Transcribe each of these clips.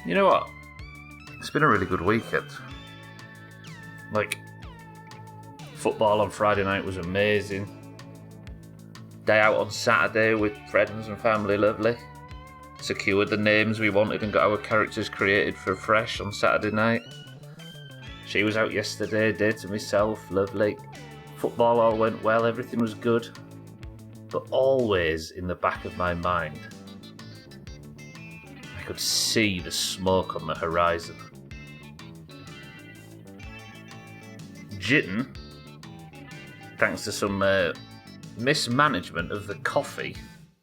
You know what? It's been a really good weekend. Like, football on Friday night was amazing. Day out on Saturday with friends and family, lovely. Secured the names we wanted and got our characters created for Fresh on Saturday night. She was out yesterday, dated myself, lovely. Football all went well, everything was good. But always in the back of my mind, I could see the smoke on the horizon. Jitten, thanks to some mismanagement of the coffee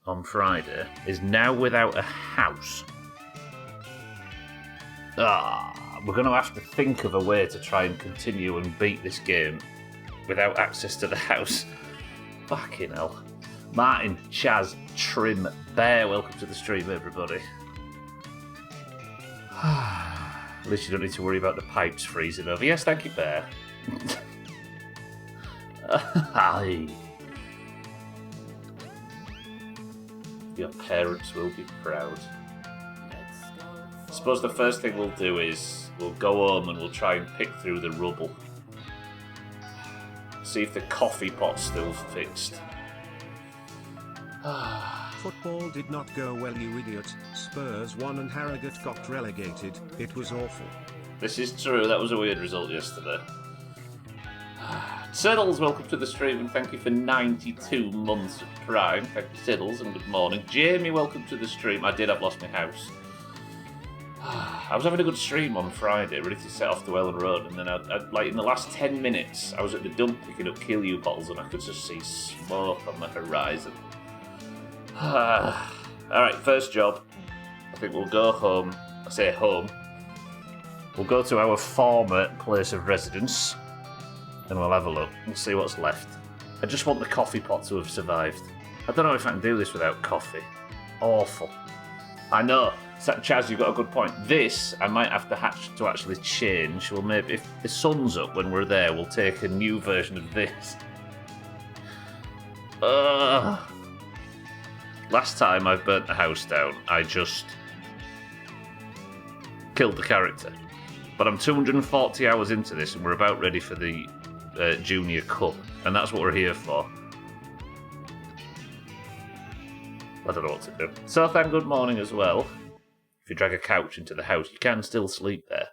on Friday, is now without a house. We're going to have to think of a way to try and continue and beat this game without access to the house. Fucking hell. Martin, Chaz, Trim, Bear, welcome to the stream, everybody. At least you don't need to worry about the pipes freezing over. Yes, thank you, Bear. Hi. Your parents will be proud. I suppose the first thing we'll do is we'll go home and we'll try and pick through the rubble. See if the coffee pot's still fixed. Football did not go well, you idiot. Spurs won and Harrogate got relegated. It was awful. This is true, that was a weird result yesterday. Siddles, welcome to the stream and thank you for 92 months of Prime. Thank you, Siddles, and good morning. Jamie, welcome to the stream. I lost my house. I was having a good stream on Friday, ready to set off to Ellen Road, and then I like in the last 10 minutes, I was at the dump picking up Kill You bottles and I could just see smoke on the horizon. Alright, first job. I think we'll go home. I say home. We'll go to our former place of residence and we'll have a look and see what's left. I just want the coffee pot to have survived. I don't know if I can do this without coffee. Awful. I know. Chaz, you've got a good point. This, I might have to actually change. Well, maybe if the sun's up when we're there, we'll take a new version of this. Last time I burnt the house down, I just killed the character. But I'm 240 hours into this and we're about ready for the Junior Cup. And that's what we're here for. I don't know what to do. So thank good morning as well. If you drag a couch into the house, you can still sleep there.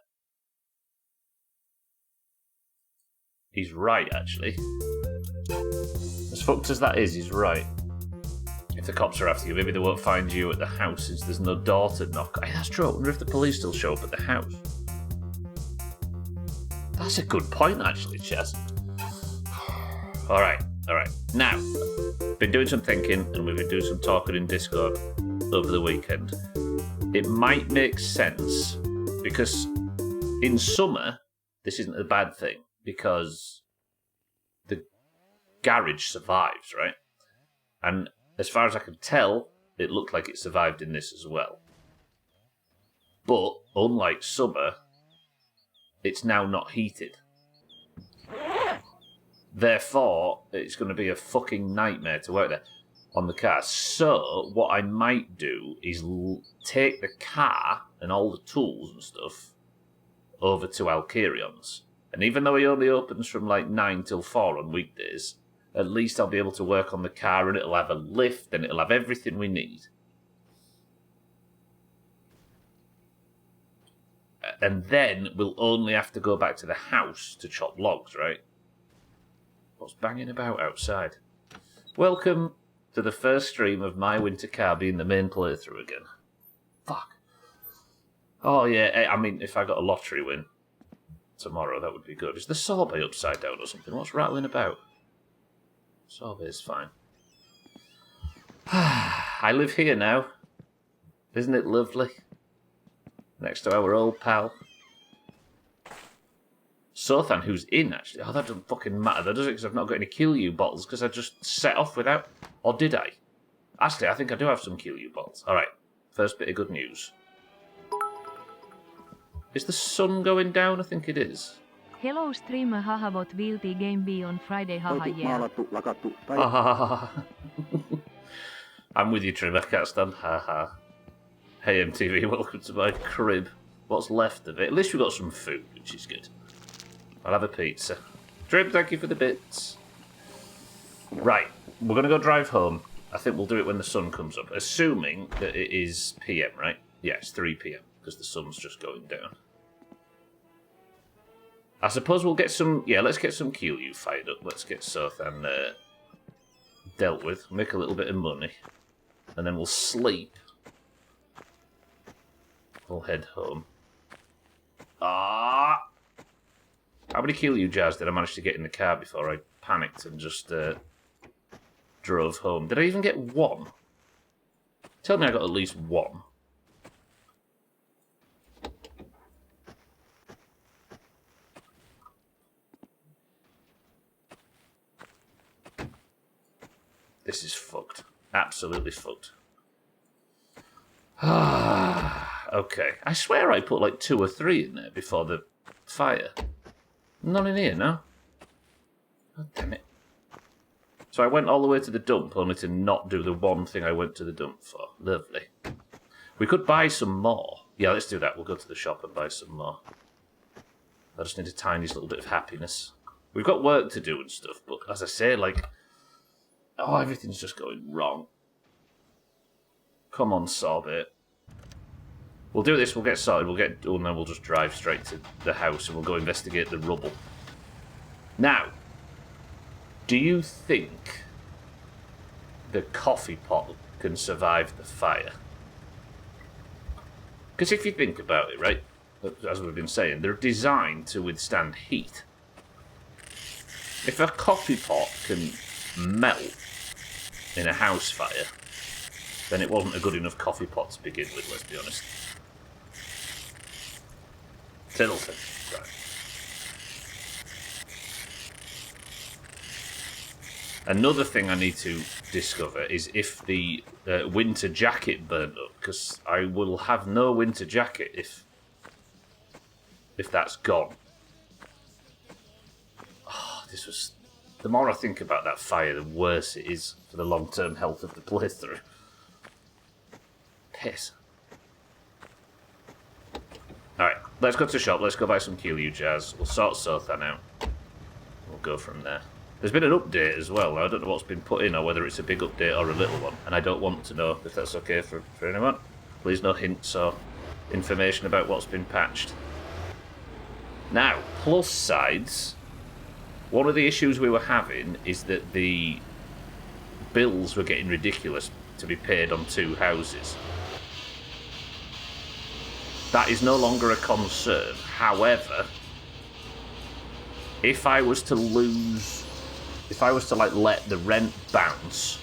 He's right, actually. As fucked as that is, he's right. If the cops are after you, maybe they won't find you at the house since there's no door to knock. Hey, that's true. I wonder if the police still show up at the house. That's a good point, actually, Chess. Alright. Now, been doing some thinking and we've been doing some talking in Discord over the weekend. It might make sense because in summer, this isn't a bad thing because the garage survives, right? And as far as I can tell, it looked like it survived in this as well. But, unlike summer, it's now not heated. Therefore, it's going to be a fucking nightmare to work there on the car. So, what I might do is take the car and all the tools and stuff over to Alkerion's. And even though he only opens from like 9 till 4 on weekdays, at least I'll be able to work on the car and it'll have a lift and it'll have everything we need. And then we'll only have to go back to the house to chop logs, right? What's banging about outside? Welcome to the first stream of my winter car being the main playthrough again. Fuck. Oh yeah, I mean, if I got a lottery win tomorrow, that would be good. Is the sorbet upside down or something? What's rattling about? Sorbet's fine. I live here now. Isn't it lovely? Next to our old pal. Sothan, who's in, actually. Oh, that doesn't fucking matter, though, does it? Because I've not got any Kill You bottles, because I just set off without... Or did I? Actually, I think I do have some Kill You bottles. Alright, first bit of good news. Is the sun going down? I think it is. Hello streamer, haha, what will the game be on Friday, haha, yeah. I'm with you, Trim, I can't stand haha. Hey MTV, welcome to my crib. What's left of it? At least we got some food, which is good. I'll have a pizza. Drib, thank you for the bits. Right, we're going to go drive home. I think we'll do it when the sun comes up, assuming that it is PM, right? Yeah, it's 3 PM, because the sun's just going down. I suppose we'll get some... Yeah, let's get some QU fired up. Let's get Sothan dealt with, make a little bit of money, and then we'll sleep. We'll head home. Ah! How many QU jars did I manage to get in the car before I panicked and just drove home? Did I even get one? Tell me I got at least one. This is fucked. Absolutely fucked. Ah, okay. I swear I put like 2 or 3 in there before the fire. None in here, no? Oh, damn it. So I went all the way to the dump only to not do the one thing I went to the dump for. Lovely. We could buy some more. Yeah, let's do that. We'll go to the shop and buy some more. I just need a tiny little bit of happiness. We've got work to do and stuff, but as I say, like... Oh, everything's just going wrong. Come on, Sorbet. We'll do this, we'll get started, we'll get... Oh, no, we'll just drive straight to the house and we'll go investigate the rubble. Now, do you think the coffee pot can survive the fire? Because if you think about it, right, as we've been saying, they're designed to withstand heat. If a coffee pot can melt in a house fire, then it wasn't a good enough coffee pot to begin with, let's be honest. Tiddleton. Right. Another thing I need to discover is if the winter jacket burned up, because I will have no winter jacket if that's gone. Oh, this was... The more I think about that fire, the worse it is for the long-term health of the playthrough. Piss. Alright, let's go to the shop, let's go buy some QU jars. We'll sort Sothan out. We'll go from there. There's been an update as well. I don't know what's been put in or whether it's a big update or a little one. And I don't want to know if that's okay for anyone. Please no hints or information about what's been patched. Now, plus sides... One of the issues we were having is that the bills were getting ridiculous to be paid on 2 houses. That is no longer a concern. However, if I was to lose... If I was to, like, let the rent bounce,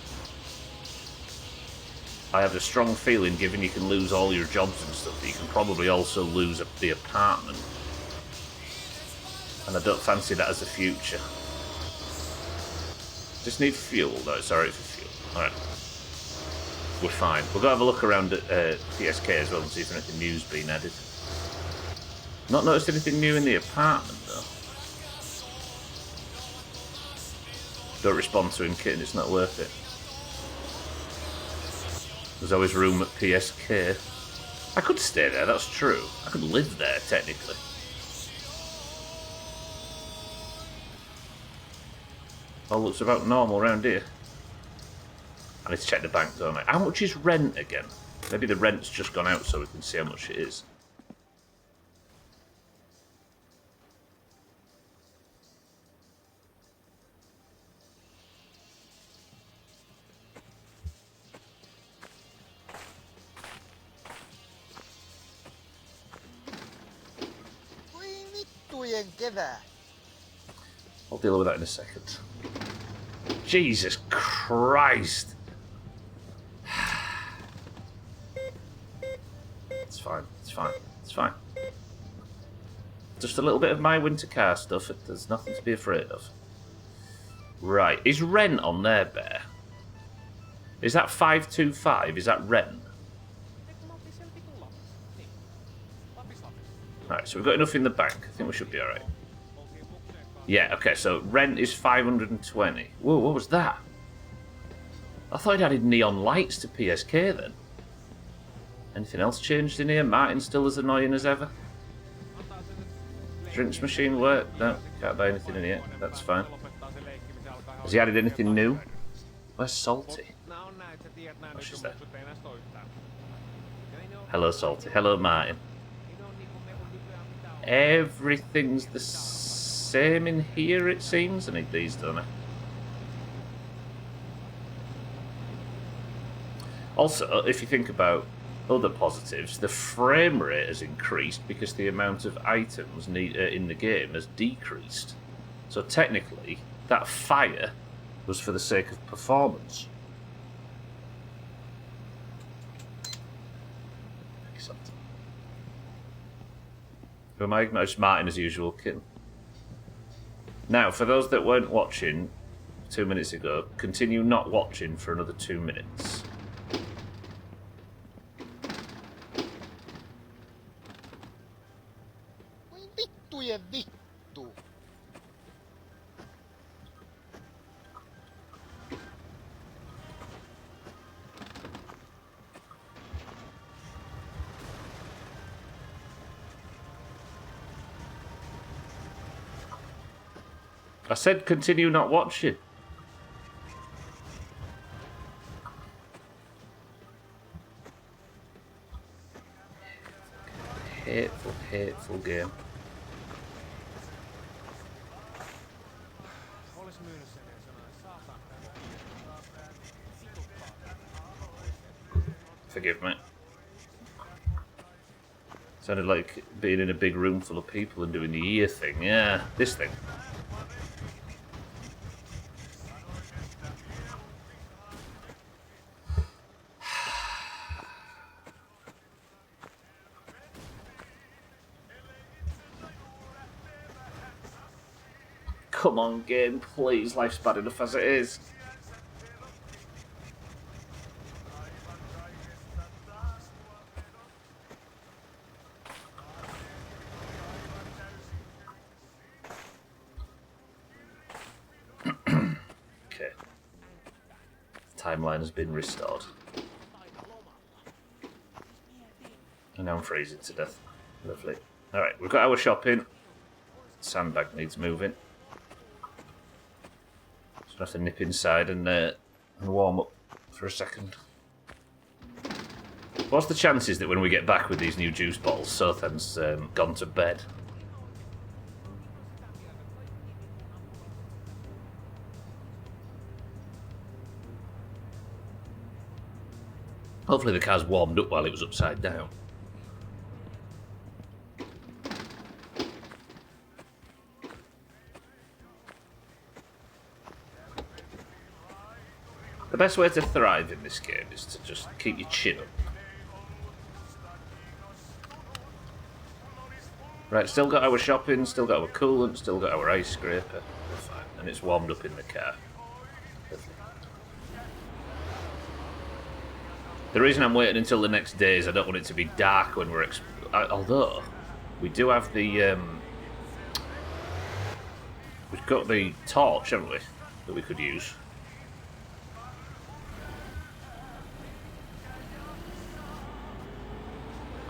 I have a strong feeling, given you can lose all your jobs and stuff, that you can probably also lose the apartment. And I don't fancy that as a future. Just need fuel, though. It's alright for fuel. Alright. We're fine. We'll go have a look around at PSK as well and see if anything new's been added. Not noticed anything new in the apartment, though. Don't respond to him, kitten. It's not worth it. There's always room at PSK. I could stay there, that's true. I could live there, technically. All looks about normal around here. I need to check the bank, don't I? How much is rent again? Maybe the rent's just gone out so we can see how much it is. I'll deal with that in a second. Jesus Christ! It's fine, it's fine, it's fine. Just a little bit of my winter car stuff, there's nothing to be afraid of. Right, is rent on there, Bear? Is that 525? Is that rent? Alright, so we've got enough in the bank. I think we should be alright. Yeah, okay, so rent is 520. Whoa, what was that? I thought it added neon lights to PSK then. Anything else changed in here? Martin's still as annoying as ever. Drinks machine work? No, can't buy anything in here. That's fine. Has he added anything new? Where's Salty? Oh, she's there. Hello, Salty. Hello, Martin. Everything's the same in here, it seems. I need these, don't I? Also, if you think about other positives, the frame rate has increased because the amount of items in the game has decreased. So technically, that fire was for the sake of performance. Excellent. Who am I? No, it's Martin as usual, kitten. Now, for those that weren't watching 2 minutes ago, continue not watching for another 2 minutes. Vittu. I said continue not watching. Hateful, hateful game. Forgive me. Sounded like being in a big room full of people and doing the ear thing. Yeah, this thing. Come on, game, please. Life's bad enough as it is. Okay. The timeline has been restored. And now I'm freezing to death. Lovely. Alright, we've got our shopping. Sandbag needs moving. So I have to nip inside and warm up for a second. What's the chances that when we get back with these new juice bottles, Sothan's gone to bed? Hopefully the car's warmed up while it was upside down. The best way to thrive in this game is to just keep your chin up. Right, still got our shopping, still got our coolant, still got our ice scraper. We're fine. And it's warmed up in the car. The reason I'm waiting until the next day is I don't want it to be dark when we're... although, we do have the... we've got the torch, haven't we? That we could use.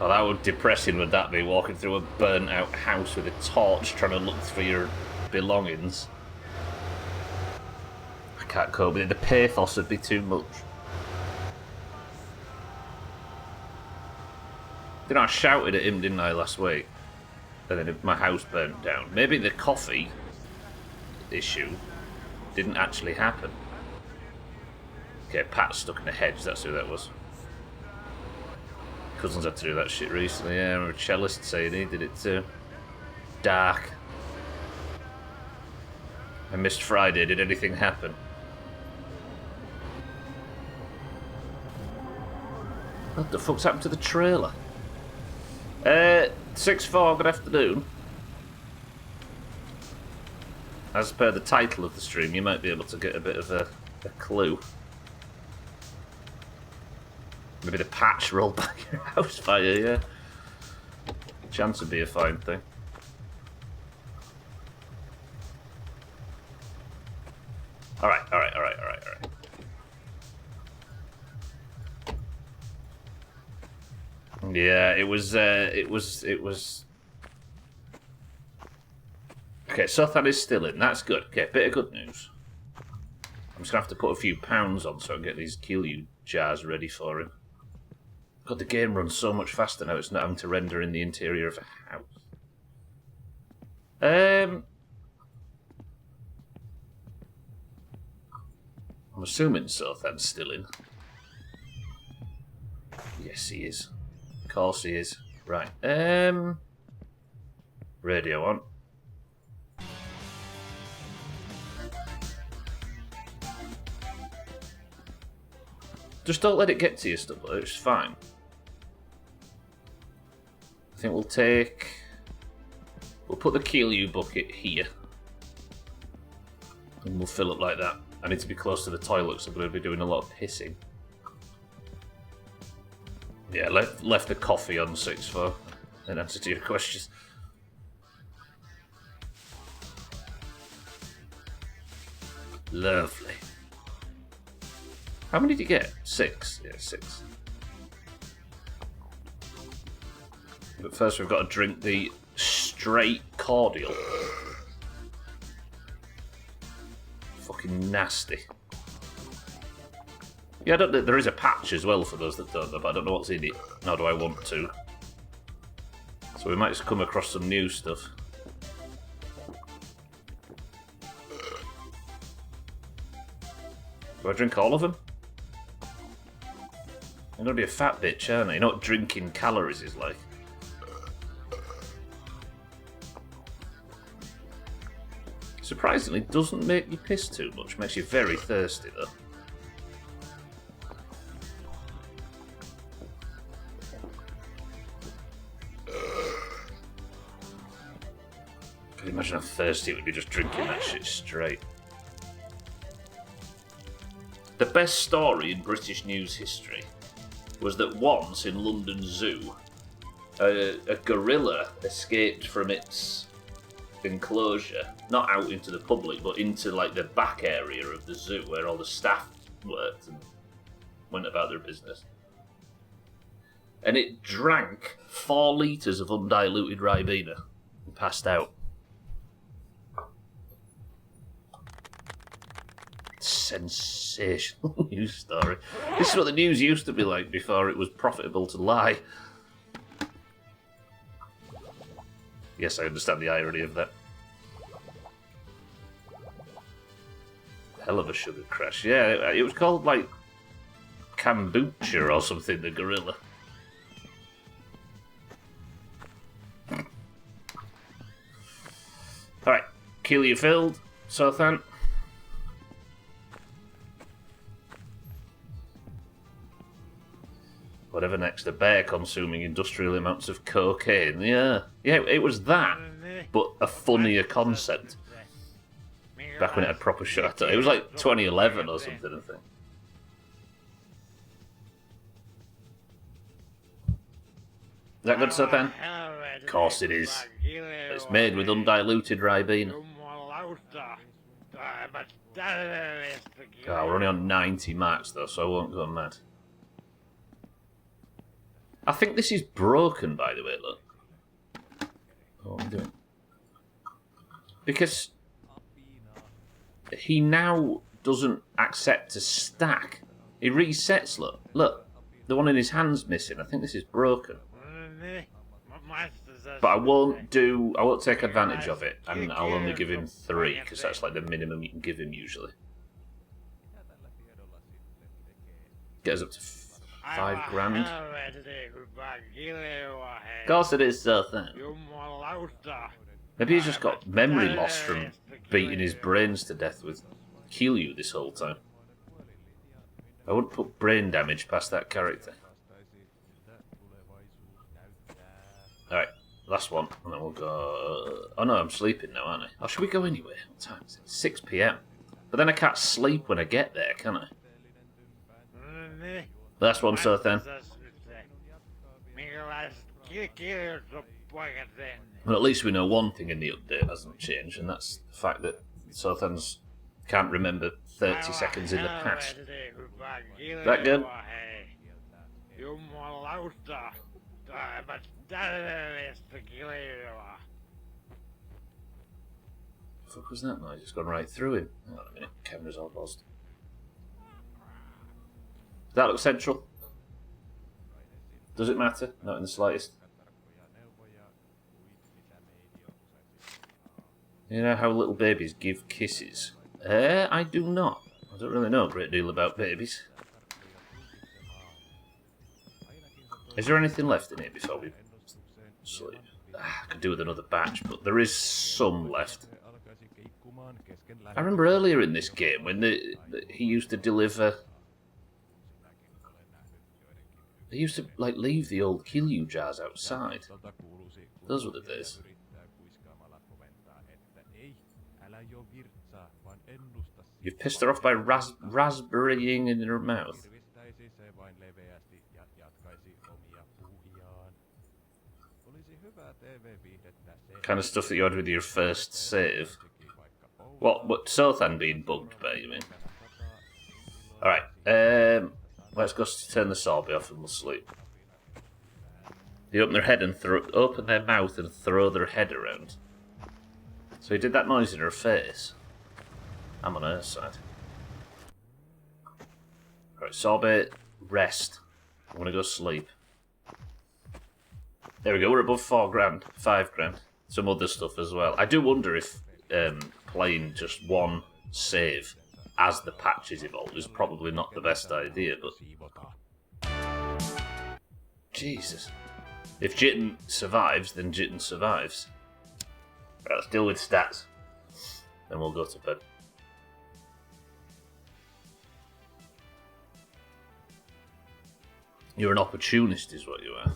Oh, that would depressing, would that be? Walking through a burnt-out house with a torch trying to look for your belongings. I can't cope with it. The pathos would be too much. You know, I shouted at him, didn't I, last week? And then my house burnt down. Maybe the coffee issue didn't actually happen. Okay, Pat's stuck in a hedge, that's who that was. Cousins had to do that shit recently, yeah. I remember a cellist saying he did it too. Dark. I missed Friday, did anything happen? What the fuck's happened to the trailer? 6-4, good afternoon. As per the title of the stream, you might be able to get a bit of a clue. Maybe the patch rolled by your house fire, yeah. Chance would be a fine thing. Alright. Yeah, it was. Okay, Sothan is still in. That's good. Okay, bit of good news. I'm just gonna have to put a few pounds on so I can get these Keelue jars ready for him. God, the game runs so much faster now. It's not having to render in the interior of a house. I'm assuming Sothan's still in. Yes, he is. Of course he is. Right. Radio on. Just don't let it get to you, Stubbler. It's fine. I think we'll put the Keelue bucket here. And we'll fill it like that. I need to be close to the toilet, so I'm going to be doing a lot of pissing. Yeah, left the coffee on 6-4 in answer to your questions. Lovely. How many did you get? 6? Yeah, 6. But first we've got to drink the straight cordial. Fucking nasty. Yeah, there is a patch as well for those that don't know, but I don't know what's in it, nor do I want to. So we might just come across some new stuff. Do I drink all of them? I'm gonna be a fat bitch, aren't I? You know what drinking calories is like. Surprisingly, doesn't make you piss too much. Makes you very thirsty, though. Can you imagine how thirsty it would be just drinking that shit straight? The best story in British news history was that once in London Zoo, a gorilla escaped from its enclosure, not out into the public, but into like the back area of the zoo where all the staff worked and went about their business. And it drank 4 litres of undiluted Ribena and passed out. Sensational news story. This is what the news used to be like before it was profitable to lie. Yes, I understand the irony of that. Hell of a sugar crash. Yeah, it was called like kombucha or something, the gorilla. Alright, Keelue filled. Sothan. Whatever next, the bear consuming industrial amounts of cocaine. Yeah, it was that, but a funnier concept. Back when it had proper shot. It was like 2011 or something, I think. Is that good, Sothan? Of course it is. It's made with undiluted Ribena. Oh, we're only on 90 marks though, so I won't go mad. I think this is broken, by the way, look. What am I doing? Because he now doesn't accept a stack. He resets, look. Look, the one in his hand's missing. I think this is broken. But I won't take advantage of it, and I'll only give him 3, because that's like the minimum you can give him usually. Get us up to 5 grand. Of course it is, Sothan. Maybe he's just got memory loss from beating his brains to death with Keelue this whole time. I wouldn't put brain damage past that character. Alright, last one, and then we'll go... Oh no, I'm sleeping now, aren't I? Oh, should we go anywhere? What time is it? 6 PM. But then I can't sleep when I get there, can I? Last one, Sothan. Well, at least we know one thing in the update hasn't changed, and that's the fact that Sothan's can't remember 30 seconds in the past. Is that good? The fuck was that noise? It's gone right through him. Hang on a minute, camera's all buzzed. Does that look central? Does it matter? Not in the slightest. You know how little babies give kisses? I do not. I don't really know a great deal about babies. Is there anything left in here before we sleep? I could do with another batch, but there is some left. I remember earlier in this game when he used to deliver... They used to like leave the old kill you jars outside. Those were the days. You've pissed her off by raspberrying in her mouth. Kind of stuff that you had with your first save. What Sothan being bugged by, you mean? Alright, let's go turn the sorbet off and we'll sleep. They open their head and open their mouth and throw their head around. So he did that noise in her face. I'm on her side. Alright, sorbet, rest. I'm gonna go sleep. There we go, we're above 4 grand, 5 grand. Some other stuff as well. I do wonder if playing just one save as the patches evolve is probably not the best idea, but... Jesus. If Jitten survives, then Jitten survives. Right, let's deal with stats. Then we'll go to bed. You're an opportunist is what you are.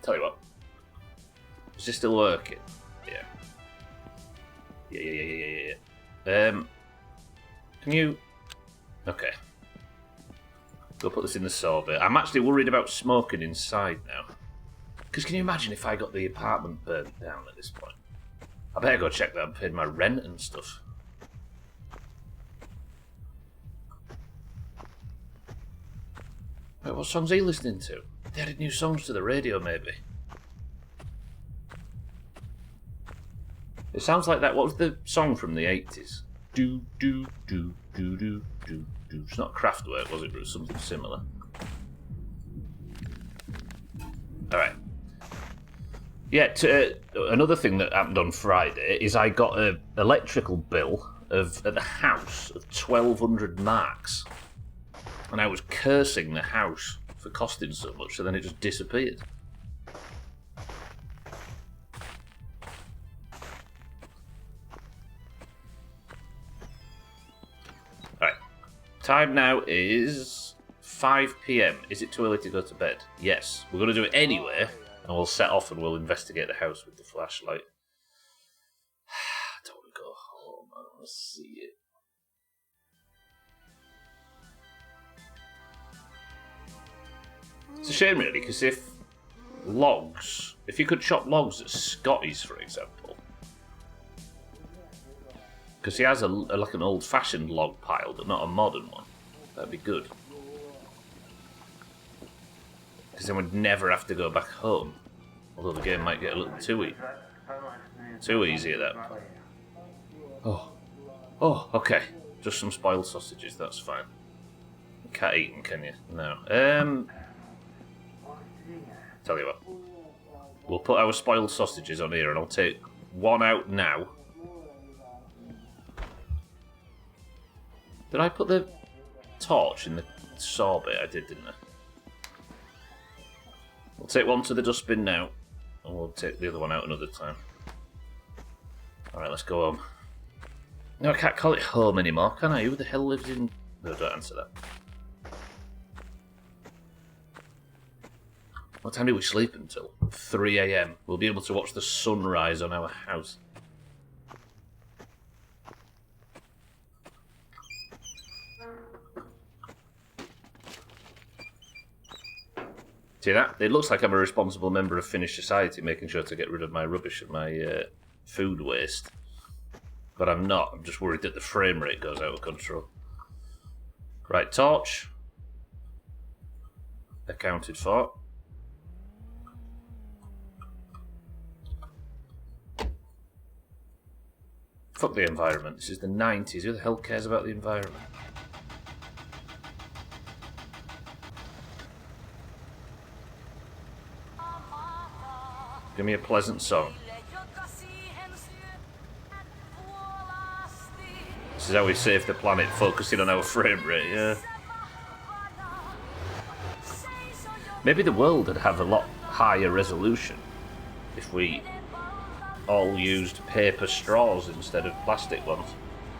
Tell you what. Is this still working? Yeah. Yeah. Can you... Okay. Go put this in the sorbet. I'm actually worried about smoking inside now. Because can you imagine if I got the apartment burnt down at this point? I better go check that and pay my rent and stuff. Wait, what songs are you listening to? They added new songs to the radio, maybe. It sounds like that. What was the song from the 80s? Do, do, do, do, do, do, do. It's not Kraftwerk, was it? But it was something similar. Alright. Yeah, another thing that happened on Friday is I got an electrical bill at the house of 1,200 marks. And I was cursing the house for costing so much, so then it just disappeared. Alright. Time now is 5 PM. Is it too early to go to bed? Yes. We're going to do it anyway, and we'll set off and we'll investigate the house with the flashlight. I don't want to go home. I don't want to see it. It's a shame, really, because if you could chop logs at Scotty's, for example, because he has like an old-fashioned log pile, but not a modern one, that'd be good. Because then we'd never have to go back home, although the game might get a little too easy at that point. Oh, okay, just some spoiled sausages, that's fine. You can't eat them, can you? No. Tell you what, we'll put our spoiled sausages on here and I'll take one out now. Did I put the torch in the sorbet? I did, didn't I? We'll take one to the dustbin now and we'll take the other one out another time. Alright, let's go home. No, I can't call it home anymore, can I? Who the hell lives in... No, don't answer that. What time do we sleep until? 3 AM. We'll be able to watch the sunrise on our house. See that? It looks like I'm a responsible member of Finnish society, making sure to get rid of my rubbish and my food waste. But I'm not. I'm just worried that the frame rate goes out of control. Right, torch. accounted for. Fuck the environment. This is the 90s. Who the hell cares about the environment? Give me a pleasant song. This is how we save the planet, focusing on our frame rate, yeah. Maybe the world would have a lot higher resolution if we all used paper straws instead of plastic ones.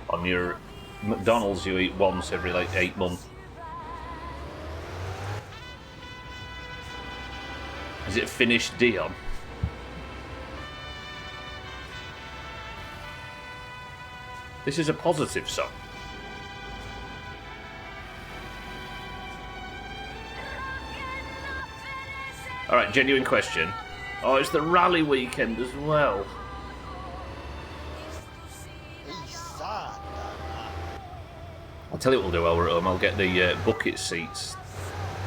On your McDonald's, you eat once every like 8 months. Is it finished Dion? This is a positive song. Alright, genuine question. Oh, it's the rally weekend as well. I'll tell you what we'll do while we're at home. I'll get the bucket seats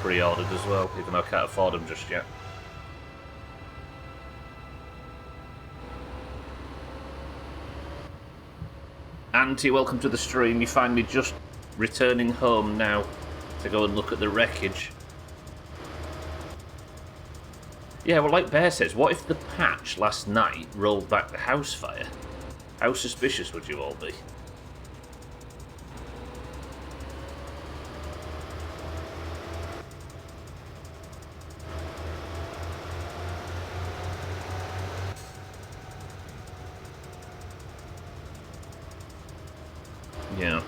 pre-ordered as well, even though I can't afford them just yet. Auntie, welcome to the stream. You find me just returning home now to go and look at the wreckage. Yeah, well, like Bear says, what if the patch last night rolled back the house fire? How suspicious would you all be? Yeah.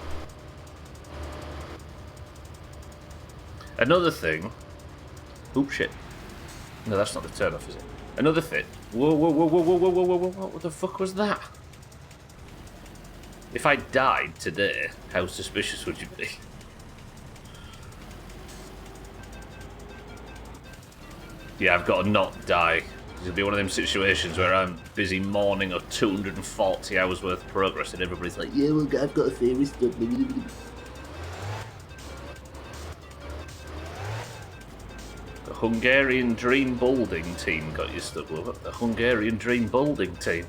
Another thing... Oop, shit. No, that's not the turn off, is it? Another thing. Whoa, whoa, whoa, whoa, whoa, whoa, whoa, whoa, whoa, what the fuck was that? If I died today, how suspicious would you be? Yeah, I've got to not die. It'll be one of them situations where I'm busy mourning of 240 hours worth of progress and everybody's like, yeah, well, I've got a theory stuff. The Hungarian Dream Building team got you stuck with it. The Hungarian Dream Building team.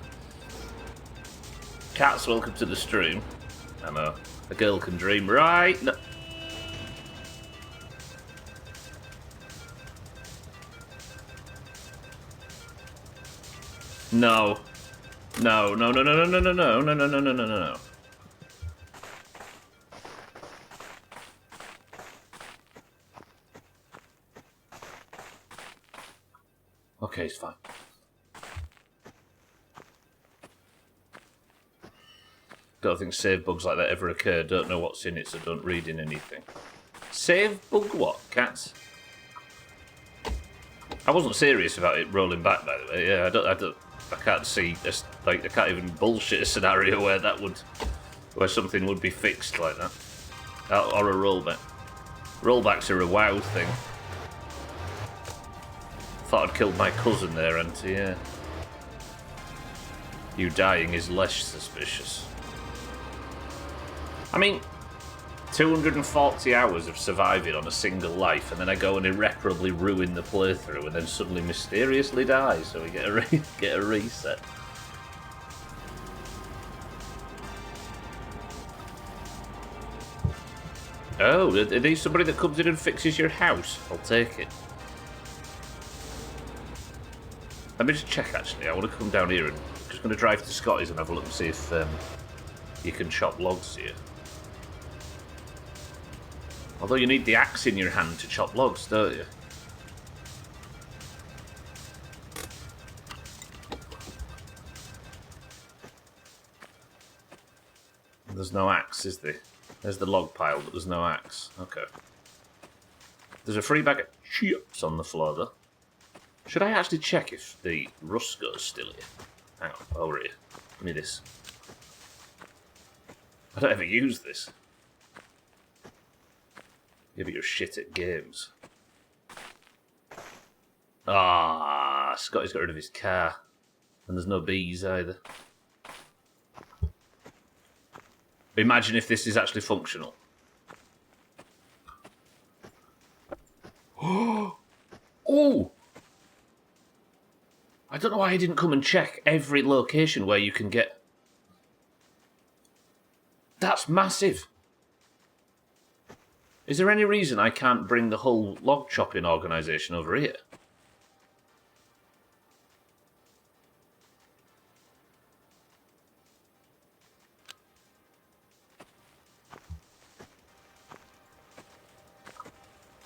Cats, welcome to the stream. I know. A girl can dream, right? No. No. No, no, no, no, no, no, no, no, no, no, no, no, no. Okay, it's fine. Don't think save bugs like that ever occur. Don't know what's in it, so don't read in anything. Save bug what, cats? I wasn't serious about it rolling back, by the way. Yeah, I can't see, I can't even bullshit a scenario where something would be fixed like that, or a rollback. Rollbacks are a WoW thing. Thought I'd killed my cousin there, Auntie. Yeah. You dying is less suspicious. I mean, 240 hours of surviving on a single life, and then I go and irreparably ruin the playthrough, and then suddenly mysteriously die, so we get a reset. Oh, are these somebody that comes in and fixes your house? I'll take it. Let me just check, actually. I want to come down here and I'm just going to drive to Scotty's and have a look and see if you can chop logs here. Although you need the axe in your hand to chop logs, don't you? There's no axe, is there? There's the log pile, but there's no axe. Okay. There's a free bag of chips on the floor, though. Should I actually check if the Rusco's still here? Hang on, over here. Give me this. I don't ever use this. Yeah, but you're shit at games. Ah, Scotty's got rid of his car. And there's no bees either. Imagine if this is actually functional. Oh! I don't know why I didn't come and check every location where you can get... That's massive! Is there any reason I can't bring the whole log chopping organisation over here?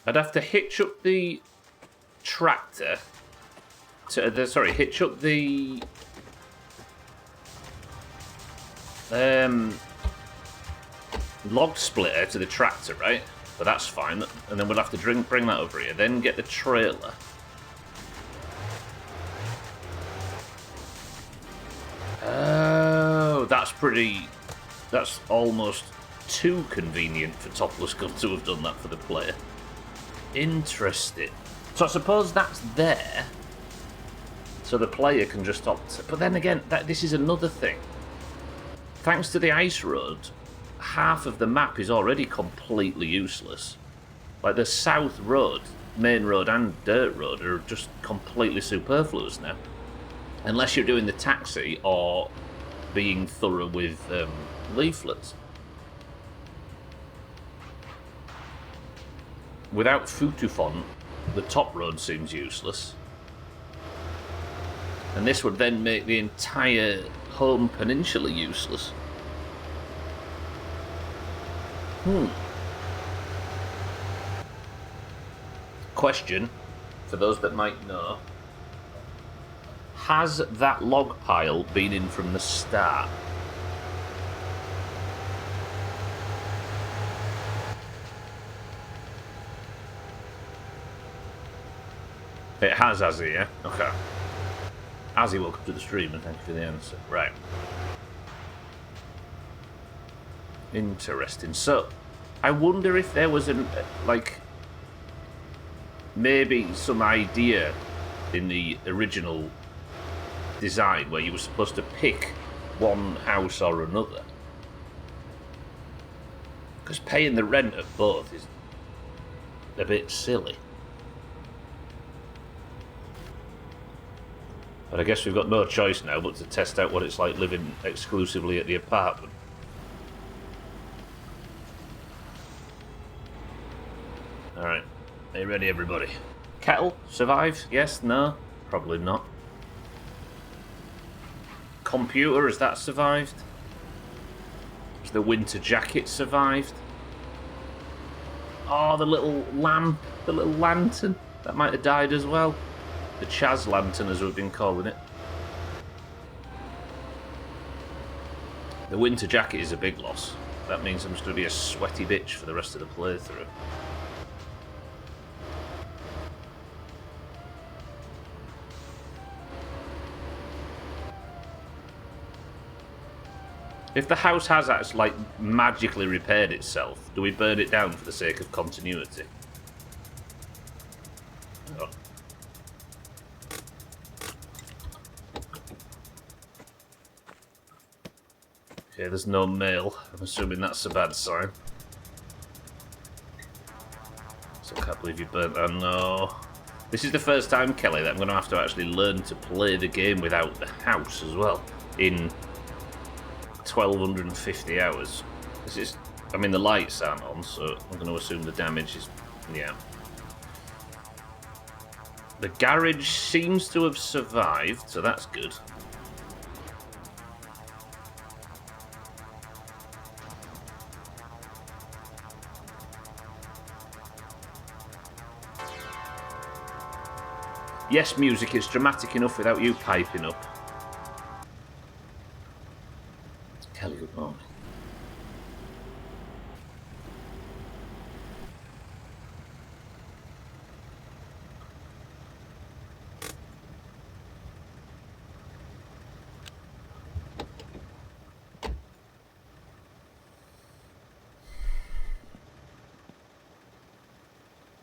I'd have to hitch up the tractor to hitch up the log splitter to the tractor, right? But that's fine. And then we'll have to bring that over here. Then get the trailer. Oh, that's almost too convenient for Topless Gun to have done that for the player. Interesting. So I suppose that's there, so the player can just opt. But then again, this is another thing. Thanks to the ice road, half of the map is already completely useless. Like the south road, main road and dirt road are just completely superfluous now. Unless you're doing the taxi or being thorough with leaflets. Without Futufon, the top road seems useless. And this would then make the entire home peninsula useless. Question, for those that might know. Has that log pile been in from the start? It has, Azzy, yeah? Okay. Azzy, welcome to the stream and thank you for the answer. Right. Interesting. So, I wonder if there was maybe some idea in the original design where you were supposed to pick one house or another. Because paying the rent of both is a bit silly. But I guess we've got no choice now but to test out what it's like living exclusively at the apartment. Alright. Are you ready, everybody? Kettle? Survive? Yes? No? Probably not. Computer, has that survived? Has the winter jacket survived? Oh, the little lamp, the little lantern. That might have died as well. The Chaz lantern, as we've been calling it. The winter jacket is a big loss. That means I'm just going to be a sweaty bitch for the rest of the playthrough. If the house has actually, magically repaired itself, do we burn it down for the sake of continuity? Oh. Okay, there's no mail. I'm assuming that's a bad sign. So I can't believe you burnt that. No. This is the first time, Kelly, that I'm going to have to actually learn to play the game without the house as well. In 1,250 hours. This is... I mean, the lights aren't on, so I'm going to assume the damage is... yeah. The garage seems to have survived, so that's good. Yes, music, it's dramatic enough without you piping up. Kelly, good morning.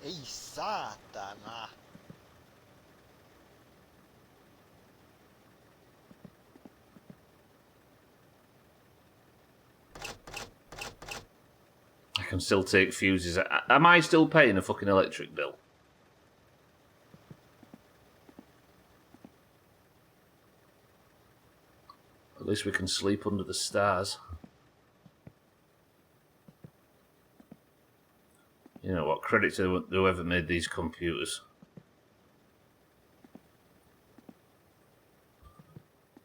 Ei saatana. I can still take fuses. Am I still paying a fucking electric bill? At least we can sleep under the stars. You know what? Credit to whoever made these computers.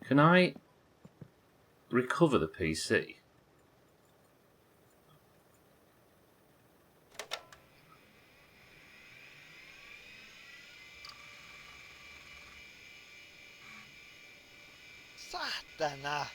Can I recover the PC? Saatana!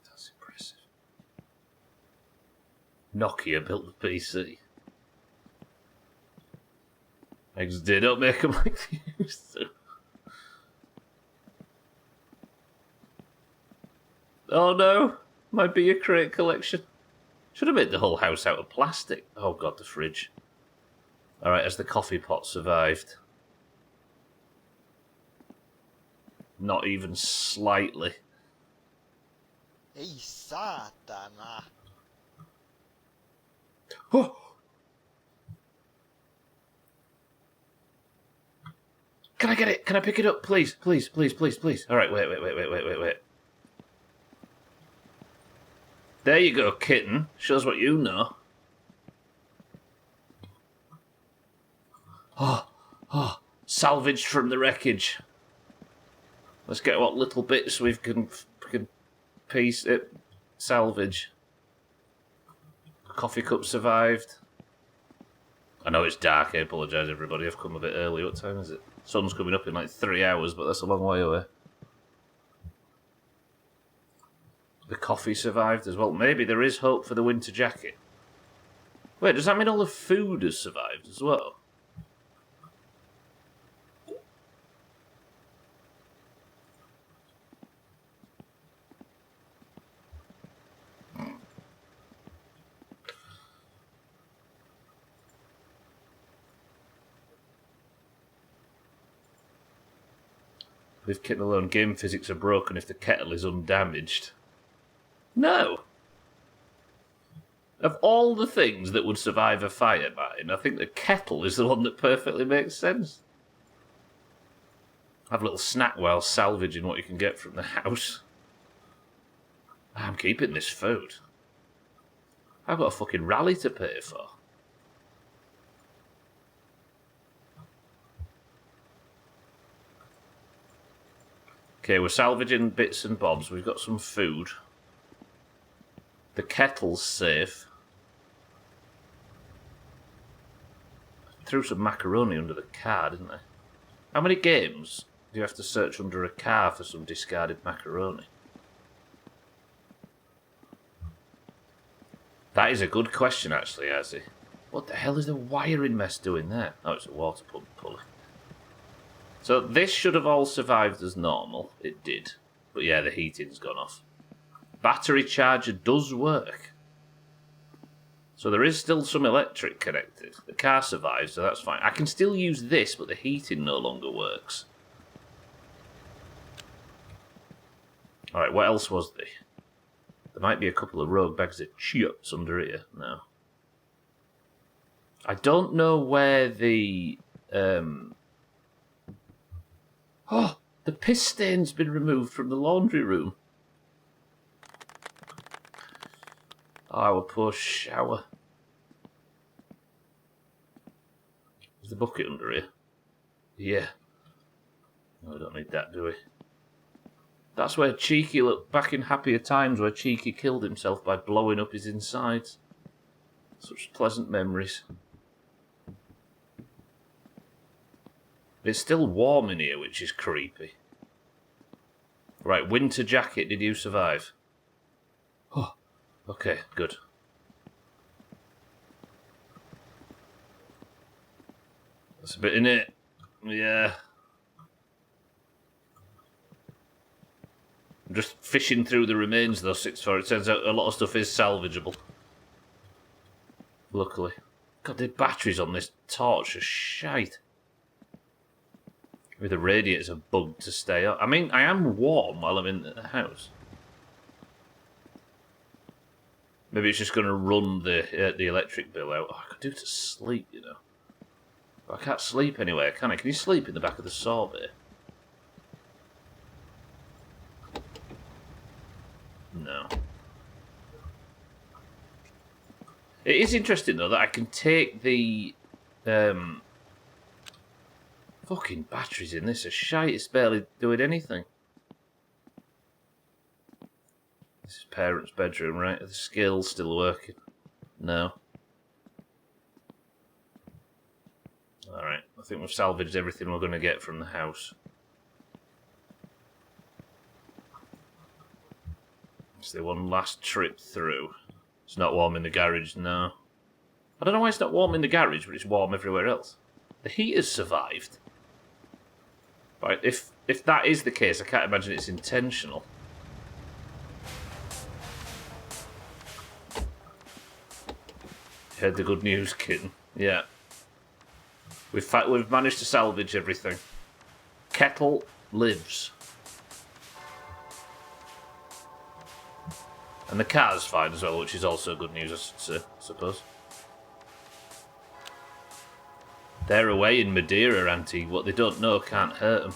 That's impressive. Nokia built the PC. They don't make them like they used to. Oh no, my beer crate collection. Should have made the whole house out of plastic. Oh god, the fridge. Alright, has the coffee pot survived? Not even slightly. Ei saatana! Oh! Can I get it? Can I pick it up, please? Please, please, please, please. Alright, wait. There you go, kitten. Shows what you know. Oh, salvaged from the wreckage. Let's get what little bits we can piece it, salvage. Coffee cup survived. I know it's dark, I apologise everybody, I've come a bit early. What time is it? Sun's coming up in like 3 hours, but that's a long way away. The coffee survived as well. Maybe there is hope for the winter jacket. Wait, does that mean all the food has survived as well? Leave kitten alone. Game physics are broken if the kettle is undamaged. No. Of all the things that would survive a fire, Martin, I think the kettle is the one that perfectly makes sense. Have a little snack while salvaging what you can get from the house. I'm keeping this food. I've got a fucking rally to pay for. Okay, we're salvaging bits and bobs. We've got some food. The kettle's safe. Threw some macaroni under the car, didn't I? How many games do you have to search under a car for some discarded macaroni? That is a good question, actually, Azzy. What the hell is the wiring mess doing there? Oh, it's a water pump pulley. So this should have all survived as normal. It did. But yeah, the heating's gone off. Battery charger does work. So there is still some electric connected. The car survives, so that's fine. I can still use this, but the heating no longer works. Alright, what else was there? There might be a couple of rogue bags of chips under here. No. I don't know where the... Oh, the piss stain's been removed from the laundry room. Oh, our poor shower. Is the bucket under here? Yeah. No, we don't need that, do we? That's where Cheeky looked back in happier times, where Cheeky killed himself by blowing up his insides. Such pleasant memories. It's still warm in here, which is creepy. Right, winter jacket, did you survive? Oh, okay, good. That's a bit in it. Yeah. I'm just fishing through the remains, though, 6-4. It turns out a lot of stuff is salvageable. Luckily. God, the batteries on this torch are shite. Maybe the radiators are bugged to stay up. I mean, I am warm while I'm in the house. Maybe it's just going to run the electric bill out. Oh, I could do it to sleep, you know. But I can't sleep anywhere, can I? Can you sleep in the back of the saw bay? No. It is interesting, though, that I can take the... fucking batteries in this are shite. It's barely doing anything. This is parents' bedroom, right? Are the skills still working? No. Alright, I think we've salvaged everything we're going to get from the house. It's the one last trip through. It's not warm in the garage, no. I don't know why it's not warm in the garage, but it's warm everywhere else. The heater's survived. Right, if that is the case, I can't imagine it's intentional. Heard the good news, kitten. Yeah. We've managed to salvage everything. Kettle lives. And the car's fine as well, which is also good news, I suppose. They're away in Madeira, Auntie. What they don't know can't hurt them.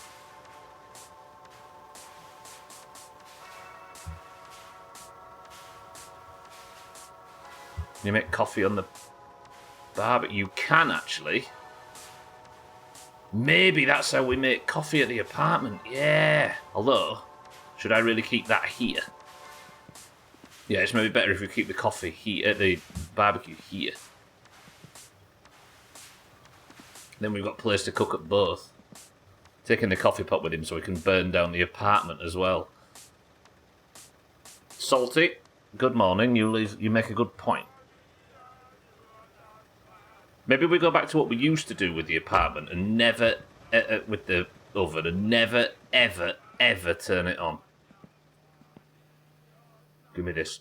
You make coffee on the barbecue. You can, actually. Maybe that's how we make coffee at the apartment. Yeah. Although, should I really keep that here? Yeah, it's maybe better if we keep the coffee here, the barbecue here. Then we've got a place to cook at both. Taking the coffee pot with him so we can burn down the apartment as well. Salty, good morning. You make a good point. Maybe we go back to what we used to do with the apartment and never, with the oven, and never, ever, ever turn it on. Give me this.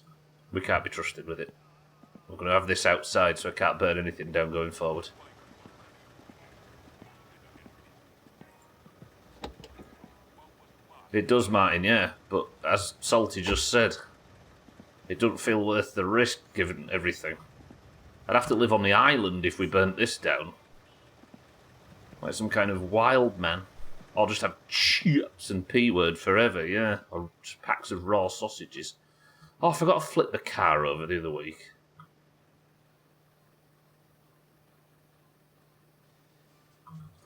We can't be trusted with it. We're going to have this outside so I can't burn anything down going forward. It does, Martin, yeah. But as Salty just said, it doesn't feel worth the risk given everything. I'd have to live on the island if we burnt this down. Like some kind of wild man. Or just have chips and P-word forever, yeah. Or just packs of raw sausages. Oh, I forgot to flip the car over the other week.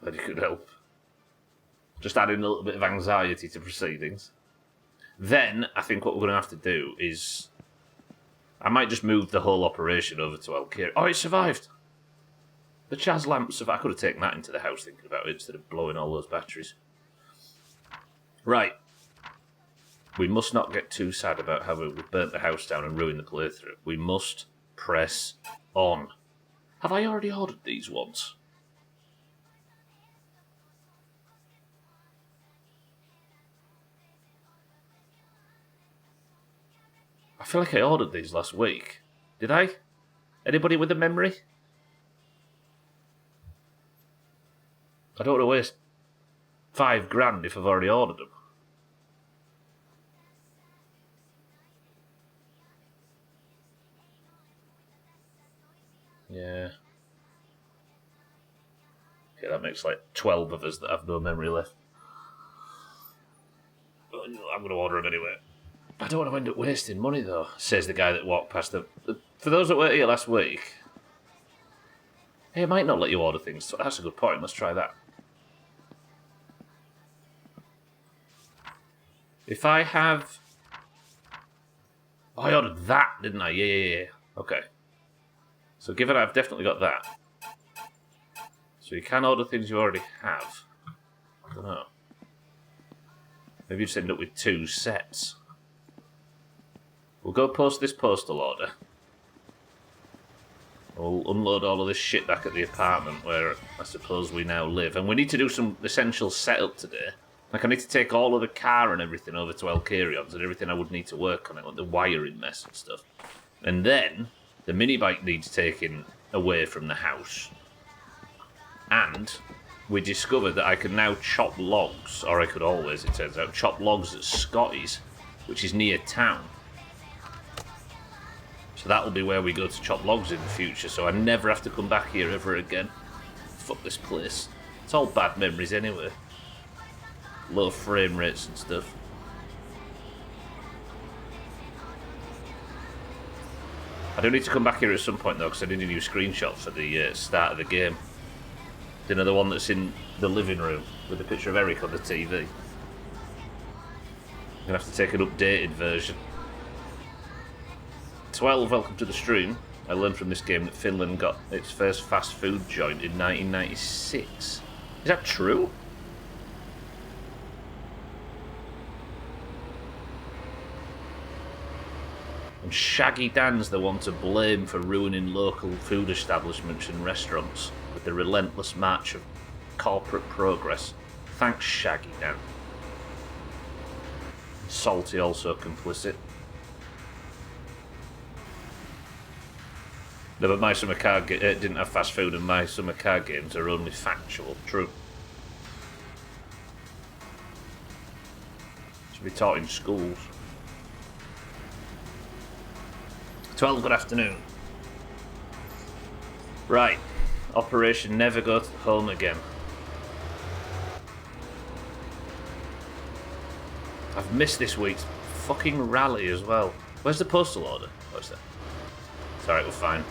Glad you could help. Just adding a little bit of anxiety to proceedings. Then, I think what we're going to have to do is... I might just move the whole operation over to Alkira. Oh, it survived! The Chaz lamp survived. I could have taken that into the house thinking about it instead of blowing all those batteries. Right. We must not get too sad about how we burnt the house down and ruined the playthrough. We must press on. Have I already ordered these ones? I feel like I ordered these last week. Did I? Anybody with a memory? I don't want to waste £5 if I've already ordered them. Yeah. Okay, that makes like 12 of us that have no memory left. I'm going to order them anyway. I don't want to end up wasting money, though, says the guy that walked past the... For those that were here last week... Hey, it might not let you order things. So that's a good point. Let's try that. If I have... Oh, I ordered that, didn't I? Yeah. Okay. So given I've definitely got that. So you can order things you already have. I don't know. Maybe you just end up with 2 sets. We'll go post this postal order. We'll unload all of this shit back at the apartment where I suppose we now live. And we need to do some essential setup today. Like I need to take all of the car and everything over to Alkirion's and everything I would need to work on it, like the wiring mess and stuff. And then the mini bike needs taking away from the house. And we discovered that I can now chop logs, or I could always, it turns out, chop logs at Scotty's, which is near town. So that'll be where we go to chop logs in the future, so I never have to come back here ever again. Fuck this place. It's all bad memories anyway. Low frame rates and stuff. I do need to come back here at some point though, because I did a new screenshot for the start of the game. You know, the one that's in the living room with a picture of Eric on the TV. I'm gonna have to take an updated version. 12, welcome to the stream. I learned from this game that Finland got its first fast food joint in 1996. Is that true? And Shaggy Dan's the one to blame for ruining local food establishments and restaurants with the relentless march of corporate progress. Thanks, Shaggy Dan. Salty also complicit. No, but My Summer Car didn't have fast food, and My Summer Car games are only factual. True. Should be taught in schools. 12, good afternoon. Right. Operation Never Go Home Again. I've missed this week's fucking rally as well. Where's the postal order? What's that? It's alright, we're fine.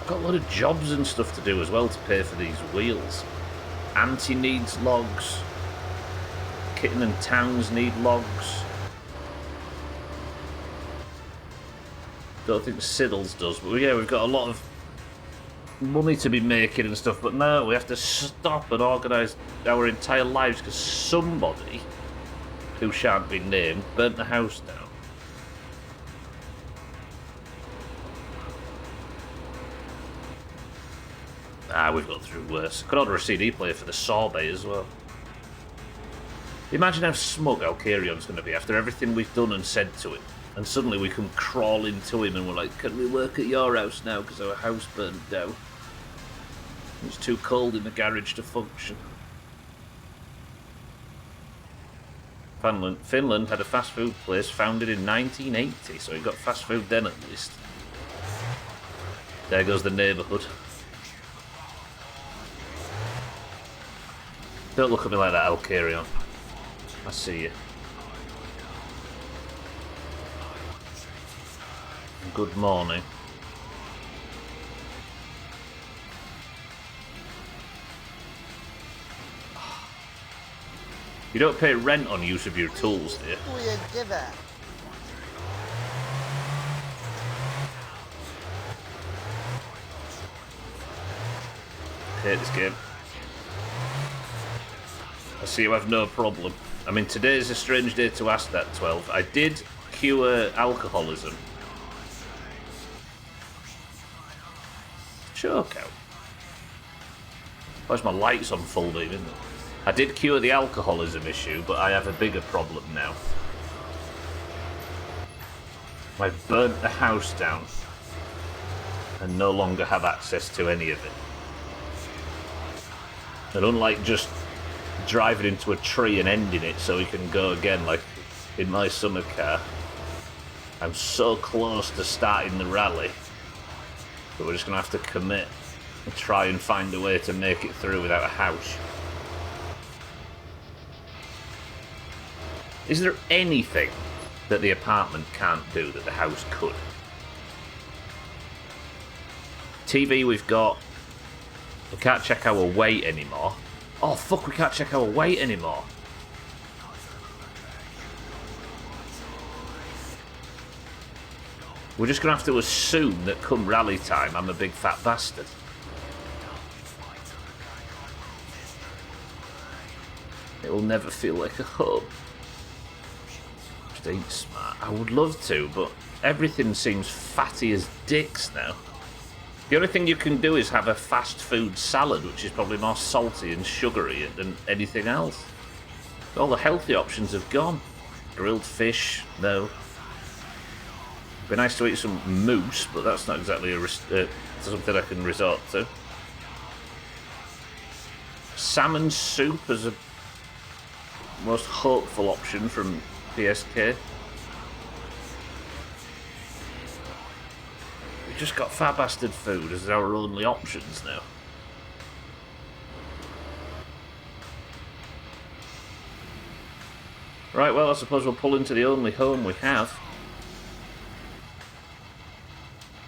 I've got a lot of jobs and stuff to do as well to pay for these wheels. Auntie needs logs. Kitten and Towns need logs. Don't think Siddles does, but yeah, we've got a lot of money to be making and stuff, but no, we have to stop and organise our entire lives because somebody, who shan't be named, burnt the house down. We've got through worse. Could order a CD player for the sorbet as well. Imagine how smug Alcarion's going to be after everything we've done and said to him. And suddenly we come crawling to him and we're like, can we work at your house now because our house burnt down? It's too cold in the garage to function. Finland had a fast food place founded in 1980, so he got fast food then at least. There goes the neighbourhood. Don't look at me like that, Alcarion. I see you. Good morning. You don't pay rent on use of your tools, do you? Hate this game. I see you have no problem. I mean, today's a strange day to ask that, 12. I did cure alcoholism. Choke out. Why's my lights on full beam, isn't it? I did cure the alcoholism issue, but I have a bigger problem now. I burnt the house down and no longer have access to any of it. And unlike just driving into a tree and ending it so we can go again like in My Summer Car, I'm so close to starting the rally, but we're just going to have to commit and try and find a way to make it through without a house. Is there anything that the apartment can't do that the house could? TV we've got. We can't check our weight anymore. Oh fuck, we can't check our weight anymore. We're just going to have to assume that come rally time I'm a big fat bastard. It will never feel like a home. Just ain't smart. I would love to, but everything seems fatty as dicks now. The only thing you can do is have a fast food salad, which is probably more salty and sugary than anything else. All the healthy options have gone. Grilled fish, no. Be nice to eat some moose, but that's not exactly something I can resort to. Salmon soup as a most hopeful option from PSK. We've just got fat bastard food as our only options now. Right, well, I suppose we'll pull into the only home we have.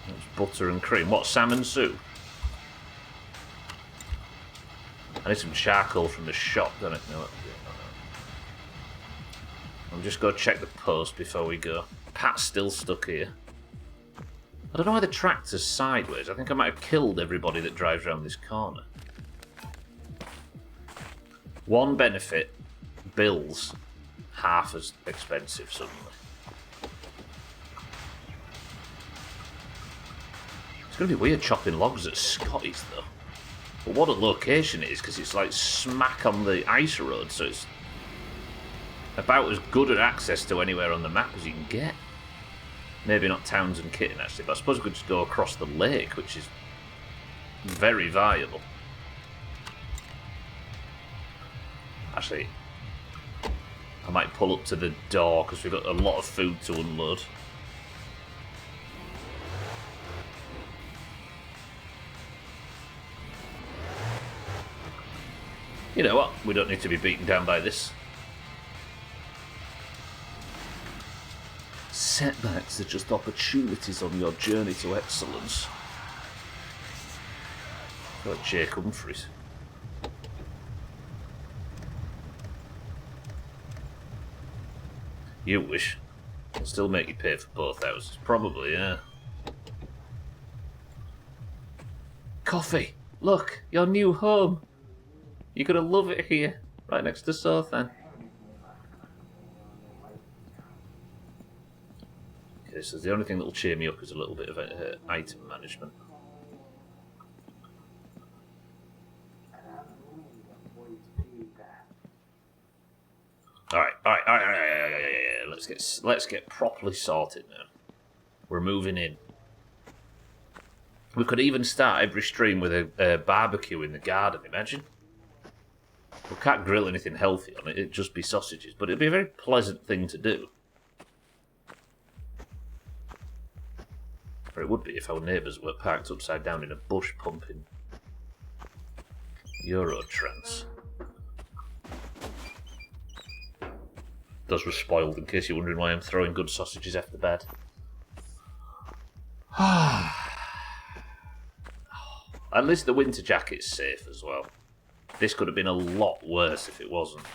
It's butter and cream. What, salmon soup? I need some charcoal from the shop, don't I? No, I'll just go check the post before we go. Pat's still stuck here. I don't know why the tractor's sideways. I think I might have killed everybody that drives around this corner. One benefit, bills. Half as expensive suddenly. It's going to be weird chopping logs at Scotty's though. But what a location it is, because it's like smack on the ice road, so it's about as good an access to anywhere on the map as you can get. Maybe not Towns and Kitten actually, but I suppose we could just go across the lake, which is very viable. Actually, I might pull up to the door because we've got a lot of food to unload. You know what? We don't need to be beaten down by this. Setbacks are just opportunities on your journey to excellence. Like Jake Humphries. You wish. I'll still make you pay for both houses. Probably, yeah. Coffee! Look, your new home! You're gonna love it here, right next to Sothan. Okay, so the only thing that'll cheer me up is a little bit of item management. Alright. Let's get properly sorted now. We're moving in. We could even start every stream with a barbecue in the garden, imagine. We can't grill anything healthy on it, it'd just be sausages, but it'd be a very pleasant thing to do. Or it would be if our neighbours were parked upside down in a bush pumping Euro trance. Those were spoiled, in case you're wondering why I'm throwing good sausages after bed. At least the winter jacket's safe as well. This could have been a lot worse if it wasn't.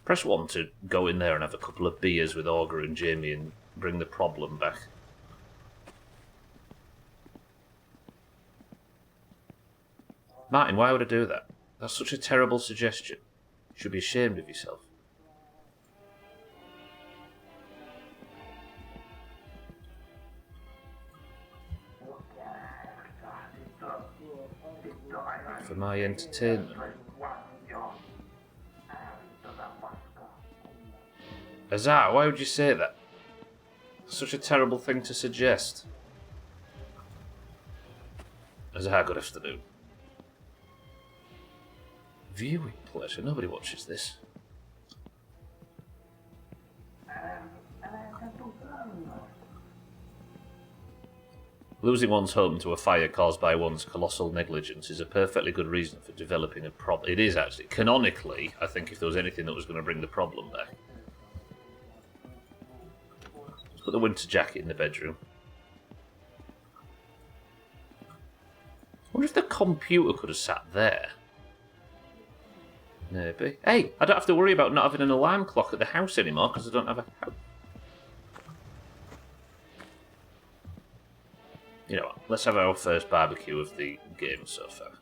Press 1 to go in there and have a couple of beers with Augur and Jamie and bring the problem back. Martin, why would I do that? That's such a terrible suggestion. You should be ashamed of yourself. For my entertainment. Azar, why would you say that? Such a terrible thing to suggest. Azar, good afternoon. Viewing pleasure? Nobody watches this. Losing one's home to a fire caused by one's colossal negligence is a perfectly good reason for developing a problem. It is actually. Canonically, I think if there was anything that was going to bring the problem back. Let's put the winter jacket in the bedroom. I wonder if the computer could have sat there. Maybe. Hey, I don't have to worry about not having an alarm clock at the house anymore because I don't have a house. You know what, let's have our first barbecue of the game so far.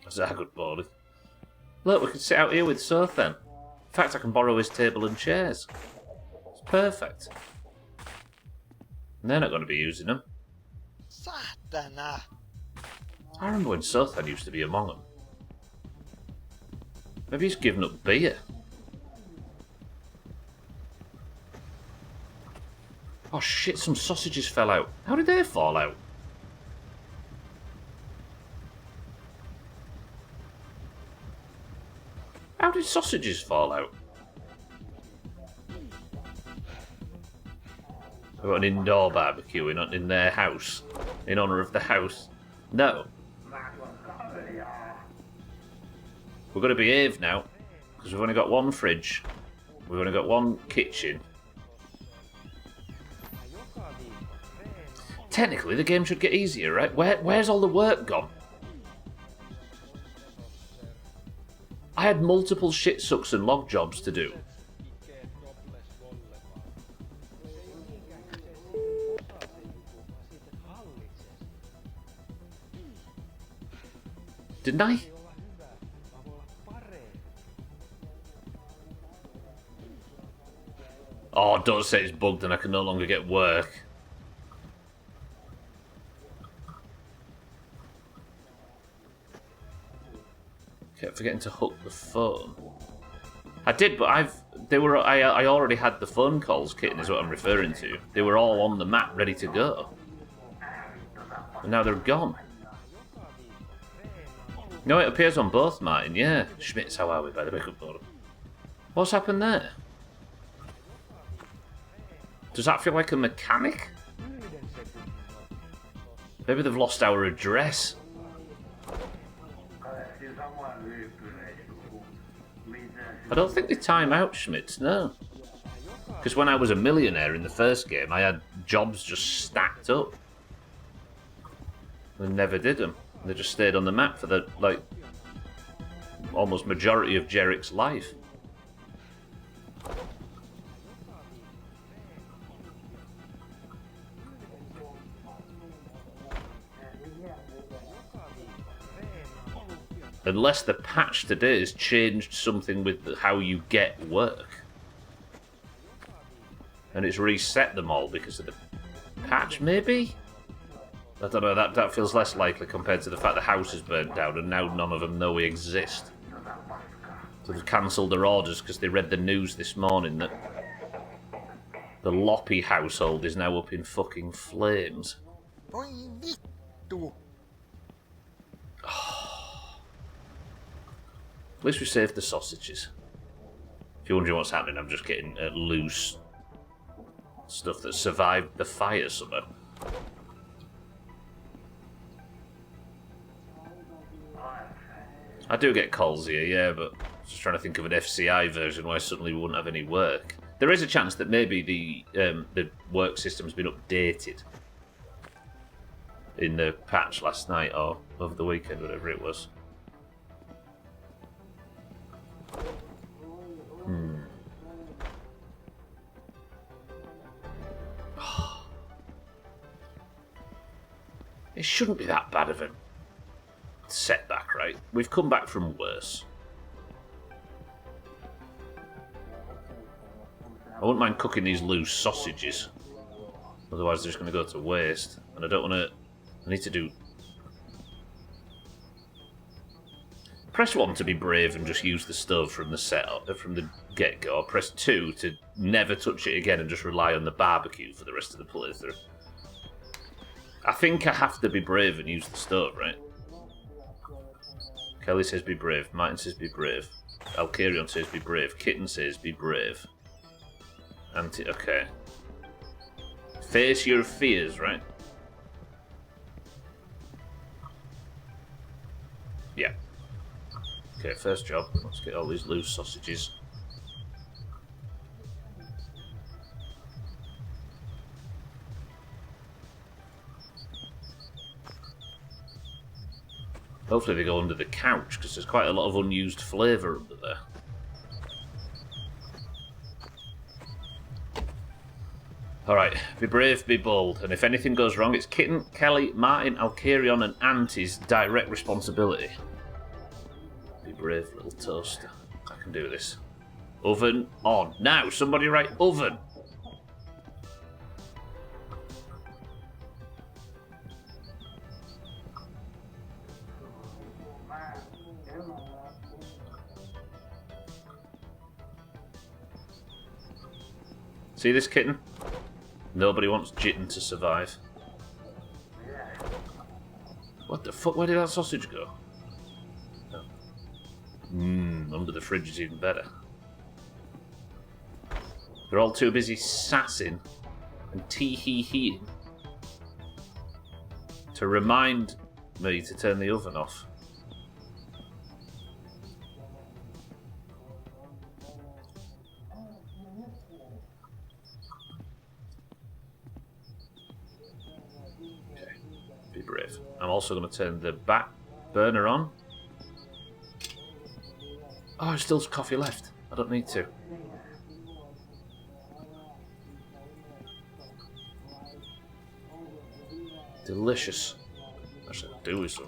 Is that a good morning? Look, we can sit out here with Sothan. In fact, I can borrow his table and chairs. It's perfect. And they're not going to be using them. Satana! I remember when Sothan used to be among them. Maybe he's given up beer. Oh shit, some sausages fell out. How did they fall out? How did sausages fall out? We've got an indoor barbecue in their house. In honour of the house. No. We're going to behave now. Because we've only got one fridge. We've only got one kitchen. Technically, the game should get easier, right? Where's all the work gone? I had multiple shit sucks and log jobs to do. Didn't I? Oh, don't say it's bugged and I can no longer get work. Kept forgetting to hook the phone. I did, but I already had the phone calls, Kitten, is what I'm referring to. They were all on the map, ready to go. And now they're gone. No, it appears on both, Martin, yeah. Schmitz, how are we, by the way? Good morning. What's happened there? Does that feel like a mechanic? Maybe they've lost our address. I don't think they time out, Schmitz, no. Because when I was a millionaire in the first game, I had jobs just stacked up. They never did them. They just stayed on the map for the, like, almost majority of Jerick's life. Unless the patch today has changed something with how you get work. And it's reset them all because of the patch, maybe? I don't know, that feels less likely compared to the fact the house is burnt down and now none of them know we exist. So they've cancelled their orders because they read the news this morning that the Loppy household is now up in fucking flames. At least we saved the sausages. If you're wondering what's happening, I'm just getting loose stuff that survived the fire somewhere. I do get calls here, yeah, but just trying to think of an FCI version where suddenly we wouldn't have any work. There is a chance that maybe the work system's been updated in the patch last night or over the weekend, whatever it was. It shouldn't be that bad of a setback, right? We've come back from worse. I wouldn't mind cooking these loose sausages. Otherwise they're just going to go to waste. And I don't want to... I need to do... Press 1 to be brave and just use the stove from the setup, from the get-go. Press 2 to never touch it again and just rely on the barbecue for the rest of the playthrough. I think I have to be brave and use the stove, right? Kelly says be brave. Martin says be brave. Alcarion says be brave. Kitten says be brave. Okay. Face your fears, right? Yeah. Okay, first job. Let's get all these loose sausages. Hopefully they go under the couch, because there's quite a lot of unused flavour under there. Alright, be brave, be bold, and if anything goes wrong, it's Kitten, Kelly, Martin, Alcarion and Auntie's direct responsibility. Be brave, little toaster. I can do this. Oven on. Now, somebody write oven. See this, Kitten? Nobody wants Jitten to survive. What the fuck? Where did that sausage go? Under the fridge is even better. They're all too busy sassing and tee-hee-heeing to remind me to turn the oven off. Okay, be brave. I'm also going to turn the back burner on. Oh, there's still coffee left. I don't need to. Delicious. I should do with some.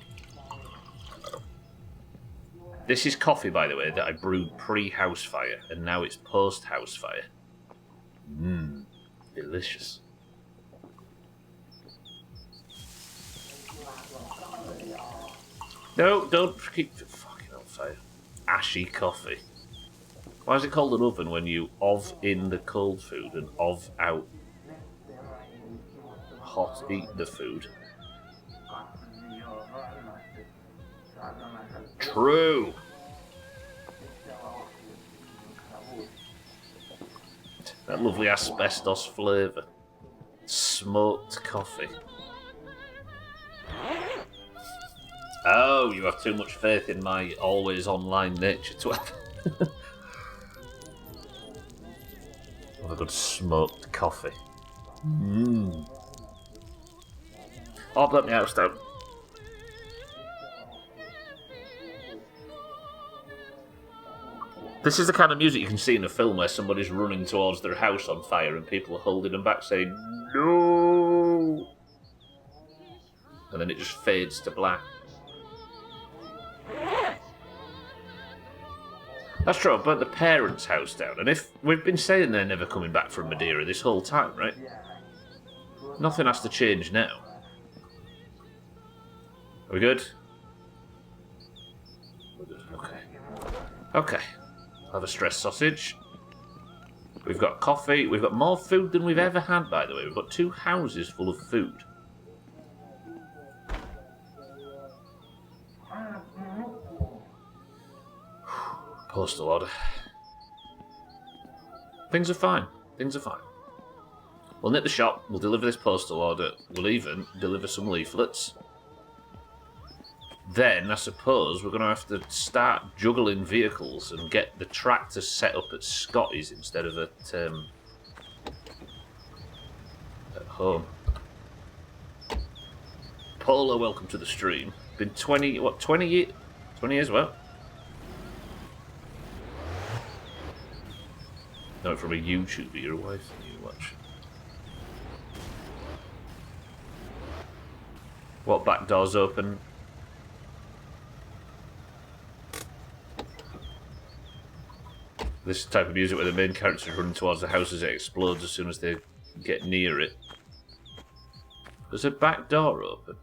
This is coffee, by the way, that I brewed pre-house fire, and now it's post-house fire. Delicious. No, don't keep fucking on fire. Ashy coffee. Why is it called an oven when you ov in the cold food and ov out hot eat the food? True. That lovely asbestos flavour. Smoked coffee. Oh, you have too much faith in my always online nature to have. Have a good smoked coffee. Oh, let me house down. This is the kind of music you can see in a film where somebody's running towards their house on fire and people are holding them back saying, "No!" And then it just fades to black. That's true, I burnt the parents' house down, and if we've been saying they're never coming back from Madeira this whole time, right? Nothing has to change now. Are we good? We're good. Okay. Okay. I'll have a stressed sausage. We've got coffee. We've got more food than we've ever had, by the way. We've got 2 houses full of food. Postal order. Things are fine. Things are fine. We'll nip the shop. We'll deliver this postal order. We'll even deliver some leaflets. Then, I suppose, we're going to have to start juggling vehicles and get the tractor set up at Scotty's instead of at home. Polo, welcome to the stream. Been 20 years? 20 years, well. Know it from a YouTuber your wife and you watch. What back door's open? This type of music where the main character is running towards the house as it explodes as soon as they get near it. There's a back door open.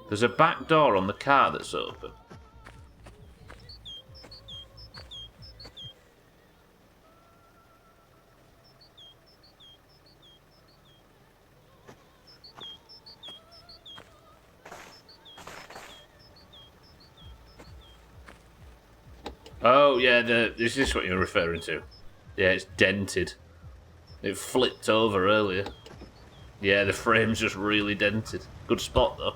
There's a back door on the car that's open. Oh, yeah, is this what you're referring to? Yeah, it's dented. It flipped over earlier. Yeah, the frame's just really dented. Good spot, though.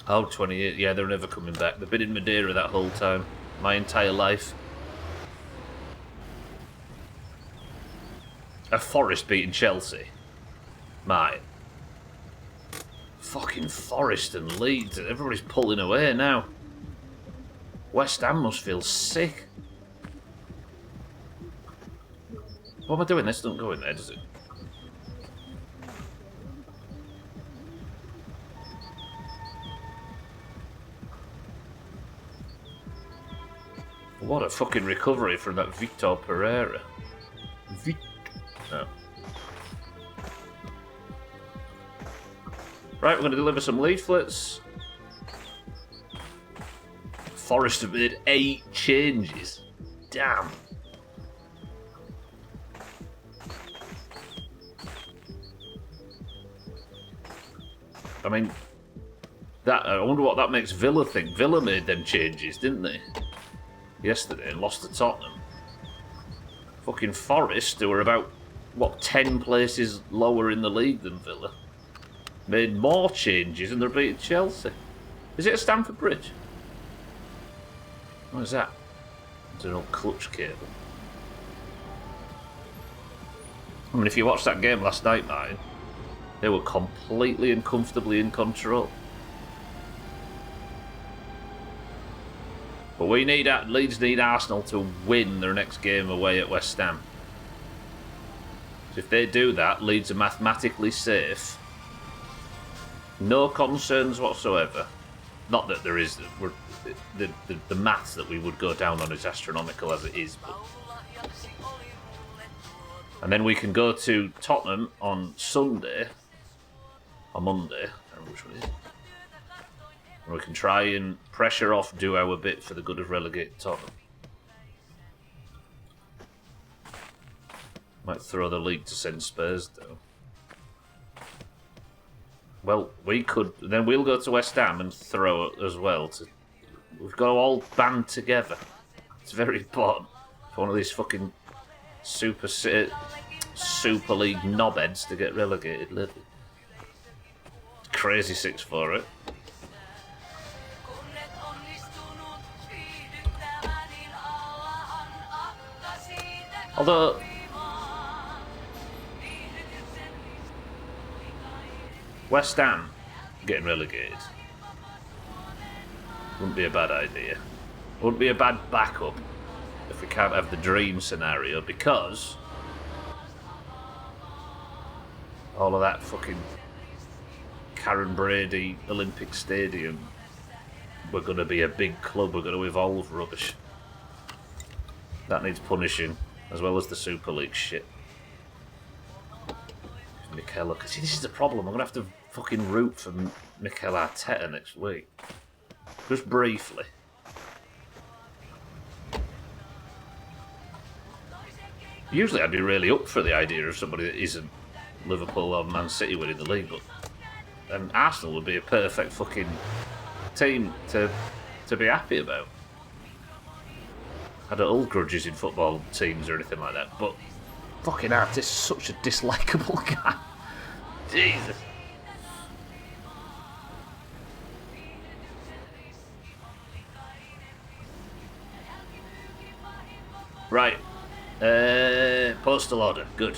Oh, 28. Yeah, they're never coming back. They've been in Madeira that whole time. My entire life. A Forest beating Chelsea. Mate. Fucking Forest and Leeds. Everybody's pulling away now. West Ham must feel sick. What am I doing? This doesn't go in there, does it? What a fucking recovery from that Victor Pereira. Oh. Right, we're going to deliver some leaflets. Forest have made 8 changes. Damn. I mean, I wonder what that makes Villa think. Villa made them changes, didn't they? Yesterday and lost to Tottenham. Fucking Forest, who were about, what, 10 places lower in the league than Villa, made more changes and they're beating Chelsea. Is it a Stamford Bridge? What is that? It's an old clutch cable. I mean, if you watched that game last night, Martin, they were completely and comfortably in control. But Leeds need Arsenal to win their next game away at West Ham. So if they do that, Leeds are mathematically safe. No concerns whatsoever. Not that there is. The maths that we would go down on is astronomical as it is. But... And then we can go to Tottenham on Sunday. Or Monday. I don't know which one it is. And we can try and pressure off, do our bit for the good of relegated Tottenham. Might throw the league to send Spurs, though. Well, we could... Then we'll go to West Ham and throw it as well. We've got to all band together. It's very important for one of these fucking Super League knobheads to get relegated, lately. Crazy 6 for it. Although West Ham getting relegated wouldn't be a bad idea. Wouldn't be a bad backup if we can't have the dream scenario, because all of that fucking Karen Brady Olympic Stadium, we're going to be a big club, we're going to evolve rubbish. That needs punishing, as well as the Super League shit. Mikel, see, this is the problem. I'm going to have to fucking root for Mikel Arteta next week. Just briefly. Usually I'd be really up for the idea of somebody that isn't Liverpool or Man City winning the league, but and Arsenal would be a perfect fucking team to be happy about. I don't hold grudges in football teams or anything like that, but fucking Arteta's such a dislikable guy. Jesus. Right. Postal order. Good.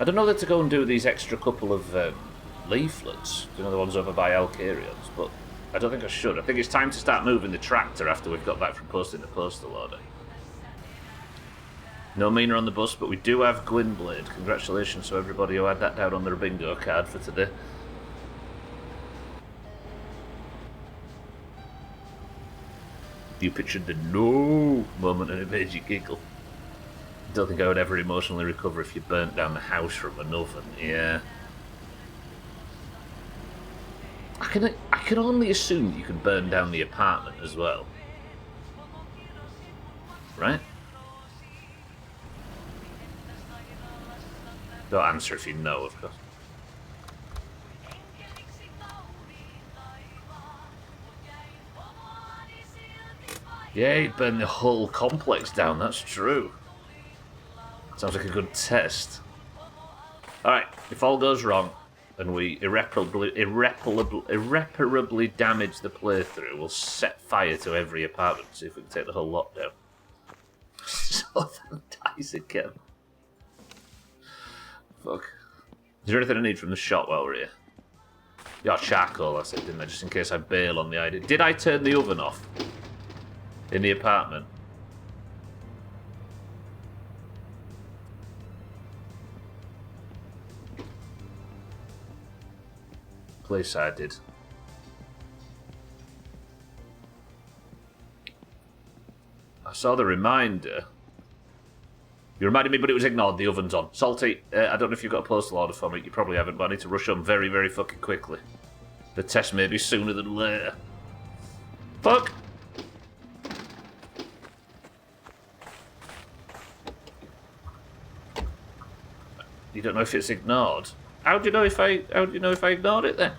I don't know that to go and do these extra couple of leaflets, you know, the ones over by Alcarians, but I don't think I should. I think it's time to start moving the tractor after we've got back from posting the postal order. No Mina on the bus, but we do have Gwynblade. Congratulations to everybody who had that down on their bingo card for today. You pictured the no moment and it made you giggle. Don't think I would ever emotionally recover if you burnt down the house from an oven. Yeah. I can only assume that you can burn down the apartment as well. Right? Don't answer if you know, of course. Yeah, he'd burn the whole complex down, that's true. Sounds like a good test. Alright, if all goes wrong and we irreparably damage the playthrough, we'll set fire to every apartment and see if we can take the whole lot down. Southern dies again. Fuck. Is there anything I need from the shop while we're here? Yeah, charcoal, I said, didn't I? Just in case I bail on the idea. Did I turn the oven off? In the apartment? Please, I did. I saw the reminder. You reminded me, but it was ignored. The oven's on. Salty, I don't know if you've got a postal order for me. You probably haven't, but I need to rush on very, very fucking quickly. The test may be sooner than later. Fuck! You don't know if it's ignored. How do you know if I ignored it then?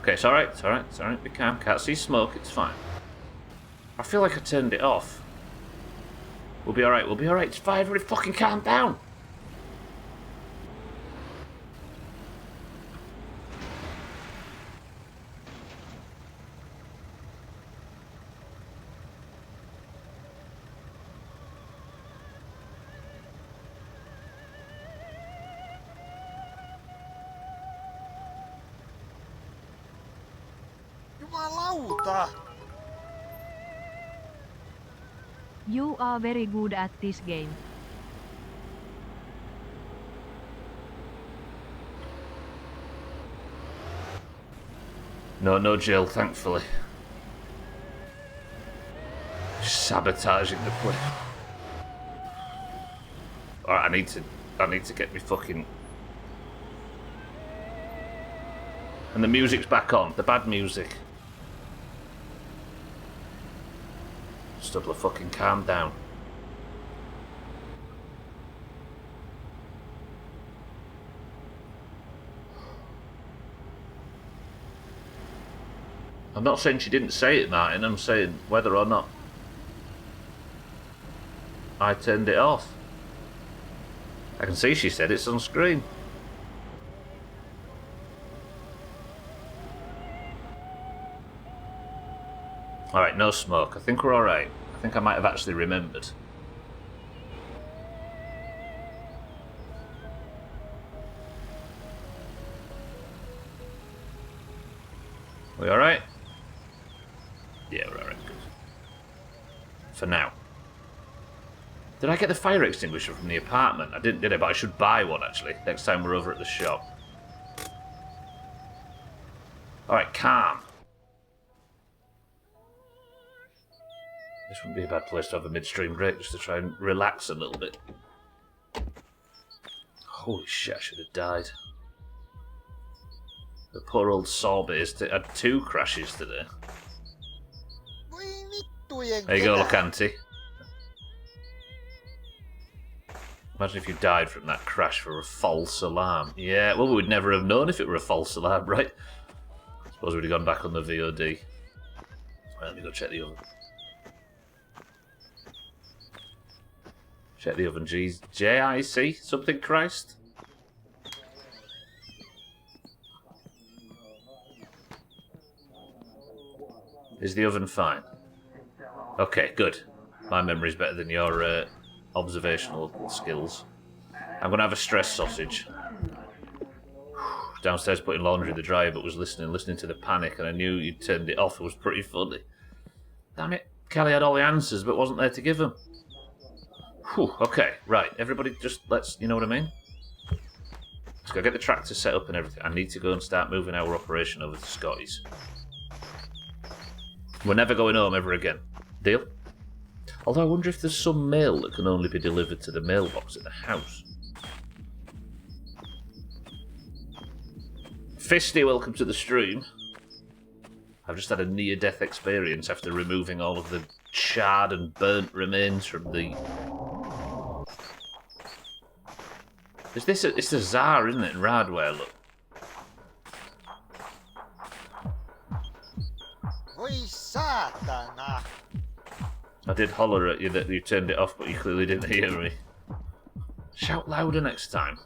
Okay, it's alright, it's alright, it's alright. Be calm. Can't see smoke, it's fine. I feel like I turned it off. We'll be alright, we'll be alright. It's fine, everybody fucking calm down. Jumalauta! You are very good at this game. No Jill, thankfully. Just sabotaging the play. Alright, I need to get me fucking... And the music's back on, the bad music. Stubler, fucking calm down. I'm not saying she didn't say it, Martin. I'm saying whether or not I turned it off. I can see she said it's on screen. Alright, no smoke. I think we're alright. I think I might have actually remembered. We alright? Yeah, we're alright. Good. For now. Did I get the fire extinguisher from the apartment? I didn't, did I? But I should buy one, actually, next time we're over at the shop. Alright, calm. This wouldn't be a bad place to have a midstream break, just to try and relax a little bit. Holy shit, I should have died. The poor old Sawbase had 2 crashes today. There you go, look, Auntie. Imagine if you died from that crash for a false alarm. Yeah, well, we'd never have known if it were a false alarm, right? Suppose we'd have gone back on the VOD. Right, let me go check the oven. Check the oven, G's. JIC? Something Christ? Is the oven fine? Okay, good. My memory's better than your observational skills. I'm going to have a stress sausage. Downstairs putting laundry in the dryer, but was listening to the panic, and I knew you'd turned it off. It was pretty funny. Damn it. Kelly had all the answers, but wasn't there to give them. Whew, okay, right. Everybody just let's, you know what I mean? Let's go get the tractor set up and everything. I need to go and start moving our operation over to Scotty's. We're never going home ever again. Deal? Although I wonder if there's some mail that can only be delivered to the mailbox at the house. Fisty, welcome to the stream. I've just had a near-death experience after removing all of the charred and burnt remains from the... Is this a... It's a Tsar, isn't it, in Radware, look. Voi saatana! I did holler at you that you turned it off, but you clearly didn't hear me. Shout louder next time.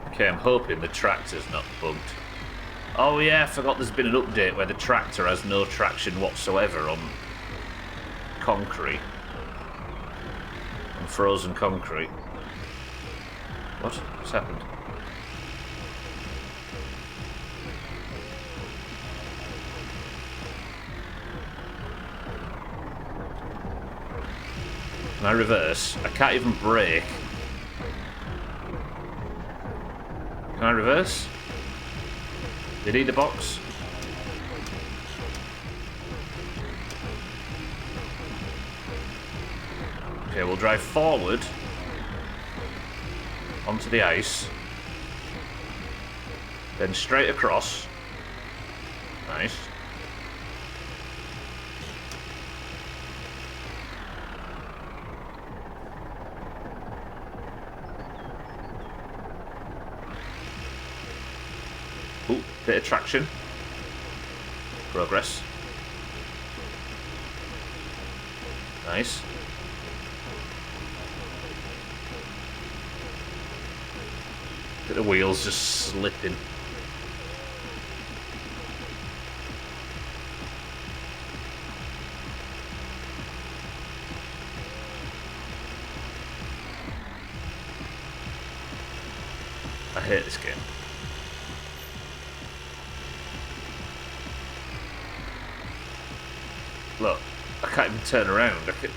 Okay, I'm hoping the tractor's not bugged. Oh yeah, I forgot there's been an update where the tractor has no traction whatsoever on concrete. On frozen concrete. What? What's happened? Can I reverse? I can't even brake. Can I reverse? Do you need a box? Okay, we'll drive forward onto the ice. Then straight across. Nice. Ooh, bit of traction. Progress. Nice. Bit of wheels just slipping. I hate this game. Look, I can't even turn around. I can...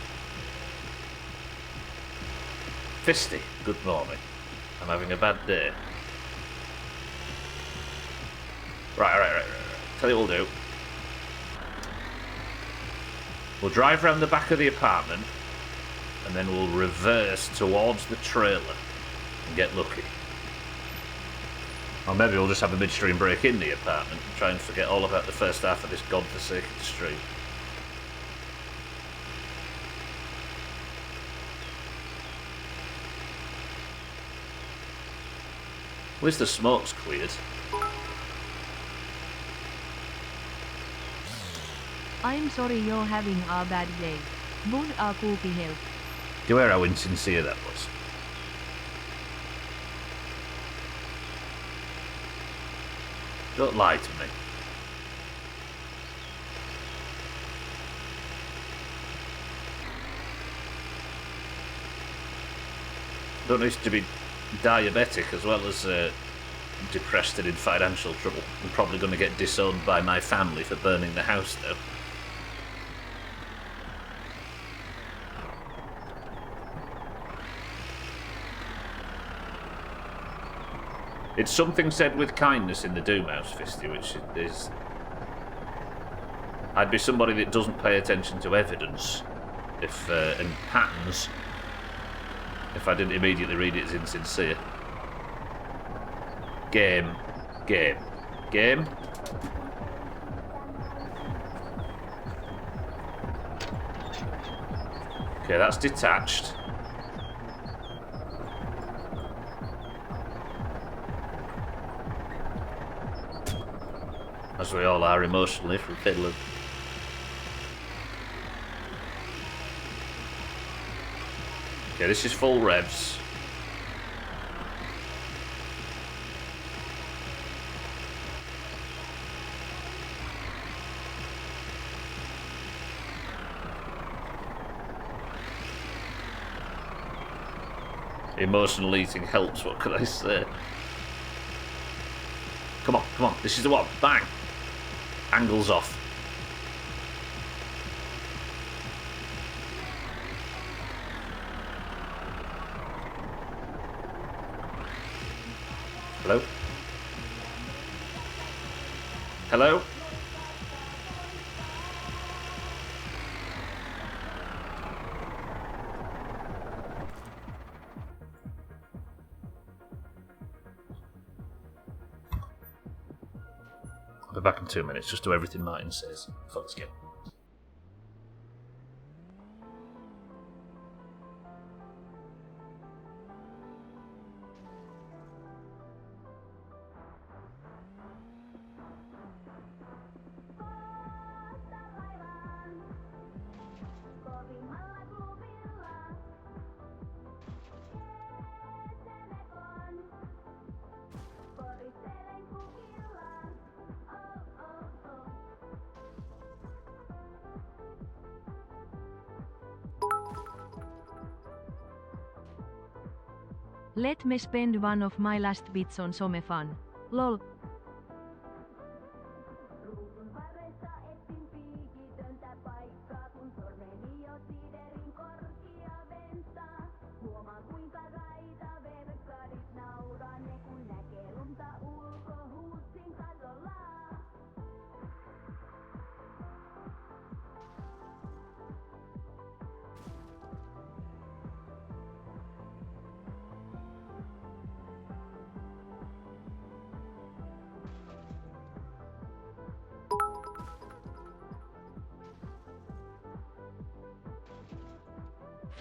Fisty, good morning. I'm having a bad day. Right. Tell you what we'll do. We'll drive around the back of the apartment, and then we'll reverse towards the trailer and get lucky. Or maybe we'll just have a midstream break in the apartment and try and forget all about the first half of this godforsaken street. At least the smoke's cleared. I'm sorry you're having a bad day. Would a cookie help? Do you hear how insincere that was? Don't lie to me. Don't need to be diabetic as well as depressed and in financial trouble. I'm probably going to get disowned by my family for burning the house though. It's something said with kindness in the Doomhaus, Fisty, which is... I'd be somebody that doesn't pay attention to evidence if and patterns if I didn't immediately read it as insincere. Game. Okay, that's detached. As we all are emotionally from Finland. Okay, this is full revs. Emotional eating helps, what could I say? Come on, this is the one. Bang! Angles off. Hello? Hello? I'll be back in 2 minutes. Just do everything Martin says. Fuck this game. Let me spend one of my last bits on some fun. Lol.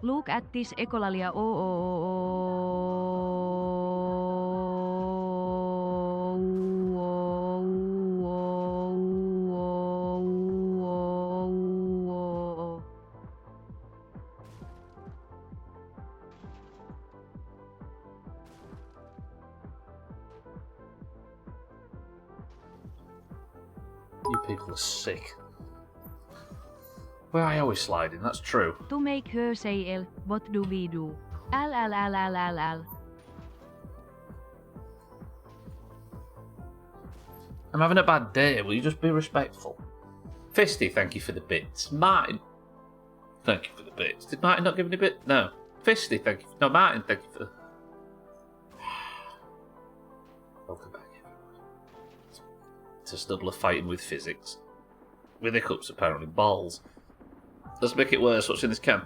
Look at this ecolalia. You people are sick. Well, I always slide in, that's true. To make her say L, what do we do? L. I'm having a bad day, will you just be respectful? Fisty, thank you for the bits. Martin, thank you for the bits. Did Martin not give any bit? No. Fisty, thank you. No, Martin, thank you for the... Welcome back, everyone. It's a stubble of fighting with physics. With hiccups, apparently. Balls. Let's make it worse. What's in this can?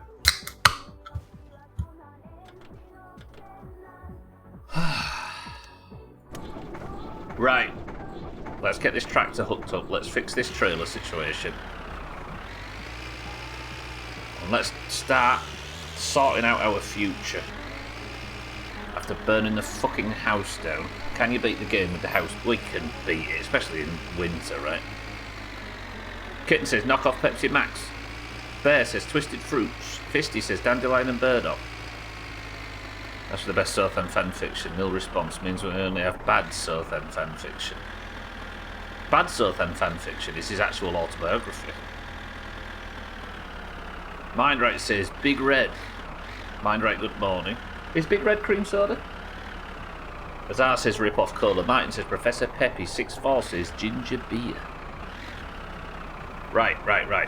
Right. Let's get this tractor hooked up. Let's fix this trailer situation. And let's start sorting out our future. After burning the fucking house down. Can you beat the game with the house? We can beat it, especially in winter, right? Kitten says knock off Pepsi Max. Bear says twisted fruits. Fisty says dandelion and burdock. That's the best Southend fan fiction. Nil response means we only have bad Southend fan fiction. Bad Southend fan fiction is his actual autobiography. Mindright says Big Red. Mindright, good morning. Is Big Red cream soda? Azar says rip off cola. Martin says Professor Peppy. 6-4 says ginger beer. Right.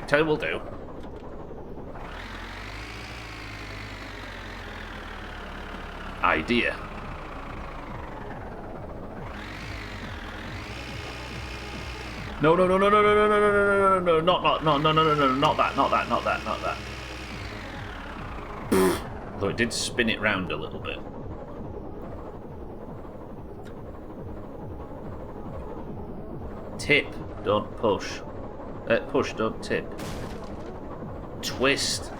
Tell you what we'll do. Idea. No, not that. Though it did spin it round a little bit. Tip, don't push. Push, don't tip. Twist.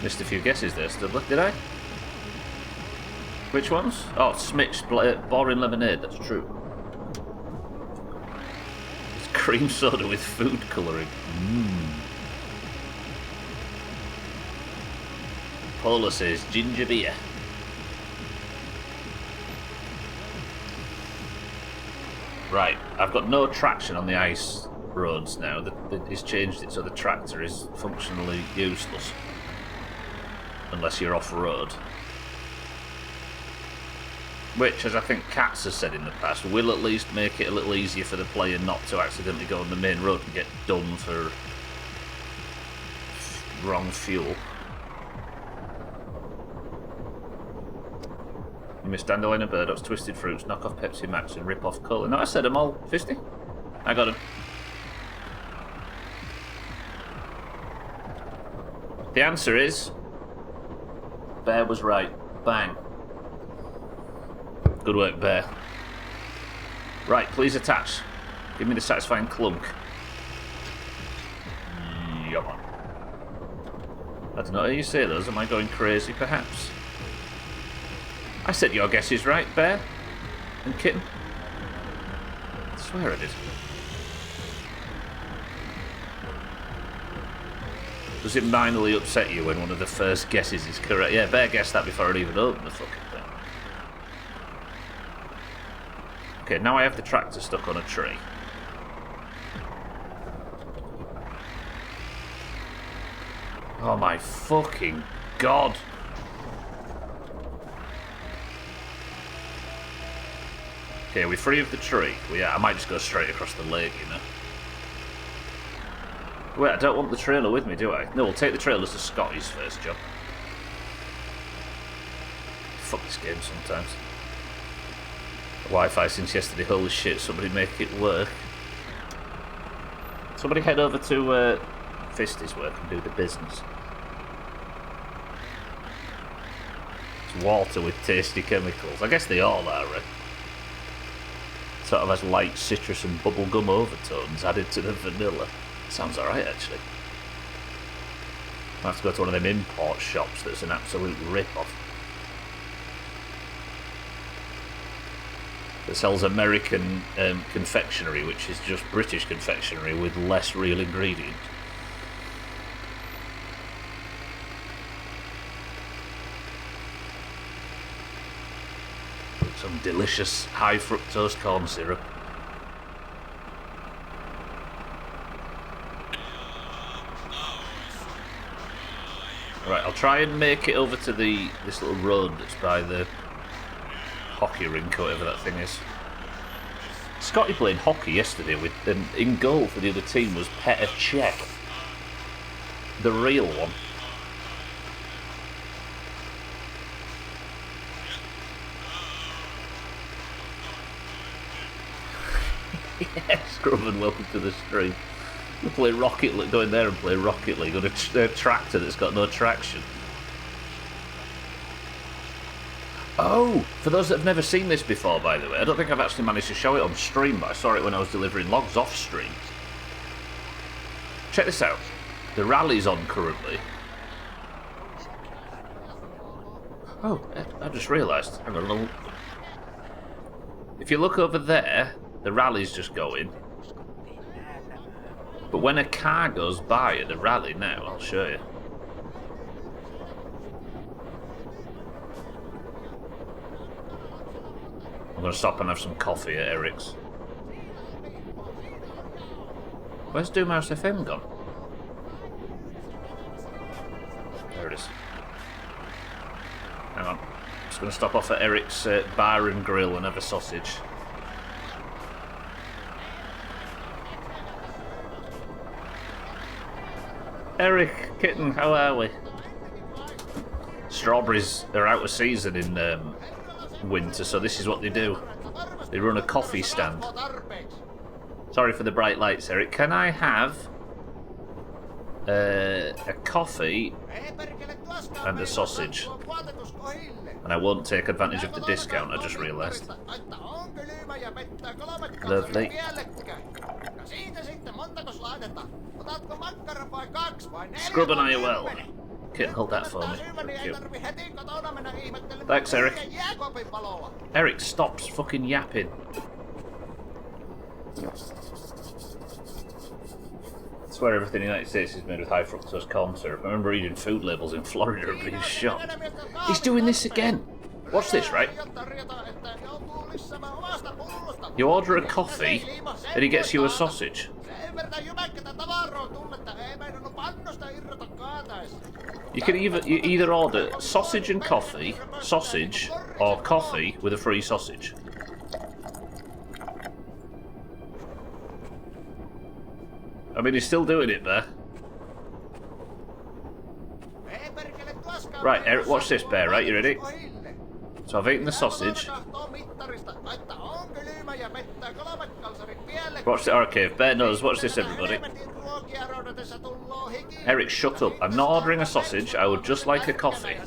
Missed a few guesses there, Studler, did I? Which ones? Oh, Smith's boring lemonade, that's true. It's cream soda with food colouring. Paula says ginger beer. Right, I've got no traction on the ice roads now. He's changed it so the tractor is functionally useless. Unless you're off-road. Which, as I think Katz has said in the past, will at least make it a little easier for the player not to accidentally go on the main road and get done for wrong fuel. You missed Dandelion Burdocks, Twisted Fruits, knock off Pepsi Max and rip off Cola. No, I said them all. 50? I got him. The answer is... Bear was right. Bang. Good work, Bear. Right, please attach. Give me the satisfying clunk. Come on. I don't know how you say those. Am I going crazy, perhaps? I said your guess is right, Bear. And Kitten. I swear I did. Does it minorly upset you when one of the first guesses is correct? Yeah, Bear guessed that before I'd even opened the fucking thing. Okay, now I have the tractor stuck on a tree. Oh my fucking god. Okay, are we free of the tree? Well, yeah, I might just go straight across the lake, you know. Wait, I don't want the trailer with me, do I? No, we'll take the trailers to Scotty's first job. Fuck this game sometimes. Wi-Fi since yesterday, holy shit, somebody make it work. Somebody head over to Fisty's work and do the business. It's water with tasty chemicals. I guess they all are, right? Sort of has light citrus and bubblegum overtones added to the vanilla. Sounds alright, actually. I'll have to go to one of them import shops that's an absolute rip-off. That sells American confectionery, which is just British confectionery with less real ingredients. Some delicious high fructose corn syrup. Right, I'll try and make it over to this little road that's by the hockey rink or whatever that thing is. Scotty played hockey yesterday with in goal for the other team was Petr Cech, the real one. Yeah, Scrubman, welcome to the stream. We'll play Rocket League, go in there and play Rocket League on a tractor that's got no traction. Oh, for those that have never seen this before, by the way, I don't think I've actually managed to show it on stream, but I saw it when I was delivering logs off stream. Check this out. The rally's on currently. Oh, I just realised. Hang on a little. If you look over there, the rally's just going. But when a car goes by at the rally now, I'll show you. I'm going to stop and have some coffee at Eric's. Where's Doomhaus FM gone? There it is. Hang on. I'm just going to stop off at Eric's bar and grill and have a sausage. Eric, kitten, how are we? Strawberries are out of season in winter, so this is what they do. They run a coffee stand. Sorry for the bright lights, Eric. Can I have a coffee and a sausage? And I won't take advantage of the discount, I just realised. Lovely. Scrub and I are well. Kitten, hold that for me. Thank you. Thanks, Eric. Eric, stop fucking yapping. I swear everything in the United States is made with high fructose corn syrup. I remember reading food labels in Florida and being shocked. He's doing this again. Watch this, right? You order a coffee and he gets you a sausage. You can either order sausage and coffee, sausage, or coffee with a free sausage. I mean, he's still doing it there. Right, Eric, watch this, Bear, right? You ready? So I've eaten the sausage. Watch this. Okay, if Bear knows, watch this, everybody. Eric, shut up. I'm not ordering a sausage. I would just like a coffee.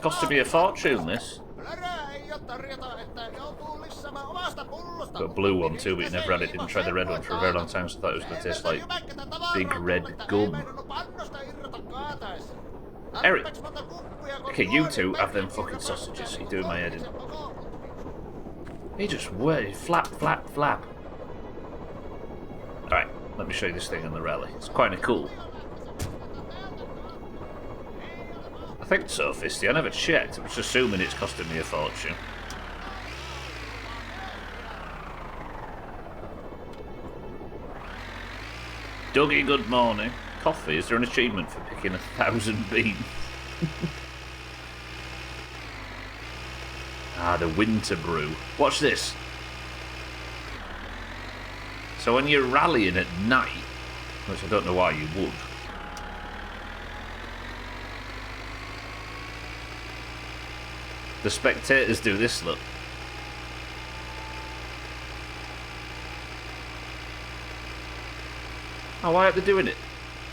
Costed me a fortune, this. Got a blue one too, but you never had it. Didn't try the red one for a very long time, so I thought it was going to taste like big red gum. Eric! Okay, you two have them fucking sausages. You're doing my head in. He just flap, flap, flap. Alright, let me show you this thing on the rally. It's quite cool. I think so, Fisty. I never checked. I was assuming it's costing me a fortune. Dougie, good morning. Coffee? Is there an achievement for picking 1,000 beans? Ah, the winter brew. Watch this. So when you're rallying at night, which I don't know why you would, the spectators do this, look. Oh, why aren't they doing it?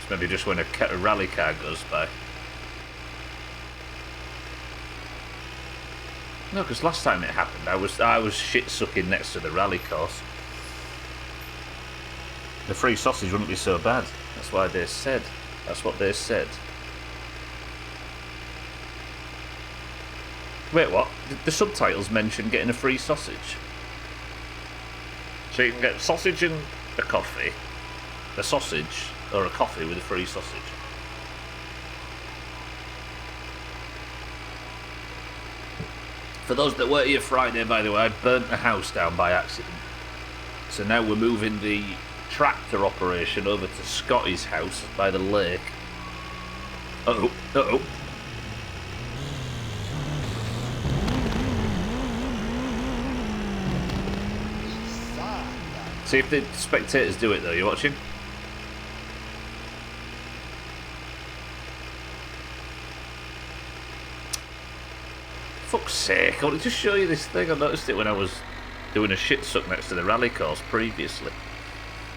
It's maybe just when a rally car goes by. No, because last time it happened, I was shit sucking next to the rally course. The free sausage wouldn't be so bad. That's why they said. That's what they said. Wait, what? The subtitles mention getting a free sausage. So you can get sausage and a coffee, a sausage, or a coffee with a free sausage. For those that weren't here Friday, by the way, I burnt a house down by accident. So now we're moving the tractor operation over to Scotty's house by the lake. Uh-oh, uh-oh. See if the spectators do it though, you watching? Fuck's sake, I wanted to show you this thing. I noticed it when I was doing a shit suck next to the rally course previously.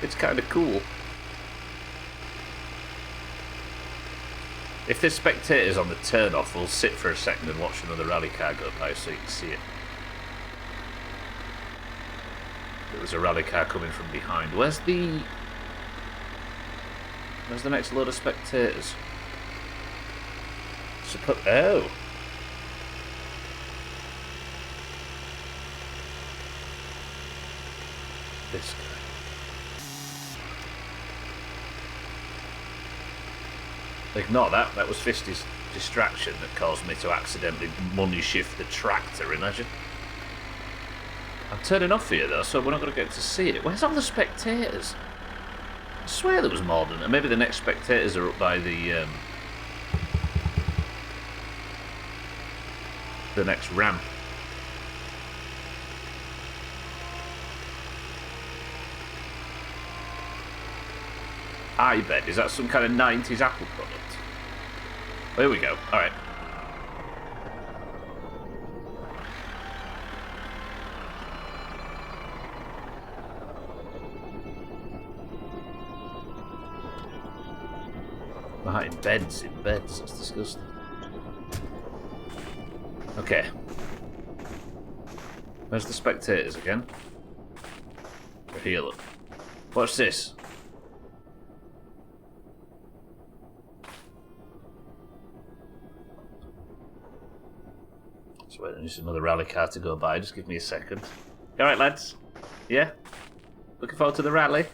It's kind of cool. If there's spectators on the turn off, we'll sit for a second and watch another rally car go by so you can see it. There was a rally car coming from behind. Where's the next load of spectators? Oh. This guy. Ignore that. That was Fisty's distraction that caused me to accidentally money shift the tractor, imagine. I'm turning off here though, so we're not going to get to see it. Where's all the spectators? I swear there was more than that. Maybe the next spectators are up by the next ramp. I bet. Is that some kind of 90s Apple product? There we go. Alright. In beds. That's disgusting. Okay. Where's the spectators again? They're here, look. Watch this. Just waiting for another rally car to go by. Just give me a second. Alright, lads? Yeah? Looking forward to the rally?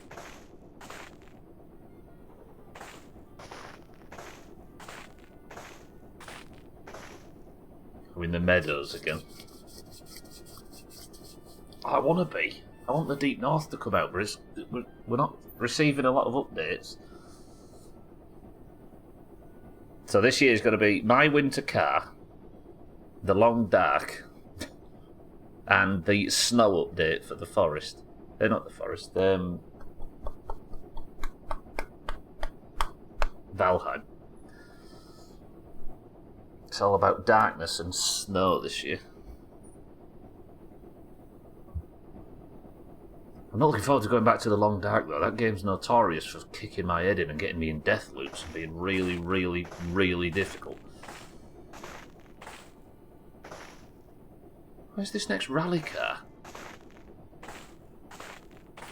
We're in the meadows again. I want to be. I want the Deep North to come out, but we're not receiving a lot of updates. So this year is going to be My Winter Car, The Long Dark, and the snow update for the forest. Not the forest. Valheim. It's all about darkness and snow this year. I'm not looking forward to going back to The Long Dark, though. That game's notorious for kicking my head in and getting me in death loops and being really, really, really difficult. Where's this next rally car?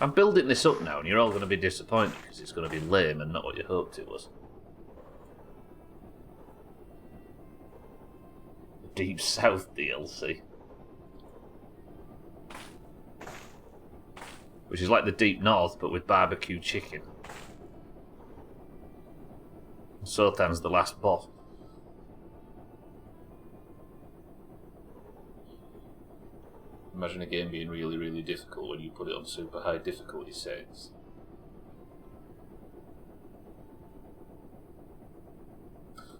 I'm building this up now, and you're all going to be disappointed because it's going to be lame and not what you hoped it was. The Deep South DLC. Which is like the Deep North, but with barbecue chicken. Sotan's the last boss. Imagine a game being really, really difficult when you put it on super high difficulty settings.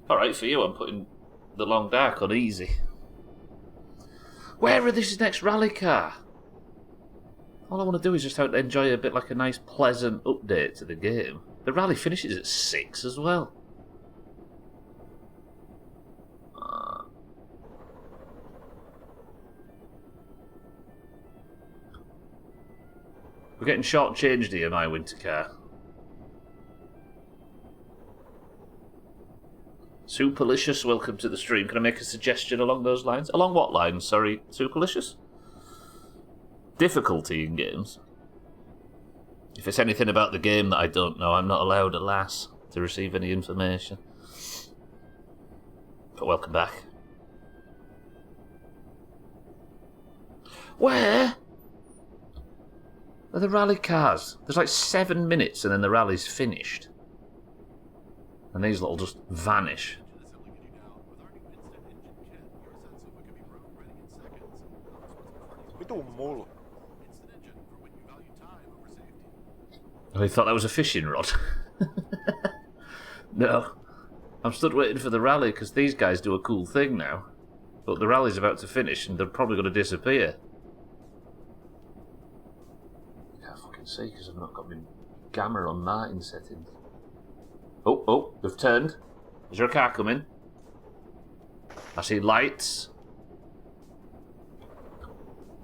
Alright, for you, I'm putting The Long Dark on easy. Where are this next rally car? All I want to do is just enjoy a bit like a nice, pleasant update to the game. The rally finishes at 6 as well. We're getting short-changed here, My Winter Car. Superlicious, welcome to the stream. Can I make a suggestion along those lines? Along what lines? Sorry, Superlicious? Difficulty in games. If it's anything about the game that I don't know, I'm not allowed, alas, to receive any information. But welcome back. Where are the rally cars? There's like 7 minutes and then the rally's finished. And these little just vanish. Oh, he thought that was a fishing rod. No. I'm stood waiting for the rally because these guys do a cool thing now. But the rally's about to finish and they're probably going to disappear. I can't fucking see because I've not got my gamma on Martin settings. Oh, they've turned. Is there a car coming? I see lights.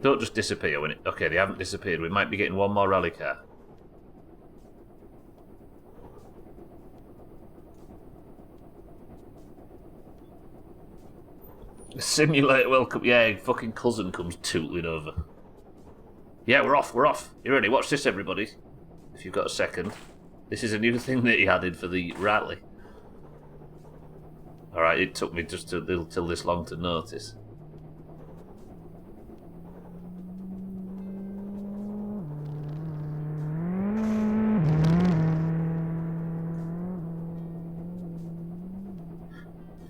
Don't just disappear when it... Okay, they haven't disappeared. We might be getting one more rally car. Simulate welcome. Yeah, fucking cousin comes tootling over. Yeah, we're off. You ready? Watch this, everybody. If you've got a second. This is a new thing that he added for the rally. Alright, it took me just till this long to notice.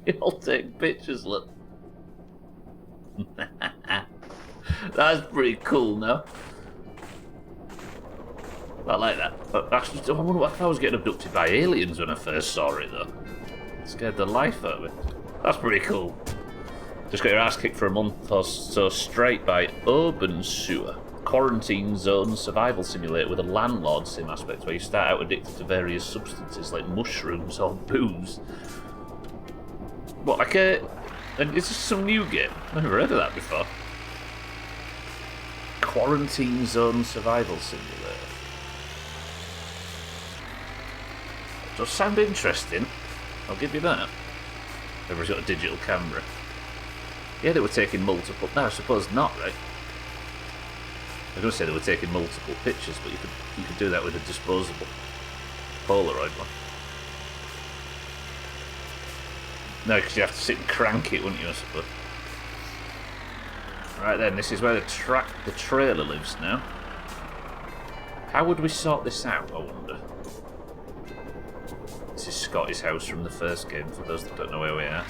You'll take pictures, look. That's pretty cool, no? I like that. Actually, I wonder if I was getting abducted by aliens when I first saw it, though. It scared the life out of me. That's pretty cool. Just got your ass kicked for a month or so straight by Urban Sewer. Quarantine zone survival simulator with a landlord sim aspect where you start out addicted to various substances like mushrooms or booze. What, like a... Is this some new game? I've never heard of that before. Quarantine zone survival simulator. Does sound interesting. I'll give you that. Everyone's got a digital camera. Yeah, they were taking multiple... No, I suppose not, right? I was going to say they were taking multiple pictures, but you could do that with a disposable Polaroid one. No, because you have to sit and crank it, wouldn't you, I suppose? Right then, this is where the trailer lives now. How would we sort this out, I wonder? This is Scotty's house from the first game, for those that don't know where we are.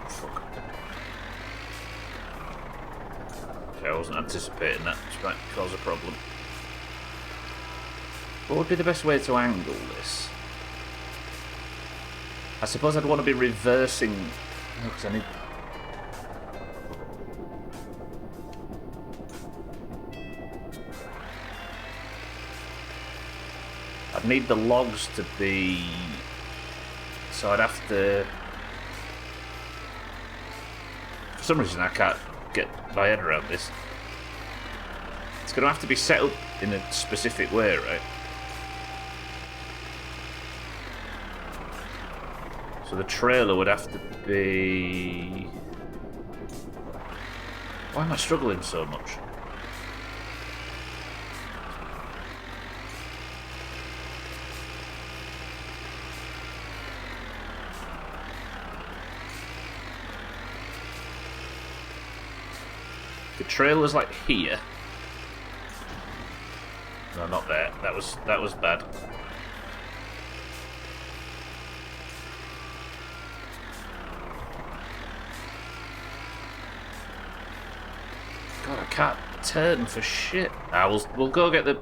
Fuck. Okay, I wasn't anticipating that. Which might cause a problem. What would be the best way to angle this? I suppose I'd want to be reversing. No, because I need. I'd need the logs to be. So I'd have to. For some reason, I can't get my head around this. It's going to have to be set up in a specific way, right? So the trailer would have to be... Why am I struggling so much? The trailer's like here. No, not there. That was bad. God, I can't turn for shit. We'll go get the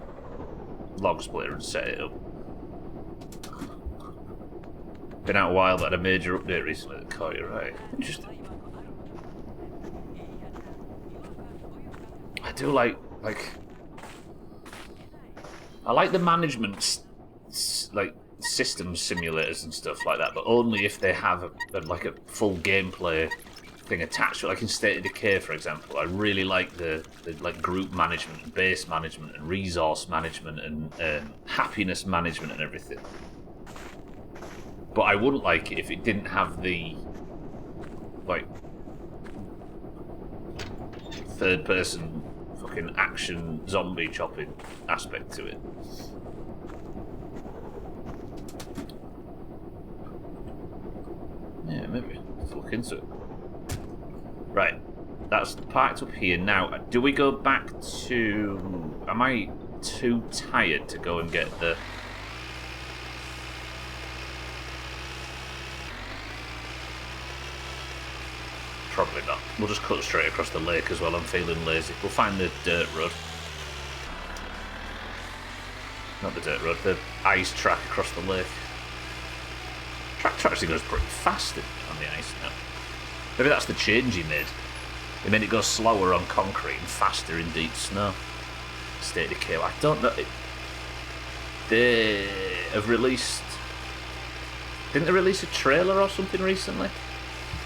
log splitter and set it up. Been out a while, but had a major update recently that caught you right. Interesting. I do like I like the management like systems simulators and stuff like that, but only if they have a full gameplay thing attached to it. Like in State of Decay, for example, I really like the like group management and base management and resource management and happiness management and everything. But I wouldn't like it if it didn't have the like third person fucking action zombie chopping aspect to it. Yeah, maybe. Let's look into it. Right. That's parked up here. Now, do we go back to... Am I too tired to go and get the... Probably not. We'll just cut straight across the lake as well. I'm feeling lazy. We'll find the dirt road. Not the dirt road, the ice track across the lake. Track actually goes pretty fast on the ice now. Maybe that's the change he made. He made it go slower on concrete and faster in deep snow. State of Decay. I don't know. They have released... Didn't they release a trailer or something recently?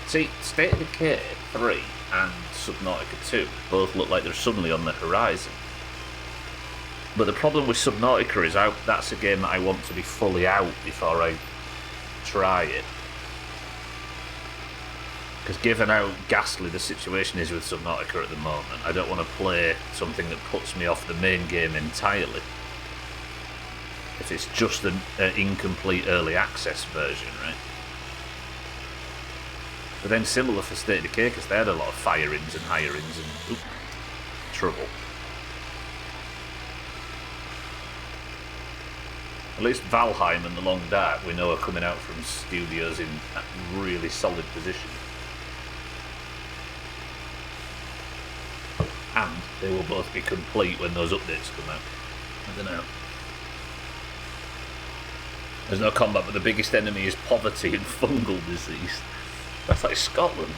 See, State of Decay 3 and Subnautica 2 both look like they're suddenly on the horizon. But the problem with Subnautica is that's a game that I want to be fully out before I try it. Because given how ghastly the situation is with Subnautica at the moment, I don't want to play something that puts me off the main game entirely. If it's just an incomplete early access version, right? But then similar for State of Decay, because they had a lot of fire-ins and hire-ins and trouble. At least Valheim and The Long Dark we know are coming out from studios in a really solid position. And they will both be complete when those updates come out. I don't know. There's no combat, but the biggest enemy is poverty and fungal disease. That's like Scotland.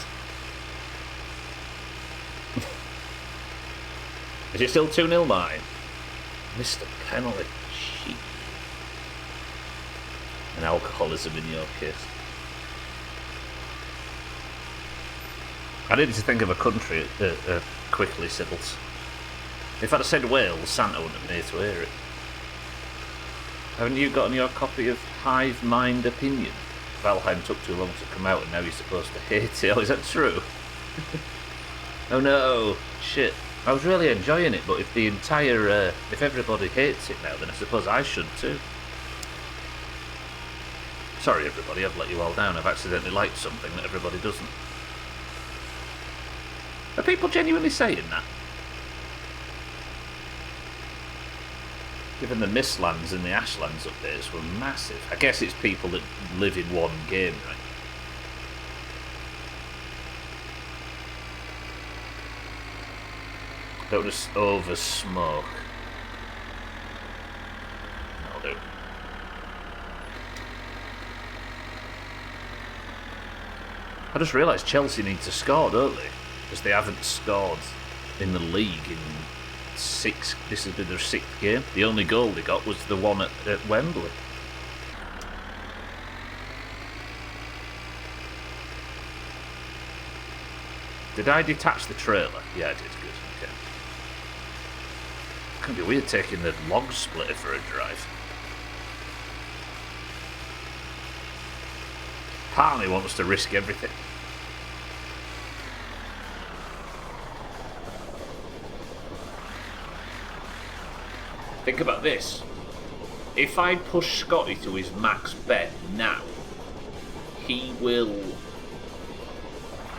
Is it still 2-0, Martin? Missed a penalty. Shit. And alcoholism in your case. I needed to think of a country quickly, Sybil's. If I'd have said Wales, Santa wouldn't have been here to hear it. Haven't you gotten your copy of Hive Mind Opinion? Valheim took too long to come out and now you're supposed to hate it. Oh, is that true? Oh no, shit. I was really enjoying it, but if the entire, if everybody hates it now, then I suppose I should too. Sorry everybody, I've let you all down. I've accidentally liked something that everybody doesn't. Are people genuinely saying that? Given the Mistlands and the Ashlands updates were massive. I guess it's people that live in one game, right? Don't just over smoke. That'll do. I just realised Chelsea need to score, don't they? Because they haven't scored in the league in 6. This has been their 6th game. The only goal they got was the one at Wembley. Did I detach the trailer? Yeah, I did. Good. Okay. It's going to be weird taking the log splitter for a drive. Part of me wants to risk everything. Think about this. If I push Scotty to his max bet now, he will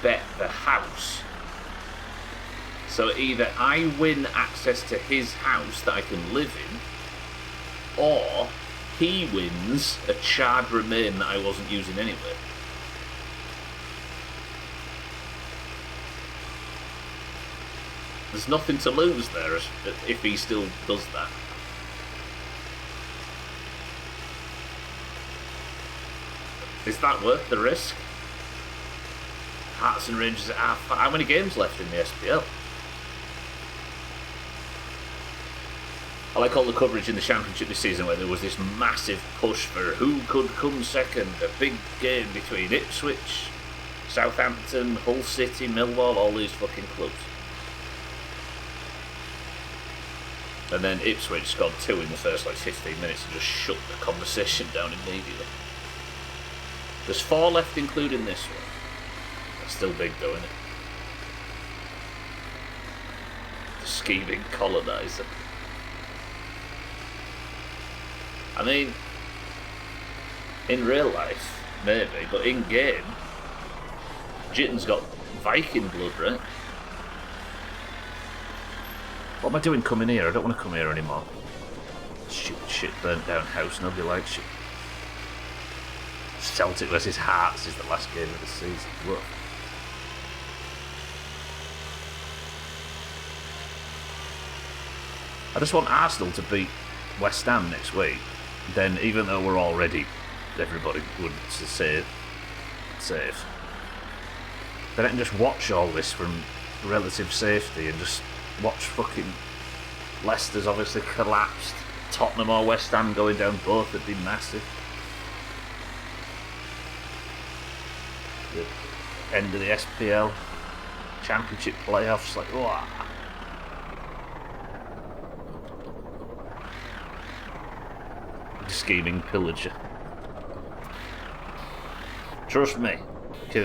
bet the house. So either I win access to his house that I can live in, or he wins a charred remain that I wasn't using anyway. There's nothing to lose there if he still does that. Is that worth the risk? Hearts and Rangers at half. How many games left in the SPL? I like all the coverage in the Championship this season where there was this massive push for who could come second. A big game between Ipswich, Southampton, Hull City, Millwall, all these fucking clubs. And then Ipswich scored 2 in the first 15 minutes and just shut the conversation down immediately. There's 4 left including this one. That's still big though, isn't it? The scheming coloniser. I mean, in real life, maybe, but in game, Jitten's got Viking blood, right? What am I doing coming here? I don't want to come here anymore. Stupid shit, burnt down house, nobody likes you. Celtic versus Hearts is the last game of the season. Whoa. I just want Arsenal to beat West Ham next week. Then, even though we're already, everybody would say safe, then I can just watch all this from relative safety and just watch fucking Leicester's obviously collapsed. Tottenham or West Ham going down, both would be massive. The end of the SPL, Championship playoffs, like, wow. Scheming pillager. Trust me, they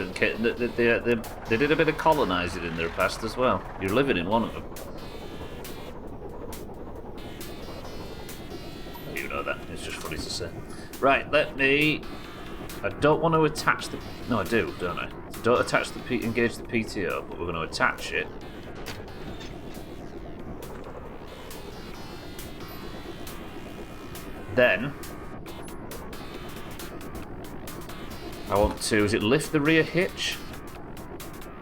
did a bit of colonising in their past as well. You're living in one of them. You know that. It's just funny to say. Right, let me... I don't want to attach the... No, I do, don't I? Don't attach the engage the PTO, but we're going to attach it. Then I want to, is it lift the rear hitch?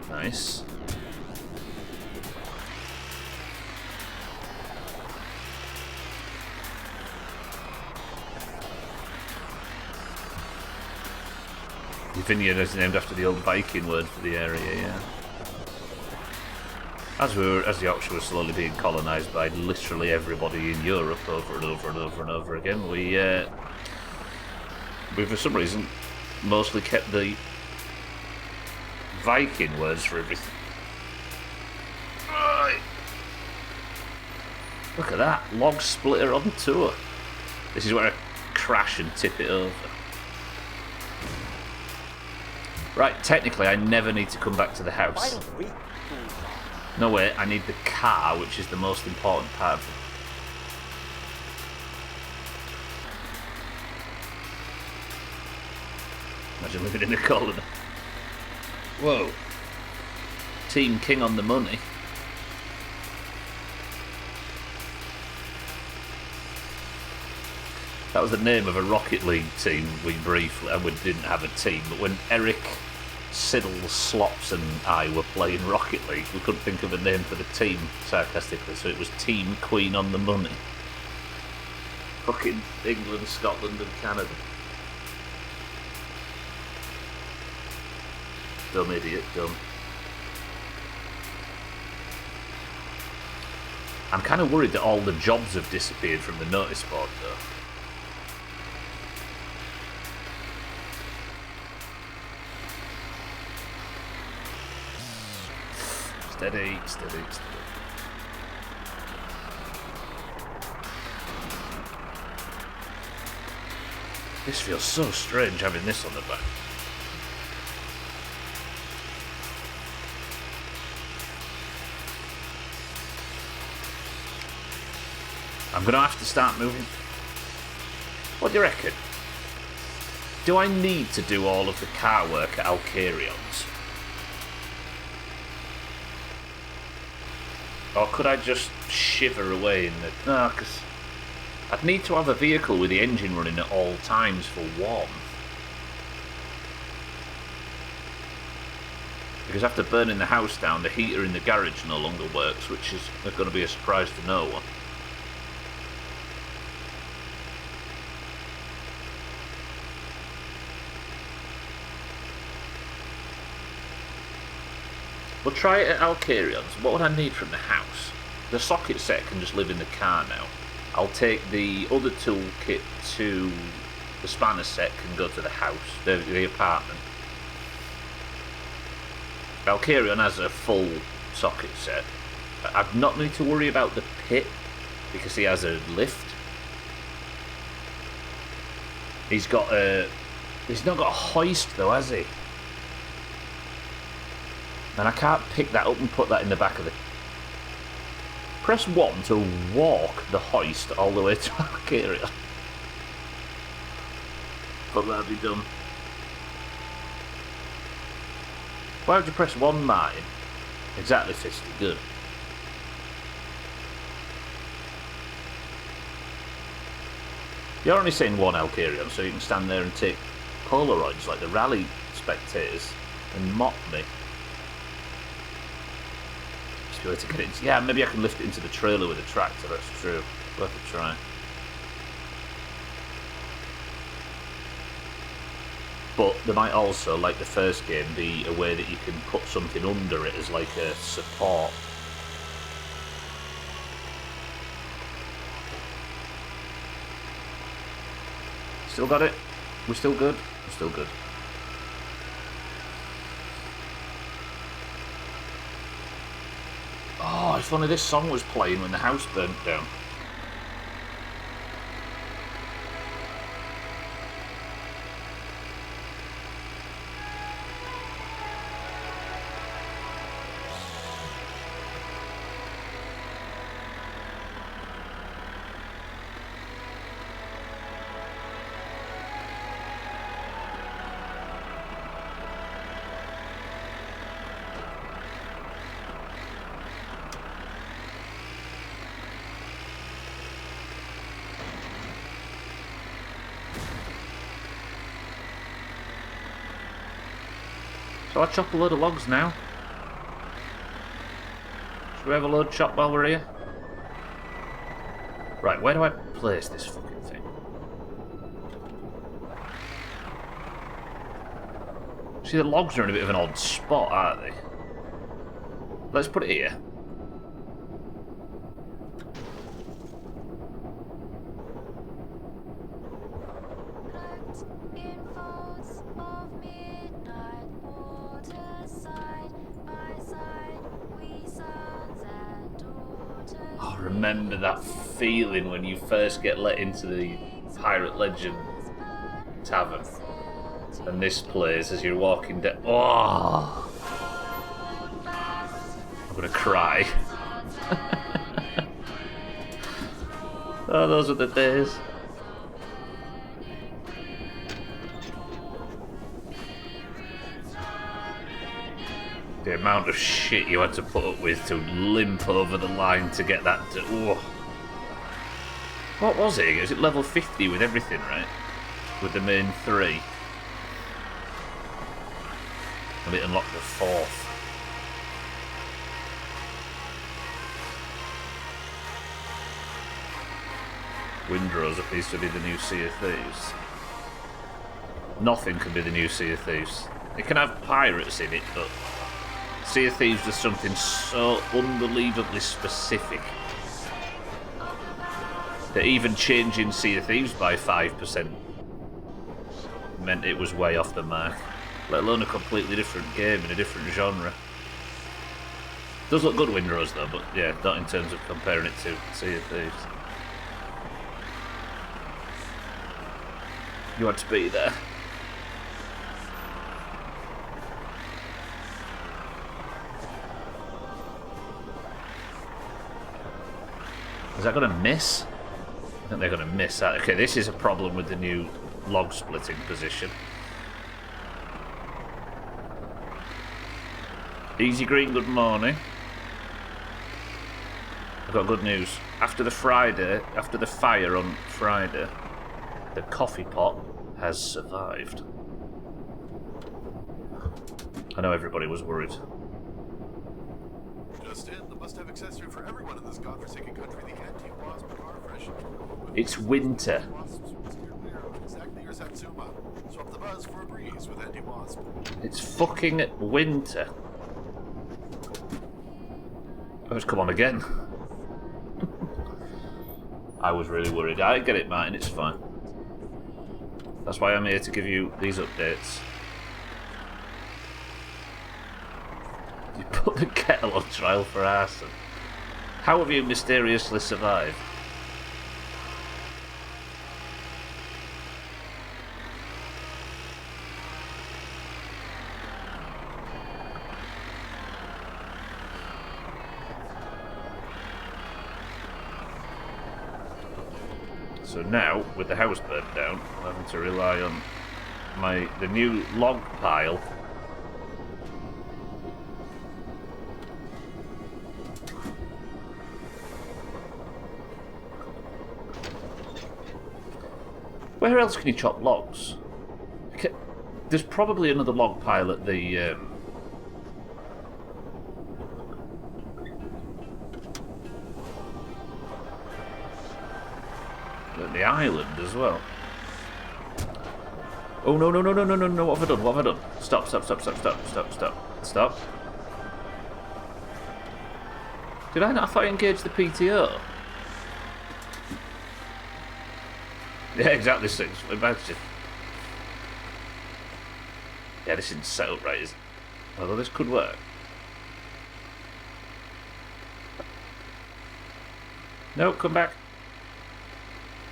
Nice. The vineyard is named after the old Viking word for the area, yeah. As the Yorkshire was slowly being colonised by literally everybody in Europe over and over and over and over again, we for some reason mostly kept the Viking words for everything. Right. Look at that, log splitter on tour. This is where I crash and tip it over. Right, technically I never need to come back to the house. Why don't we do No way, I need the car, which is the most important part of it. Imagine living in a colony. Whoa. Team King on the money. That was the name of a Rocket League team we briefly, and we didn't have a team, but when Eric Siddle, Slops and I were playing Rocket League, we couldn't think of a name for the team, sarcastically, so it was Team Queen on the Money. Fucking England, Scotland and Canada. Dumb idiot, dumb. I'm kind of worried that all the jobs have disappeared from the notice board, though. Steady, steady, steady. This feels so strange having this on the back. I'm going to have to start moving. What do you reckon? Do I need to do all of the car work at Alcarion's? Or could I just shiver away in the... No, because I'd need to have a vehicle with the engine running at all times for warmth. Because after burning the house down, the heater in the garage no longer works, which is going to be a surprise to no one. We'll try it at Alcarion's. What would I need from the house? The socket set can just live in the car now. I'll take the other toolkit to... The spanner set can go to the house, the apartment. Alcarion has a full socket set. I'd not need to worry about the pit, because he has a lift. He's got a... He's not got a hoist though, has he? And I can't pick that up and put that in the back of the... Press 1 to walk the hoist all the way to Alcarion. But that'd be done. Why would you press 1, Martin? Exactly, Fisty, good. You're only saying one Alcarion, so you can stand there and take Polaroids like the rally spectators and mock me. To get it. Yeah, maybe I can lift it into the trailer with a tractor, that's true. Worth a try. But there might also, like the first game, be a way that you can put something under it as like a support. Still got it? We're still good? We're still good. Oh, if only this song was playing when the house burnt down. Shall I chop a load of logs now? Should we have a load chopped while we're here? Right, where do I place this fucking thing? See, the logs are in a bit of an odd spot, aren't they? Let's put it here. Remember that feeling when you first get let into the Pirate Legend tavern and this plays as you're walking down. Oh, I'm gonna cry. Oh, those are the days. The amount of shit you had to put up with to limp over the line to get that to... Oh. What was it? Was it level 50 with everything, right? With the main 3. And it unlocked the 4th. Windrose appears to be the new Sea of Thieves. Nothing can be the new Sea of Thieves. It can have pirates in it, but Sea of Thieves is something so unbelievably specific that even changing Sea of Thieves by 5% meant it was way off the mark, let alone a completely different game in a different genre. Does look good, Windrose, though, but yeah, not in terms of comparing it to Sea of Thieves. You want to be there. Is that going to miss? I think they're going to miss that. Okay, this is a problem with the new log splitting position. Easy Green, good morning. I've got good news. After the fire on Friday, the coffee pot has survived. I know everybody was worried. Just in, the must-have accessory for everyone in this godforsaken country, the anti-wasp car fresh. It's winter. Exactly your Satsuma. Swap the buzz for a breeze with anti-wasp. It's fucking winter. Oh, it's come on again. I was really worried. I get it, Martin, it's fine. That's why I'm here to give you these updates. You put the kettle on trial for arson. How have you mysteriously survived? So now, with the house burnt down, I'm having to rely on the new log pile. Where else can you chop logs? There's probably another log pile at the island as well. Oh no no no no no no no! What have I done? What have I done? Stop! Stop! Stop! Stop! Stop! Stop! Stop! Stop! Did I not? I thought I engaged the PTO. Yeah, exactly 6. Imagine. Yeah, this isn't set up right, is it? Although this could work. No, come back.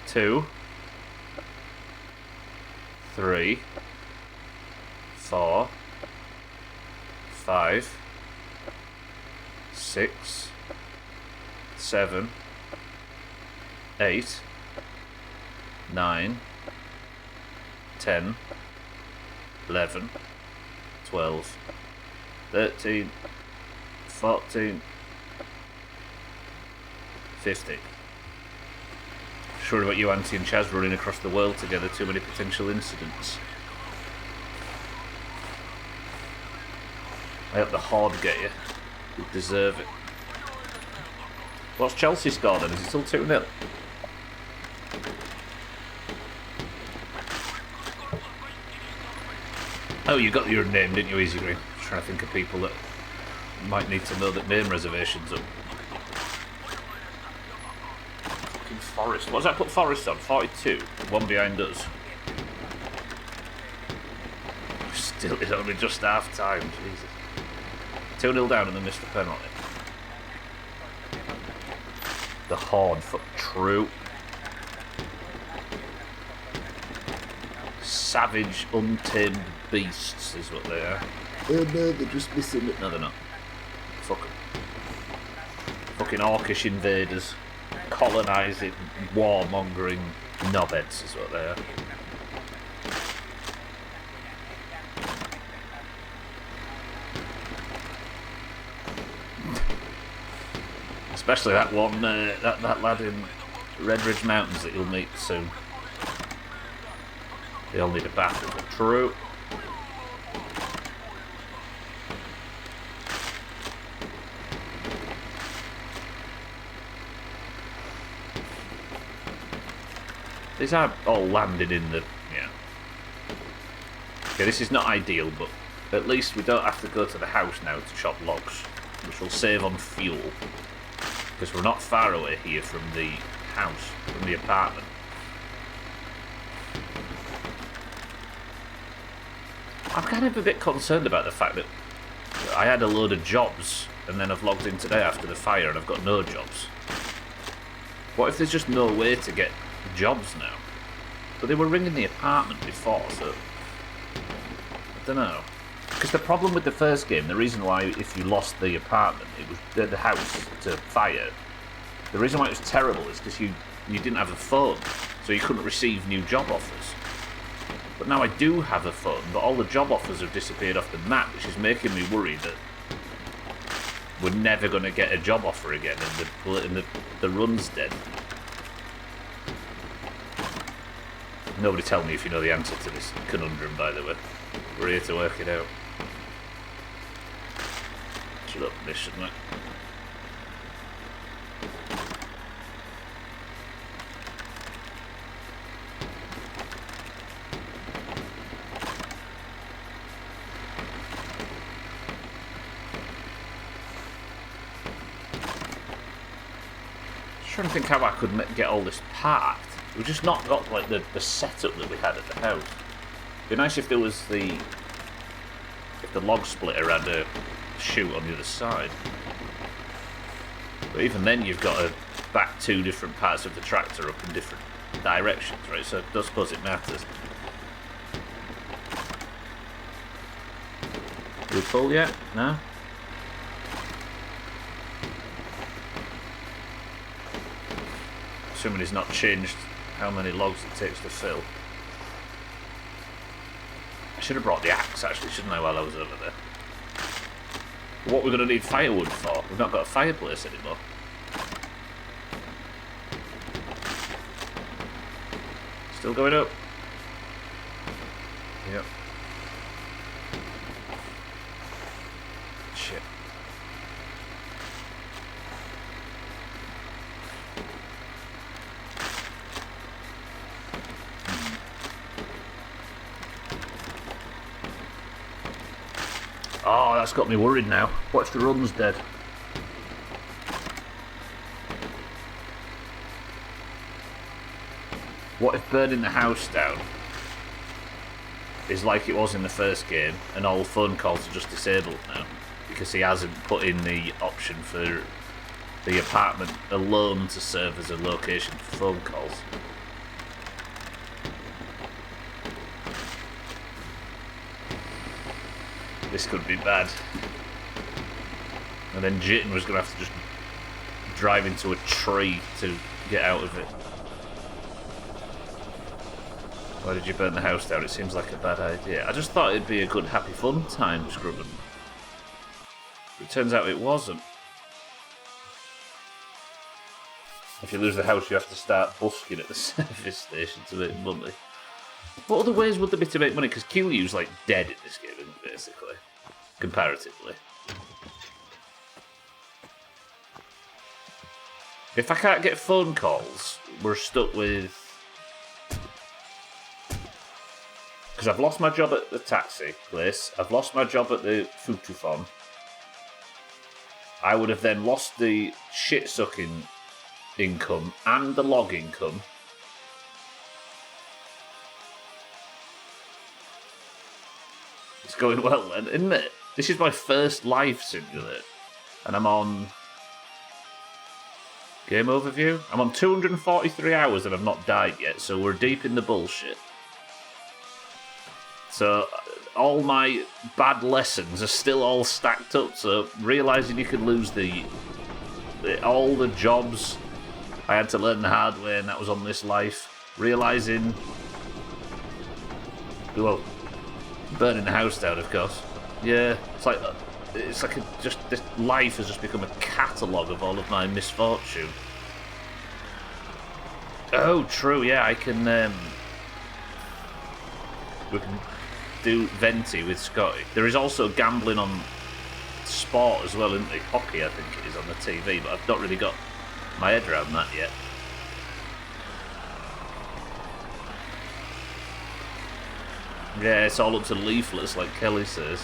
2, 3, 4, 5, 6, 7, 8, 9, 10, 11, 12, 13, 14, 15. Sure about you, Auntie and Chaz, running across the world together. Too many potential incidents. I hope the Horde get you. You deserve it. What's Chelsea score then? Is it still 2-0? Oh, you got your name, didn't you, Easy Green? I'm trying to think of people that might need to know that name reservations up. Forest. What does that put Forest on? 42. One behind us. Still, it's only just half time. Jesus. 2-0 down and then missed the penalty. The Horde for true. Savage, untamed beasts is what they are. Oh no, they're just missing it. No, they're not. Fuck them. Fucking orcish invaders. Colonising, warmongering knobheads is what they are. Especially that one, that lad in Red Ridge Mountains that you'll meet soon. They all need a bath, is it true? These are all landed in the... yeah. Okay, this is not ideal, but at least we don't have to go to the house now to chop logs, which will save on fuel. Because we're not far away here from the house, from the apartment. I'm kind of a bit concerned about the fact that I had a load of jobs and then I've logged in today after the fire and I've got no jobs. What if there's just no way to get jobs now? But they were ringing the apartment before, so... I don't know. Because the problem with the first game, the reason why if you lost the apartment, it was the house to fire, the reason why it was terrible is because you didn't have a phone, so you couldn't receive new job offers. But now I do have a phone, but all the job offers have disappeared off the map, which is making me worry that we're never going to get a job offer again, and the run's dead. Nobody tell me if you know the answer to this conundrum, by the way. We're here to work it out. Should open this, shouldn't I? Trying to think how I could get all this parked. We've just not got like the setup that we had at the house. It'd be nice if there was if the log splitter had a chute on the other side. But even then you've got to back two different parts of the tractor up in different directions, right? So I don't suppose it matters. We full yet? No? Assuming he's not changed how many logs it takes to fill. I should have brought the axe actually, shouldn't I, while I was over there? What we're going to need firewood for? We've not got a fireplace anymore. Still going up? Yep. Shit. Oh, that's got me worried now. What if the run's dead? What if burning the house down is like it was in the first game and all phone calls are just disabled now because he hasn't put in the option for the apartment alone to serve as a location for phone calls? This could be bad. And then Jitten was going to have to just drive into a tree to get out of it. Why did you burn the house down? It seems like a bad idea. I just thought it'd be a good happy fun time scrubbing. It turns out it wasn't. If you lose the house, you have to start busking at the service station to make money. What other ways would there be to make money? Because QU's like dead in this game, isn't it, basically? Comparatively. If I can't get phone calls, we're stuck with... Because I've lost my job at the taxi place, I've lost my job at the Futufon. I would have then lost the shit-sucking income and the log income. It's going well then, isn't it? This is my first live simulator. And I'm on... Game overview? I'm on 243 hours and I've not died yet, so we're deep in the bullshit. So, all my bad lessons are still all stacked up, so realising you can lose all the jobs I had to learn the hard way and that was on this life. Realising... Well... Burning the house down, of course. Yeah, it's like this life has just become a catalogue of all of my misfortune. Oh, true. Yeah, I can. We can do Venti with Scotty. There is also gambling on sport as well, isn't there? Hockey, I think it is, on the TV, but I've not really got my head around that yet. Yeah, it's all up to leaflets, like Kelly says.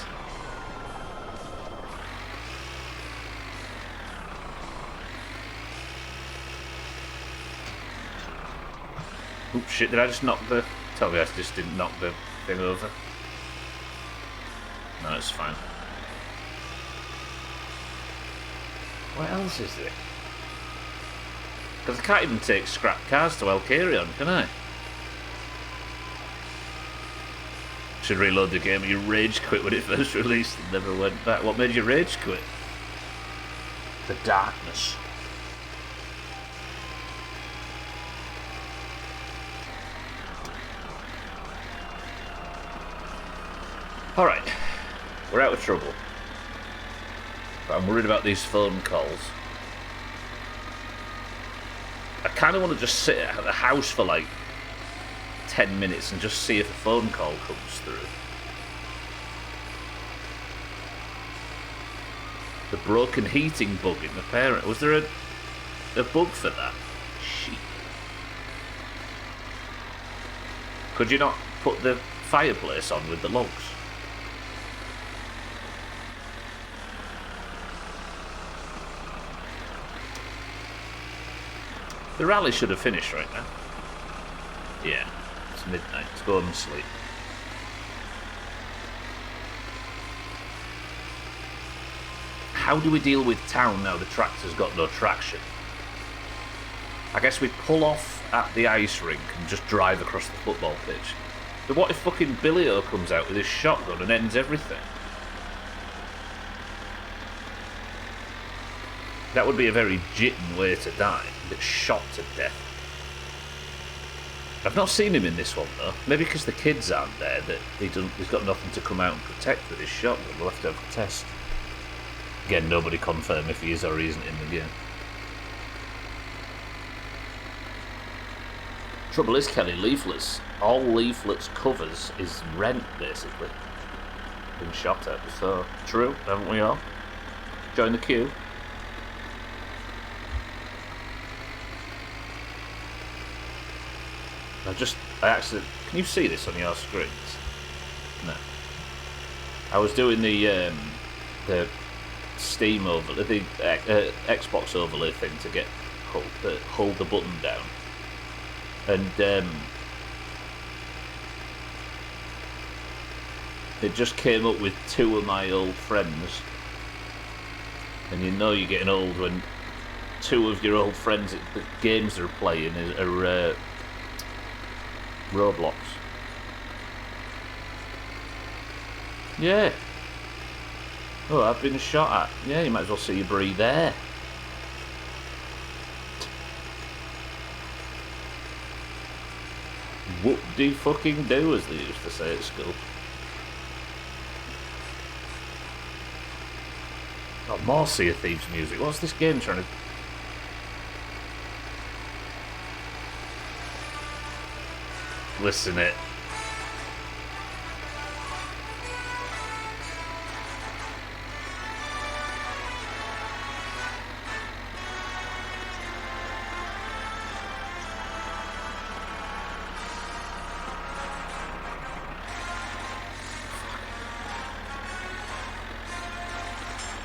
Oops, shit, did I just knock the... Tell me I just didn't knock the thing over. No, it's fine. What else is there? Because I can't even take scrap cars to Elkarion, can I? Should reload the game. You rage quit when it first released and never went back. What made you rage quit? The darkness. Alright, we're out of trouble. But I'm worried about these phone calls. I kind of want to just sit at the house for like 10 minutes and just see if a phone call comes through. The broken heating bug in the parent. Was there a bug for that? Shit. Could you not put the fireplace on with the logs? The rally should have finished right now. Yeah, it's midnight. Let's go home and sleep. How do we deal with town now the tractor's got no traction? I guess we pull off at the ice rink and just drive across the football pitch. But what if fucking Billy-O comes out with his shotgun and ends everything? That would be a very jitten way to die. Get shot to death. I've not seen him in this one though. Maybe because the kids aren't there that he's got nothing to come out and protect with his shotgun. We'll have to have a test. Again, nobody confirm if he is or he isn't in the game. Trouble is, Kelly, leaflets. All leaflets covers is rent, basically. Been shot at before. True, haven't we all? Join the queue. I accidentally... Can you see this on your screens? No. I was doing the Steam overlay, the Xbox overlay thing to get hold the button down, and it just came up with two of my old friends, and you know you're getting old when two of your old friends, the games they're playing are Roblox. Yeah. Oh, I've been shot at. Yeah, you might as well see you breathe there. Whoop-de-fucking-do, as they used to say at school. Oh, more Sea of Thieves music. What's this game trying to... Listen it.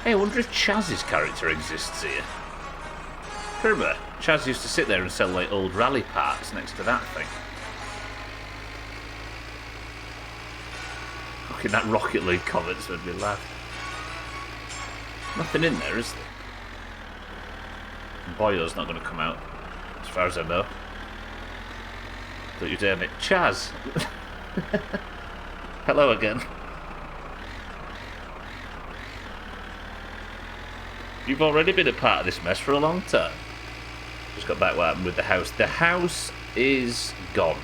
Hey, I wonder if Chaz's character exists here. Remember, Chaz used to sit there and sell like old rally parts next to that thing. Fucking that Rocket League comments made me laugh. Nothing in there, is there? Boyo's not going to come out, as far as I know. Don't you dare, mate. Chaz! Hello again. You've already been a part of this mess for a long time. Just got back what happened with the house. The house is gone.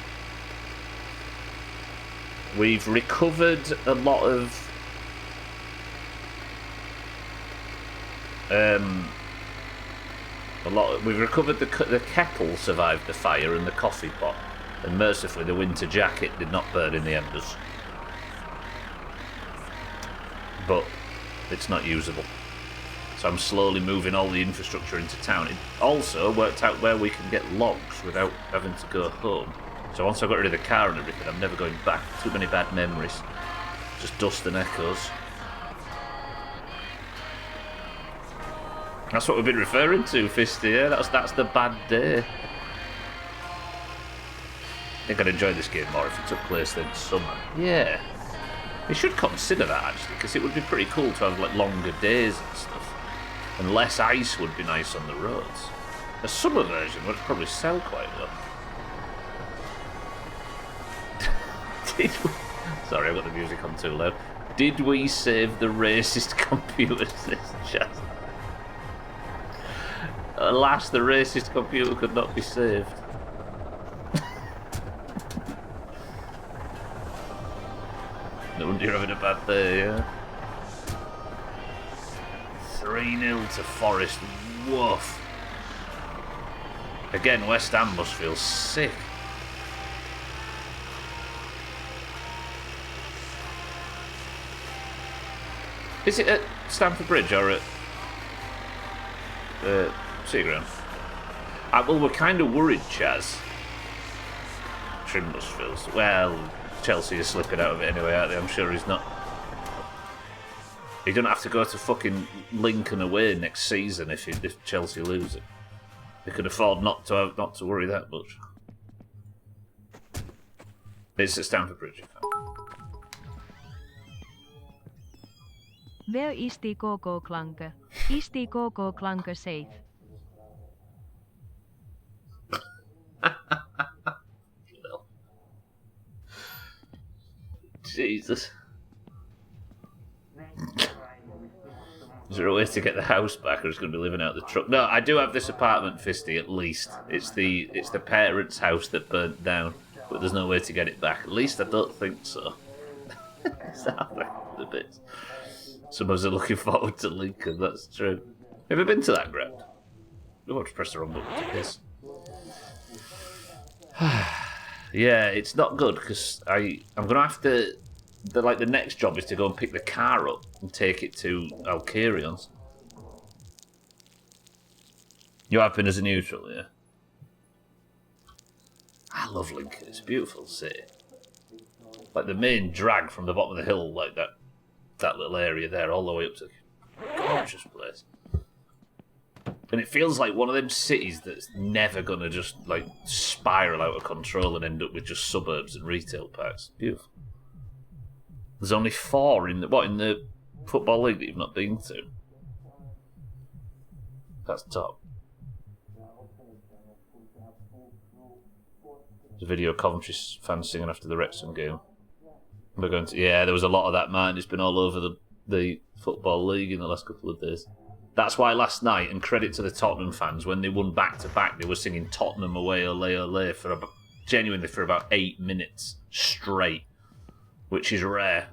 We've recovered a lot of we've recovered the kettle survived the fire and the coffee pot, and mercifully the winter jacket did not burn in the embers. But it's not usable. So I'm slowly moving all the infrastructure into town. It also worked out where we can get logs without having to go home. So once I got rid of the car and everything, I'm never going back. Too many bad memories. Just dust and echoes. That's what we've been referring to, Fisty, yeah? That's the bad day. I think I'd enjoy this game more if it took place in summer. Yeah. We should consider that, actually, because it would be pretty cool to have like longer days and stuff. And less ice would be nice on the roads. A summer version would probably sell quite well. Sorry, I've got the music on too loud. Did we save the racist computers this chat? Alas, the racist computer could not be saved. No wonder you're having a bad day, yeah? 3-0 to Forest. Woof. Again, West Ham must feel sick. Is it at Stamford Bridge or at City Ground? Well, we're kind of worried, Chaz. Trim must feel. Well, Chelsea is slipping out of it anyway, aren't they? I'm sure he's not. He don't have to go to fucking Lincoln away next season if Chelsea lose it. They could afford not to worry that much. It's at Stamford Bridge. Where is the Coco Clunker? Is the Coco Clunker safe? Jesus. Is there a way to get the house back, or is going to be living out the truck? No, I do have this apartment, Fisty, at least. It's the parents' house that burnt down, but there's no way to get it back. At least I don't think so. The bits. Some of us are looking forward to Lincoln, that's true. Have you been to that ground? I want to press the wrong button to piss. Yeah, it's not good because I'm going to have to. The next job is to go and pick the car up and take it to Alcarion's. You have been as a neutral, yeah? I love Lincoln, it's a beautiful city. Like the main drag from the bottom of the hill, like that little area there, all the way up to a gorgeous place. And it feels like one of them cities that's never going to just like spiral out of control and end up with just suburbs and retail parks. Beautiful. There's only 4 in the Football League that you've not been to. That's top. There's a video of Coventry fans singing after the Wrexham game. We're going to, yeah, there was a lot of that, man. It's been all over the Football League in the last couple of days. That's why last night, and credit to the Tottenham fans, when they won back-to-back, they were singing Tottenham away, ole, ole, genuinely for about 8 minutes straight, which is rare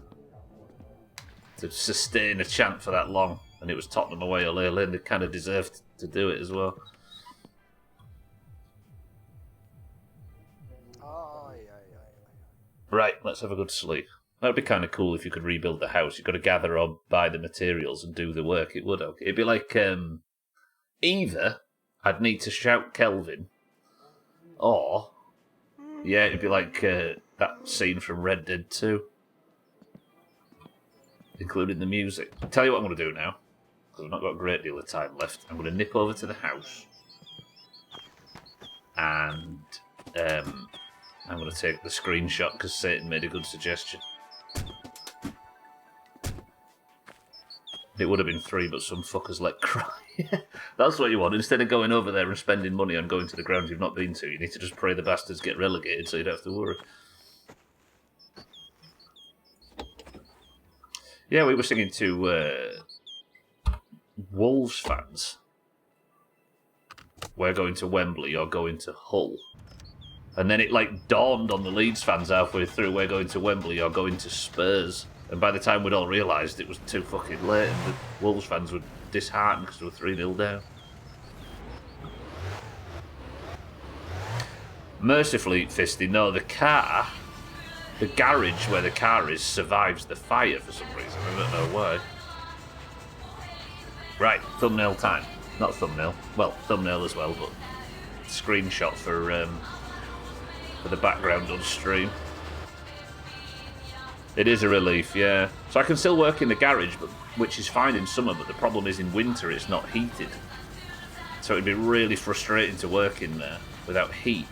to sustain a chant for that long. And it was Tottenham away, ole, ole, and they kind of deserved to do it as well. Right, let's have a good sleep. That'd be kind of cool if you could rebuild the house. You've got to gather or buy the materials and do the work. It would. It'd be like either I'd need to shout Kelvin, or yeah, it'd be like that scene from Red Dead 2, including the music. I'll tell you what I'm going to do now, because I've not got a great deal of time left. I'm going to nip over to the house, and I'm going to take the screenshot because Satan made a good suggestion. It would have been 3, but some fuckers let cry. That's what you want. Instead of going over there and spending money on going to the ground you've not been to, you need to just pray the bastards get relegated so you don't have to worry. Yeah, we were singing to Wolves fans. We're going to Wembley, you're going to Hull. And then it like dawned on the Leeds fans halfway through, we're going to Wembley, you're going to Spurs. And by the time we'd all realised it was too fucking late and the Wolves fans were disheartened because they were 3-0 down. Mercifully, Fisty, no, the garage where the car is survives the fire for some reason. I don't know why. Right, thumbnail time. Not thumbnail. Well, thumbnail as well, but screenshot for for the background on stream. It is a relief, yeah. So I can still work in the garage, but which is fine in summer, but the problem is in winter it's not heated. So it'd be really frustrating to work in there without heat.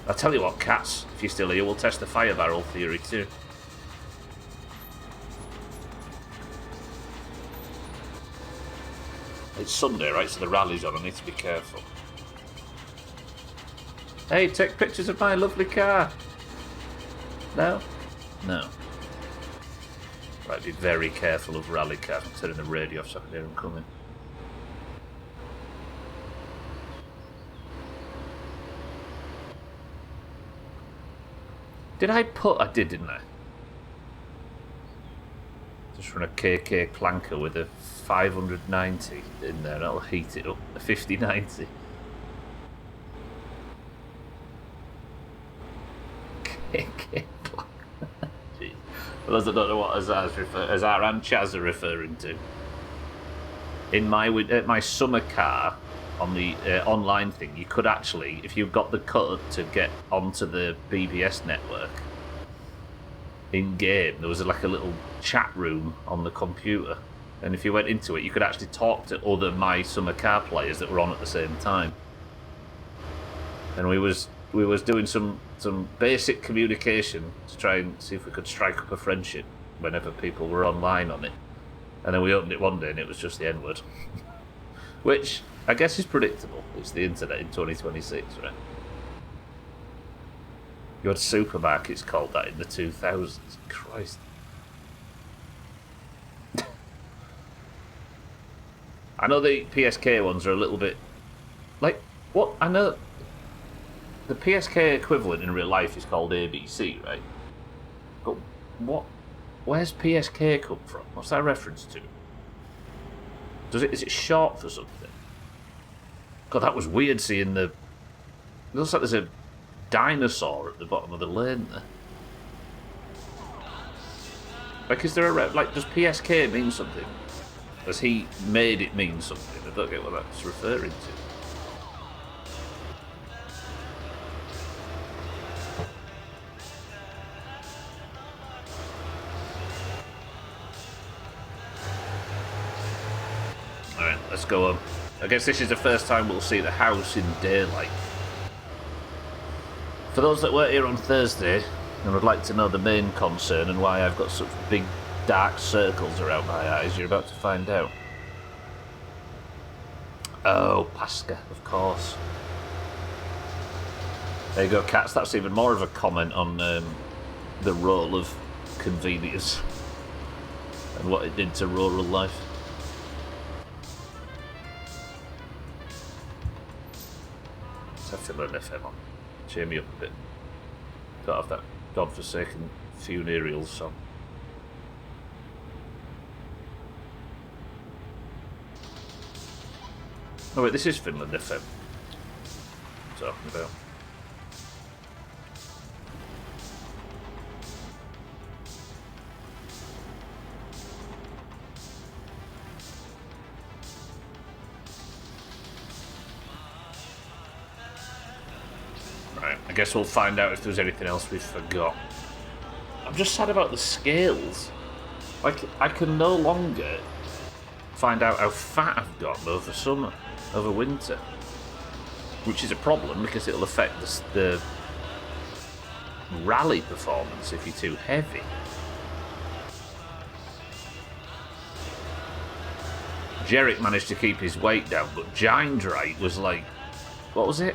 I'll tell you what, cats, if you're still here, we'll test the fire barrel theory too. It's Sunday, right, so the rally's on, I need to be careful. Hey, take pictures of my lovely car. No? No. Right, be very careful of rally cars. I'm turning the radio off so I can hear them coming. Did I put... I did, didn't I? Just run a KK Clanker with a 590 in there. That'll heat it up. A 5090. KK Clanker. For those that don't know what Azar and Chaz are referring to. In my summer car, on the online thing, you could actually, if you got the code to get onto the BBS network, in game, there was like a little chat room on the computer, and if you went into it, you could actually talk to other My Summer Car players that were on at the same time. And we was doing some basic communication to try and see if we could strike up a friendship whenever people were online on it. And then we opened it one day and it was just the N-word. Which I guess is predictable. It's the internet in 2026, right? You had supermarkets called that in the 2000s. Christ. I know the PSK ones are a little bit... Like, what? I know... The PSK equivalent in real life is called ABC, right? But what? Where's PSK come from? What's that reference to? Is it short for something? God, that was weird seeing the... It looks like there's a dinosaur at the bottom of the lane there. Like, is there a... Like, does PSK mean something? Has he made it mean something? I don't get what that's referring to. Alright, let's go on. I guess this is the first time we'll see the house in daylight. For those that weren't here on Thursday and would like to know the main concern and why I've got such big dark circles around my eyes, you're about to find out. Oh, Pasca, of course. There you go, cats. That's even more of a comment on the role of convenience and what it did to rural life. Let's have Finland FM on. Cheer me up a bit. Don't have that godforsaken funereal song. Oh wait, this is Finland FM. Talking about. Right, I guess we'll find out if there's anything else we forgot. I'm just sad about the scales. Like, I can no longer find out how fat I've gotten over summer. Over winter, which is a problem because it'll affect the rally performance if you're too heavy. Jerick managed to keep his weight down, but Gindrate was like, what was it,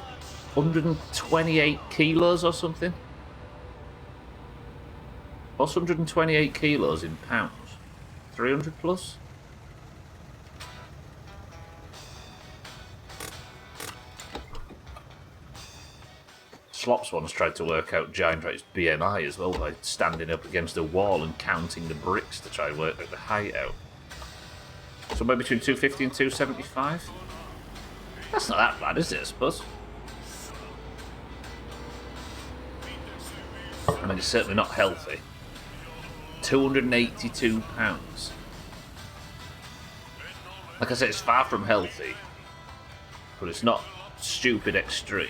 128 kilos or something? What's 128 kilos in pounds? 300 plus? Slops once tried to work out Gindrate's BMI as well by standing up against a wall and counting the bricks to try and work out the height out. Somewhere between 250 and 275? That's not that bad, is it, I suppose? I mean, it's certainly not healthy. 282 pounds. Like I said, it's far from healthy, but it's not stupid extreme.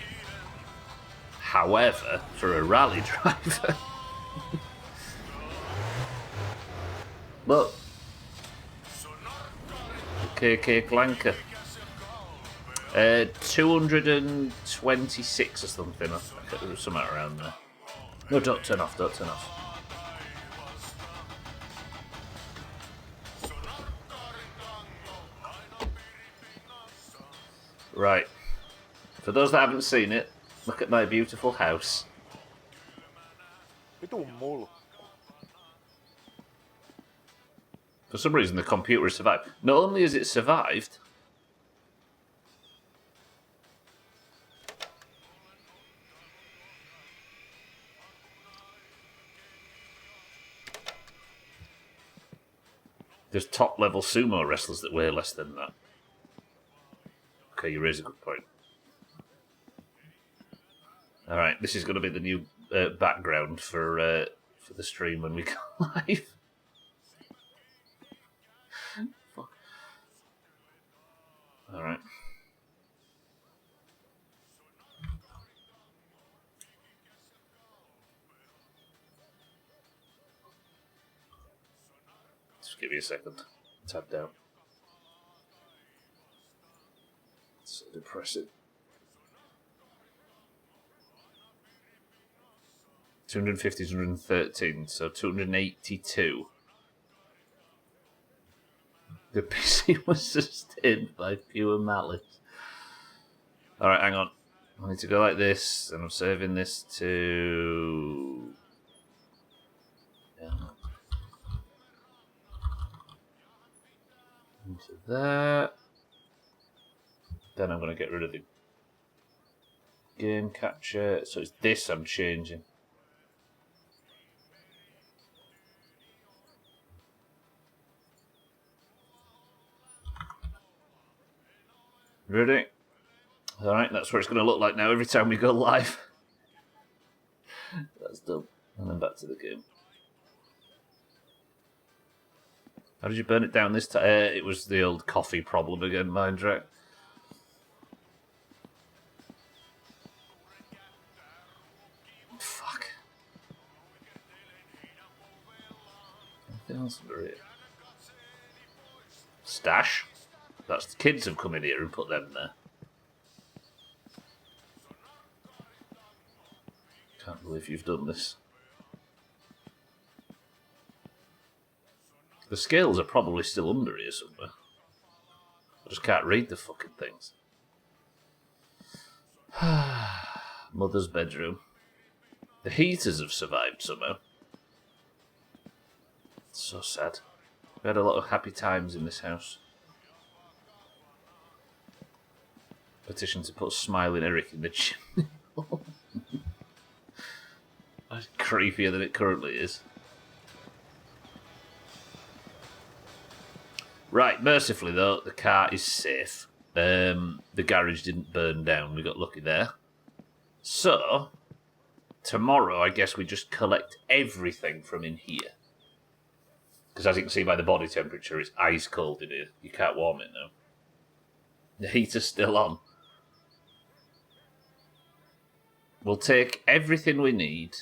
However, for a rally driver... Look. KK Clanker. 226 or something. Somewhere around there. No, don't turn off, don't turn off. Right. For those that haven't seen it, look at my beautiful house. For some reason, the computer has survived. Not only has it survived, there's top-level sumo wrestlers that weigh less than that. Okay, you raise a good point. All right, this is going to be the new background for the stream when we go live. Fuck. All right. Just give me a second. Tab down. So depressing. 250, 213, so 282. The PC was sustained by pure malice. Alright, hang on. I need to go like this, and I'm saving this to... Yeah. Into that. Then I'm going to get rid of the game capture. So it's this I'm changing. Ready? Alright, that's what it's going to look like now every time we go live. That's done. And then back to the game. How did you burn it down this time? It was the old coffee problem again, mind right? Fuck. Anything else under here? Stash? That's the kids have come in here and put them there. Can't believe you've done this. The scales are probably still under here somewhere. I just can't read the fucking things. Mother's bedroom. The heaters have survived somehow. It's so sad. We had a lot of happy times in this house. Petition to put Smiling Eric in the chimney. That's creepier than it currently is. Right, mercifully though, the car is safe. The garage didn't burn down. We got lucky there. So, tomorrow I guess we just collect everything from in here. Because as you can see by the body temperature, it's ice cold in here. You can't warm it now. The heater's still on. We'll take everything we need.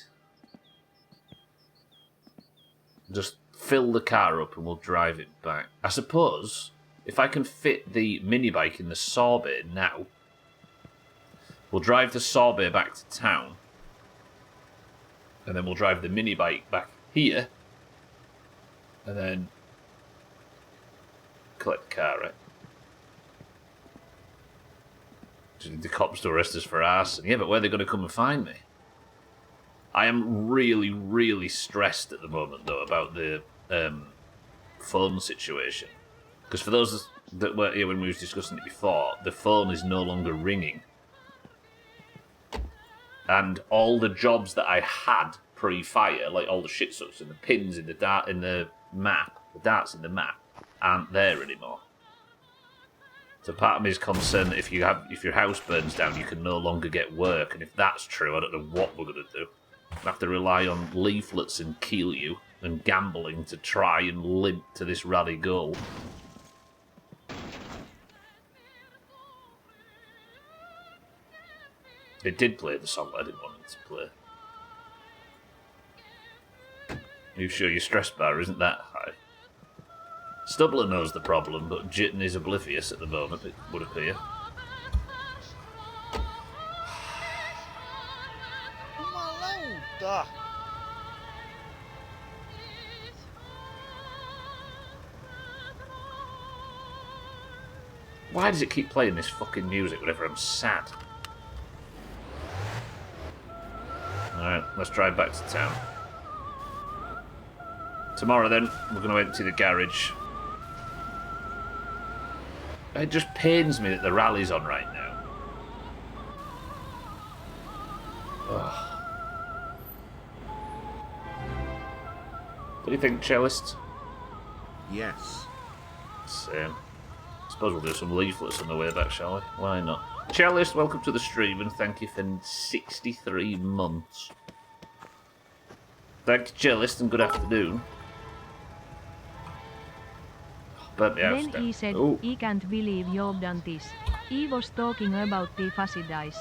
Just fill the car up and we'll drive it back. I suppose, if I can fit the mini bike in the sorbet now, we'll drive the sorbet back to town. And then we'll drive the mini bike back here. And then collect the car, right? The cops to arrest us for arson. Yeah, but where are they going to come and find me? I am really, really stressed at the moment, though, about the phone situation. Because for those that were here when we were discussing it before, the phone is no longer ringing. And all the jobs that I had pre-fire, like all the shit sucks and the pins in the darts in the map, aren't there anymore. So part of me is concerned that if your house burns down, you can no longer get work. And if that's true, I don't know what we're going to do. We'll have to rely on leaflets and kill you and gambling to try and limp to this rally goal. It did play the song, but I didn't want it to play. Are you sure your stress bar isn't that high? Stubbler knows the problem, but Jitten is oblivious at the moment, it would appear. Jumalauta! Why does it keep playing this fucking music whenever I'm sad? Alright, let's drive back to town. Tomorrow then, we're going to empty the garage. It just pains me that the rally's on right now. Ugh. What do you think, Cellist? Yes. Same. Suppose we'll do some leaflets on the way back, shall we? Why not? Cellist, welcome to the stream and thank you for 63 months. Thank you, Cellist, and good afternoon. Then he said, I can't believe you've done this. He was talking about the fuzzy dice.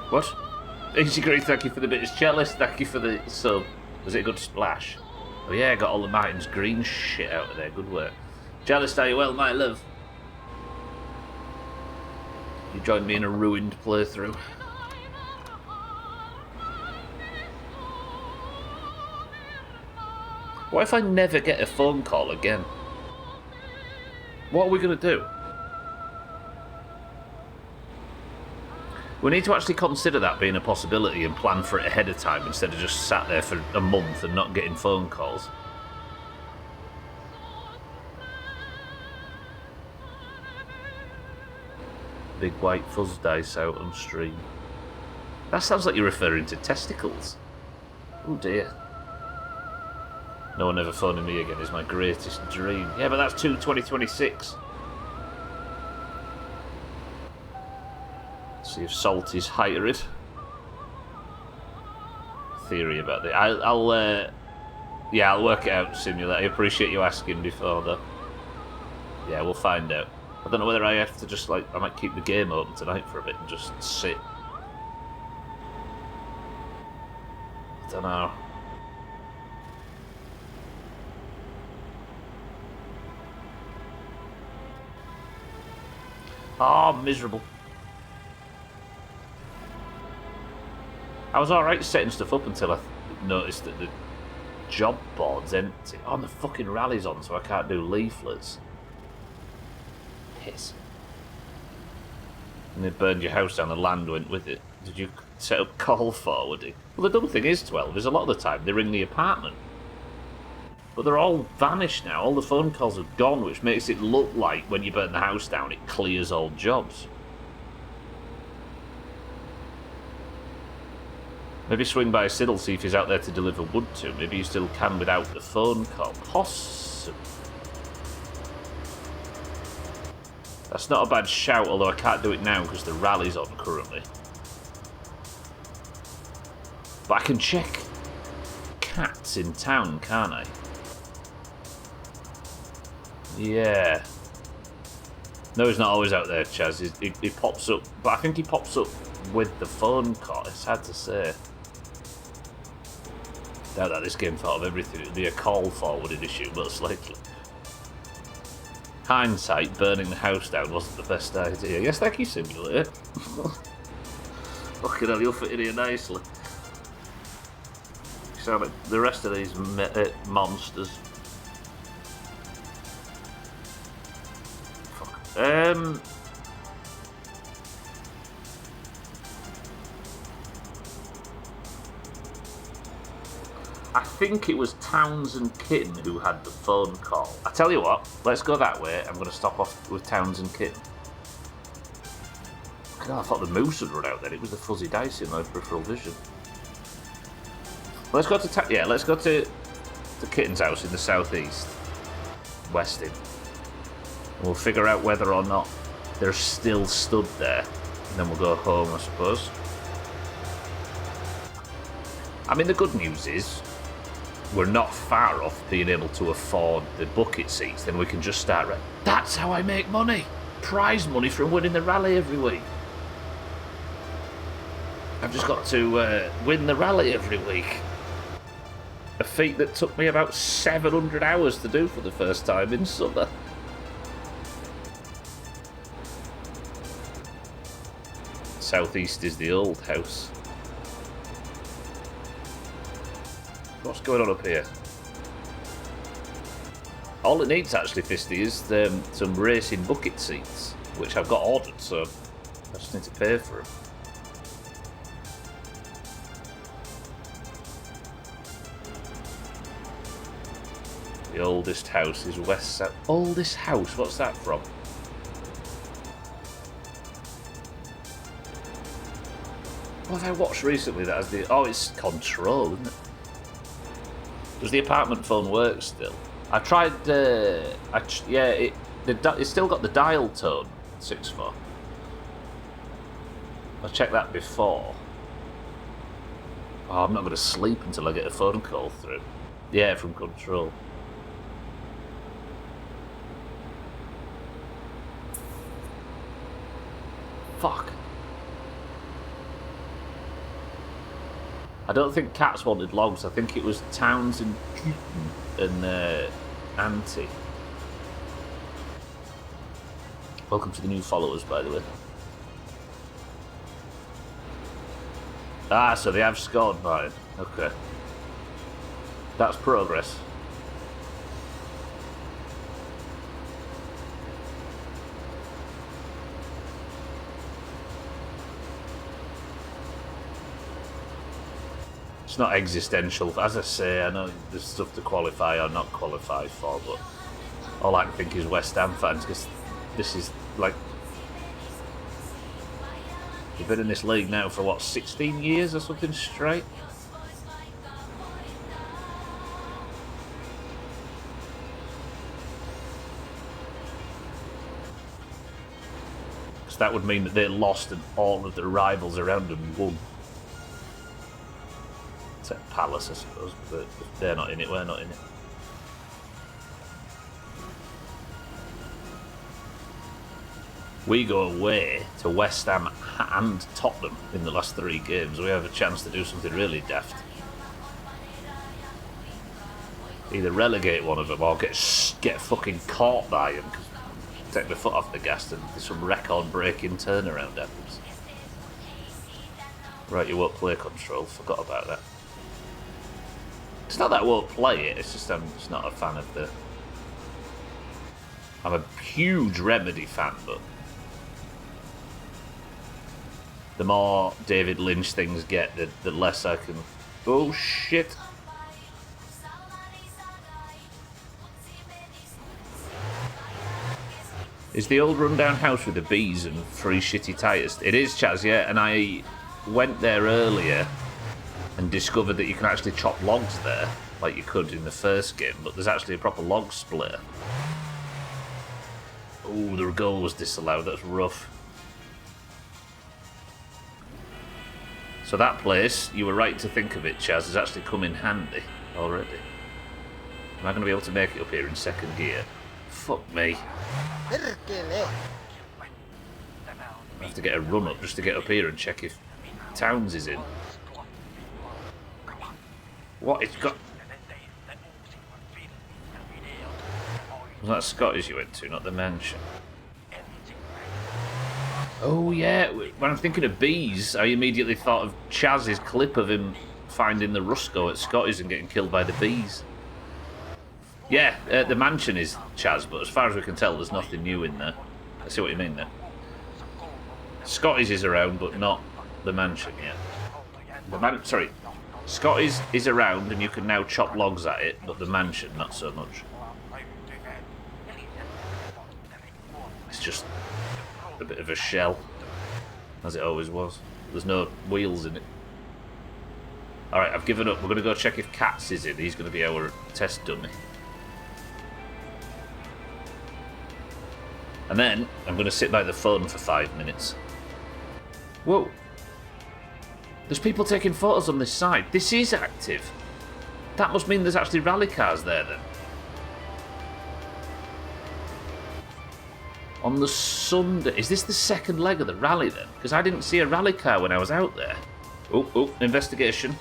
What? Easy Great, thank you for the bit. It's Cellist, thank you for the sub. Was it a good splash? Oh yeah, got all the Martin's green shit out of there. Good work. Cellist, are you well, my love? You joined me in a ruined playthrough. What if I never get a phone call again? What are we going to do? We need to actually consider that being a possibility and plan for it ahead of time instead of just sat there for a month and not getting phone calls. Big white fuzz dice out on stream. That sounds like you're referring to testicles. Oh dear. No one ever phoning me again is my greatest dream. Yeah, but that's 2026. See if Salt is hired. Theory about that. I'll work it out, Simulator. I appreciate you asking before, though. Yeah, we'll find out. I don't know whether I have to just, I might keep the game open tonight for a bit and just sit. I don't know. Oh, miserable. I was alright setting stuff up until I noticed that the job board's empty. Oh, and the fucking rally's on, so I can't do leaflets. Piss. And they burned your house down, the land went with it. Did you set up call forwarding? Well, the dumb thing is, 12, is a lot of the time they ring the apartment. But they're all vanished now. All the phone calls have gone, which makes it look like when you burn the house down, it clears all jobs. Maybe swing by Siddle, see if he's out there to deliver wood to. Maybe you still can without the phone call. Possibly. That's not a bad shout, although I can't do it now because the rally's on currently. But I can check cats in town, can't I? Yeah. No, he's not always out there, Chaz. He pops up, but I think he pops up with the phone call. It's hard to say. Doubt that this game thought of everything. It would be a call forwarded issue, most likely. Hindsight, burning the house down wasn't the best idea. Yes, thank you, Simulator. Fucking hell, you'll fit in here nicely. You sound like the rest of these monsters. Fuck. I think it was Towns and Kitten who had the phone call. I tell you what, let's go that way. I'm going to stop off with Towns and Kitten. God, I thought the moose had run out then. It was the fuzzy dice in my peripheral vision. Let's go to let's go to the Kitten's house in the southeast, Westin. And we'll figure out whether or not they're still stood there, and then we'll go home, I suppose. I mean, the good news is we're not far off being able to afford the bucket seats. Then we can just start. That's how I make money. Prize money from winning the rally every week. I've just got to win the rally every week. A feat that took me about 700 hours to do for the first time in summer. Southeast is the old house. What's going on up here? All it needs actually, Fisty, is some racing bucket seats, which I've got ordered, so I just need to pay for them. The oldest house is West South. Oldest house? What's that from? What have I watched recently that has the... Oh, it's Control, isn't it? Does the apartment phone work still? I tried... it's still got the dial tone, 6.4. I checked that before. Oh, I'm not going to sleep until I get a phone call through. Yeah, from Control. Fuck. I don't think cats wanted logs. I think it was Towns and Auntie. Welcome to the new followers, by the way. Ah, so they have scored mine. Okay. That's progress. It's not existential. As I say, I know there's stuff to qualify or not qualify for, but all I can think is West Ham fans, because this is like... They've been in this league now for, what, 16 years or something straight? Because that would mean that they lost and all of the rivals around them won. Except Palace, I suppose, but if they're not in it, we're not in it. We go away to West Ham and Tottenham in the last 3 games. We have a chance to do something really daft. Either relegate one of them or get fucking caught by them. Take my foot off the gas and some record-breaking turnaround happens. Right, you won't play Control. Forgot about that. It's not that I won't play it, it's just I'm just not a fan of the... I'm a huge Remedy fan, but the more David Lynch things get, the less I can... Oh, shit. Is the old rundown house with the bees and 3 shitty tyres? It is, Chaz, yeah, and I went there earlier and discovered that you can actually chop logs there, like you could in the first game, but there's actually a proper log splitter. Oh, the goal was disallowed, that's rough. So that place, you were right to think of it, Chaz, has actually come in handy already. Am I going to be able to make it up here in second gear? Fuck me. I have to get a run up just to get up here and check if Towns is in. What? It's got... Was that Scottish you went to, not the mansion? Oh yeah, when I'm thinking of bees, I immediately thought of Chaz's clip of him finding the Rusco at Scottish and getting killed by the bees. Yeah, the mansion is Chaz, but as far as we can tell, there's nothing new in there. I see what you mean there. Scottish is around, but not the mansion yet. Sorry, Scottish is around and you can now chop logs at it, but the mansion, not so much. It's just a bit of a shell, as it always was. There's no wheels in it. Alright, I've given up. We're going to go check if Katz is in. He's going to be our test dummy. And then I'm going to sit by the phone for 5 minutes. Whoa. There's people taking photos on this side. This is active. That must mean there's actually rally cars there then. On the Sunday. Is this the second leg of the rally then? Because I didn't see a rally car when I was out there. Oh, investigation.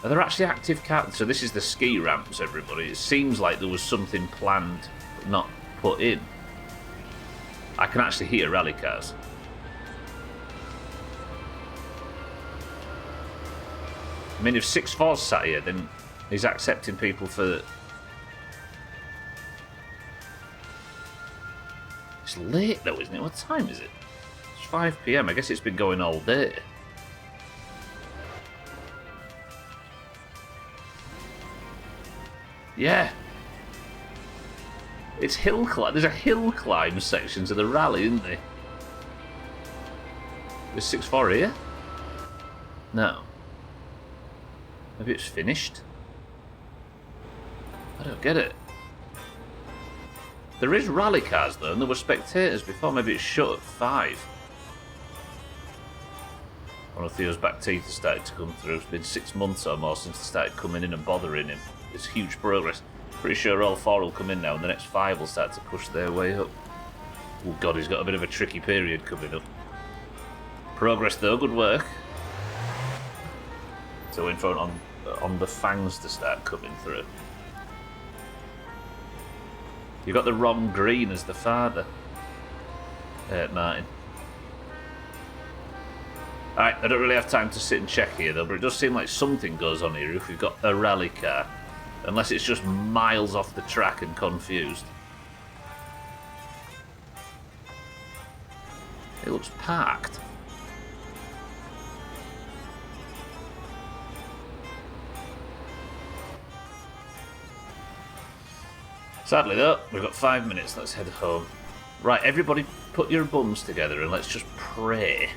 Are there actually active cars? So this is the ski ramps, everybody. It seems like there was something planned but not put in. I can actually hear rally cars. I mean, if 6-4's sat here, then he's accepting people for... It's late though, isn't it? What time is it? It's 5 PM. I guess it's been going all day. Yeah. It's hill climb. There's a hill climb section to the rally, isn't there? Is 6-4 here? No. Maybe it's finished? I don't get it. There is rally cars though, and there were spectators before. Maybe it's shut at 5. One of Theo's back teeth has started to come through. It's been 6 months or more since they started coming in and bothering him. It's huge progress. Pretty sure all 4 will come in now, and the next 5 will start to push their way up. Oh god, he's got a bit of a tricky period coming up. Progress though, good work. So in front on the fangs to start coming through. You got the wrong green as the father, Martin. Alright, I don't really have time to sit and check here though, but it does seem like something goes on here if we've got a rally car. Unless it's just miles off the track and confused. It looks parked. Sadly though, we've got 5 minutes, let's head home. Right, everybody put your bums together and let's just pray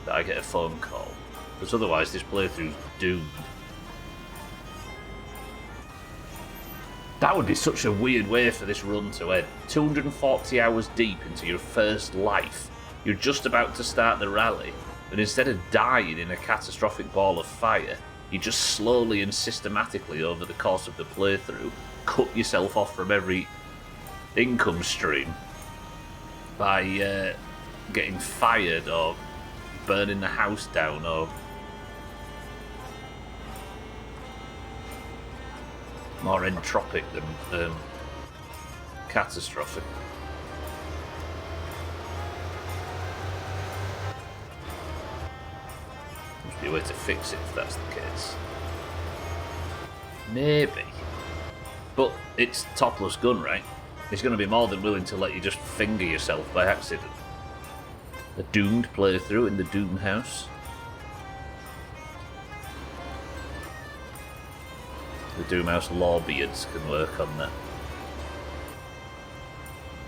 that I get a phone call. Because otherwise this playthrough's doomed. That would be such a weird way for this run to end. 240 hours deep into your first life. You're just about to start the rally, and instead of dying in a catastrophic ball of fire, you just slowly and systematically over the course of the playthrough cut yourself off from every income stream by getting fired or burning the house down or more entropic than catastrophic. Must be a way to fix it if that's the case. Maybe. But it's topless gun, right? He's going to be more than willing to let you just finger yourself by accident. A doomed playthrough in the Doomhaus. The Doomhaus lawbeards can work on that.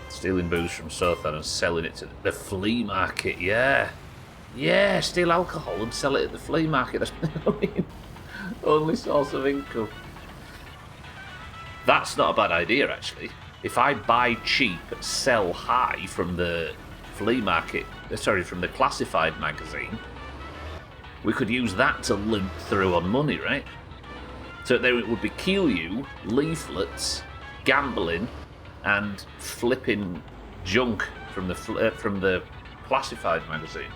Stealing booze from Sothan and selling it to the flea market, yeah. Yeah, steal alcohol and sell it at the flea market. That's my only source of income. That's not a bad idea, actually. If I buy cheap, sell high from the flea market, from the classified magazine, we could use that to limp through on money, right? So there it would be Keelu, leaflets, gambling, and flipping junk from the classified magazine.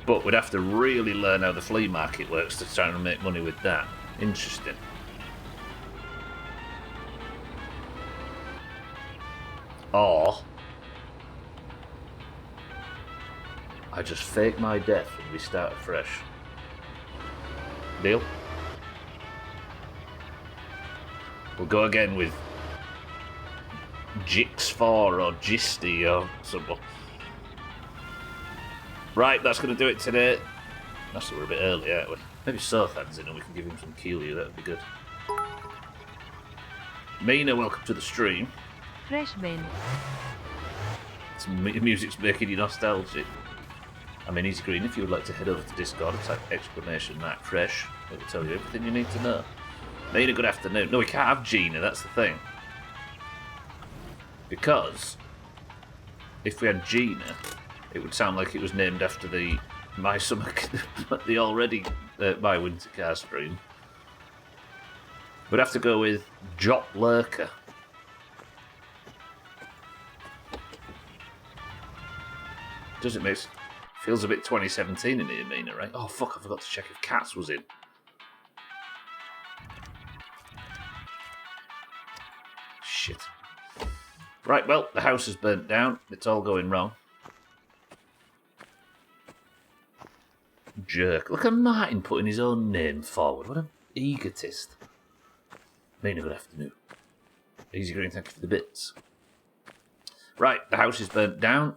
But we'd have to really learn how the flea market works to try and make money with that. Interesting. Or I just fake my death and we start afresh. Deal? We'll go again with Jix4 or Gisty or something. Right, that's going to do it today. Actually, we're a bit early, aren't we? Maybe Sothan's in and we can give him some Keelu, that would be good. Mina, welcome to the stream. Fresh Ben. Music's making you nostalgic. I mean, Easy Green, if you would like to head over to Discord and type !fresh, it will tell you everything you need to know. Nina, good afternoon. No, we can't have Gina, that's the thing. Because if we had Gina, it would sound like it was named after the My Summer, the already My Winter Car stream. We'd have to go with Jop Lurker. Does it, miss? Feels a bit 2017 in here, Mina, right? Oh, fuck, I forgot to check if Cats was in. Shit. Right, well, the house is burnt down. It's all going wrong. Jerk. Look at Martin putting his own name forward. What an egotist. Mina, good afternoon. Easy Green, thank you for the bits. Right, the house is burnt down.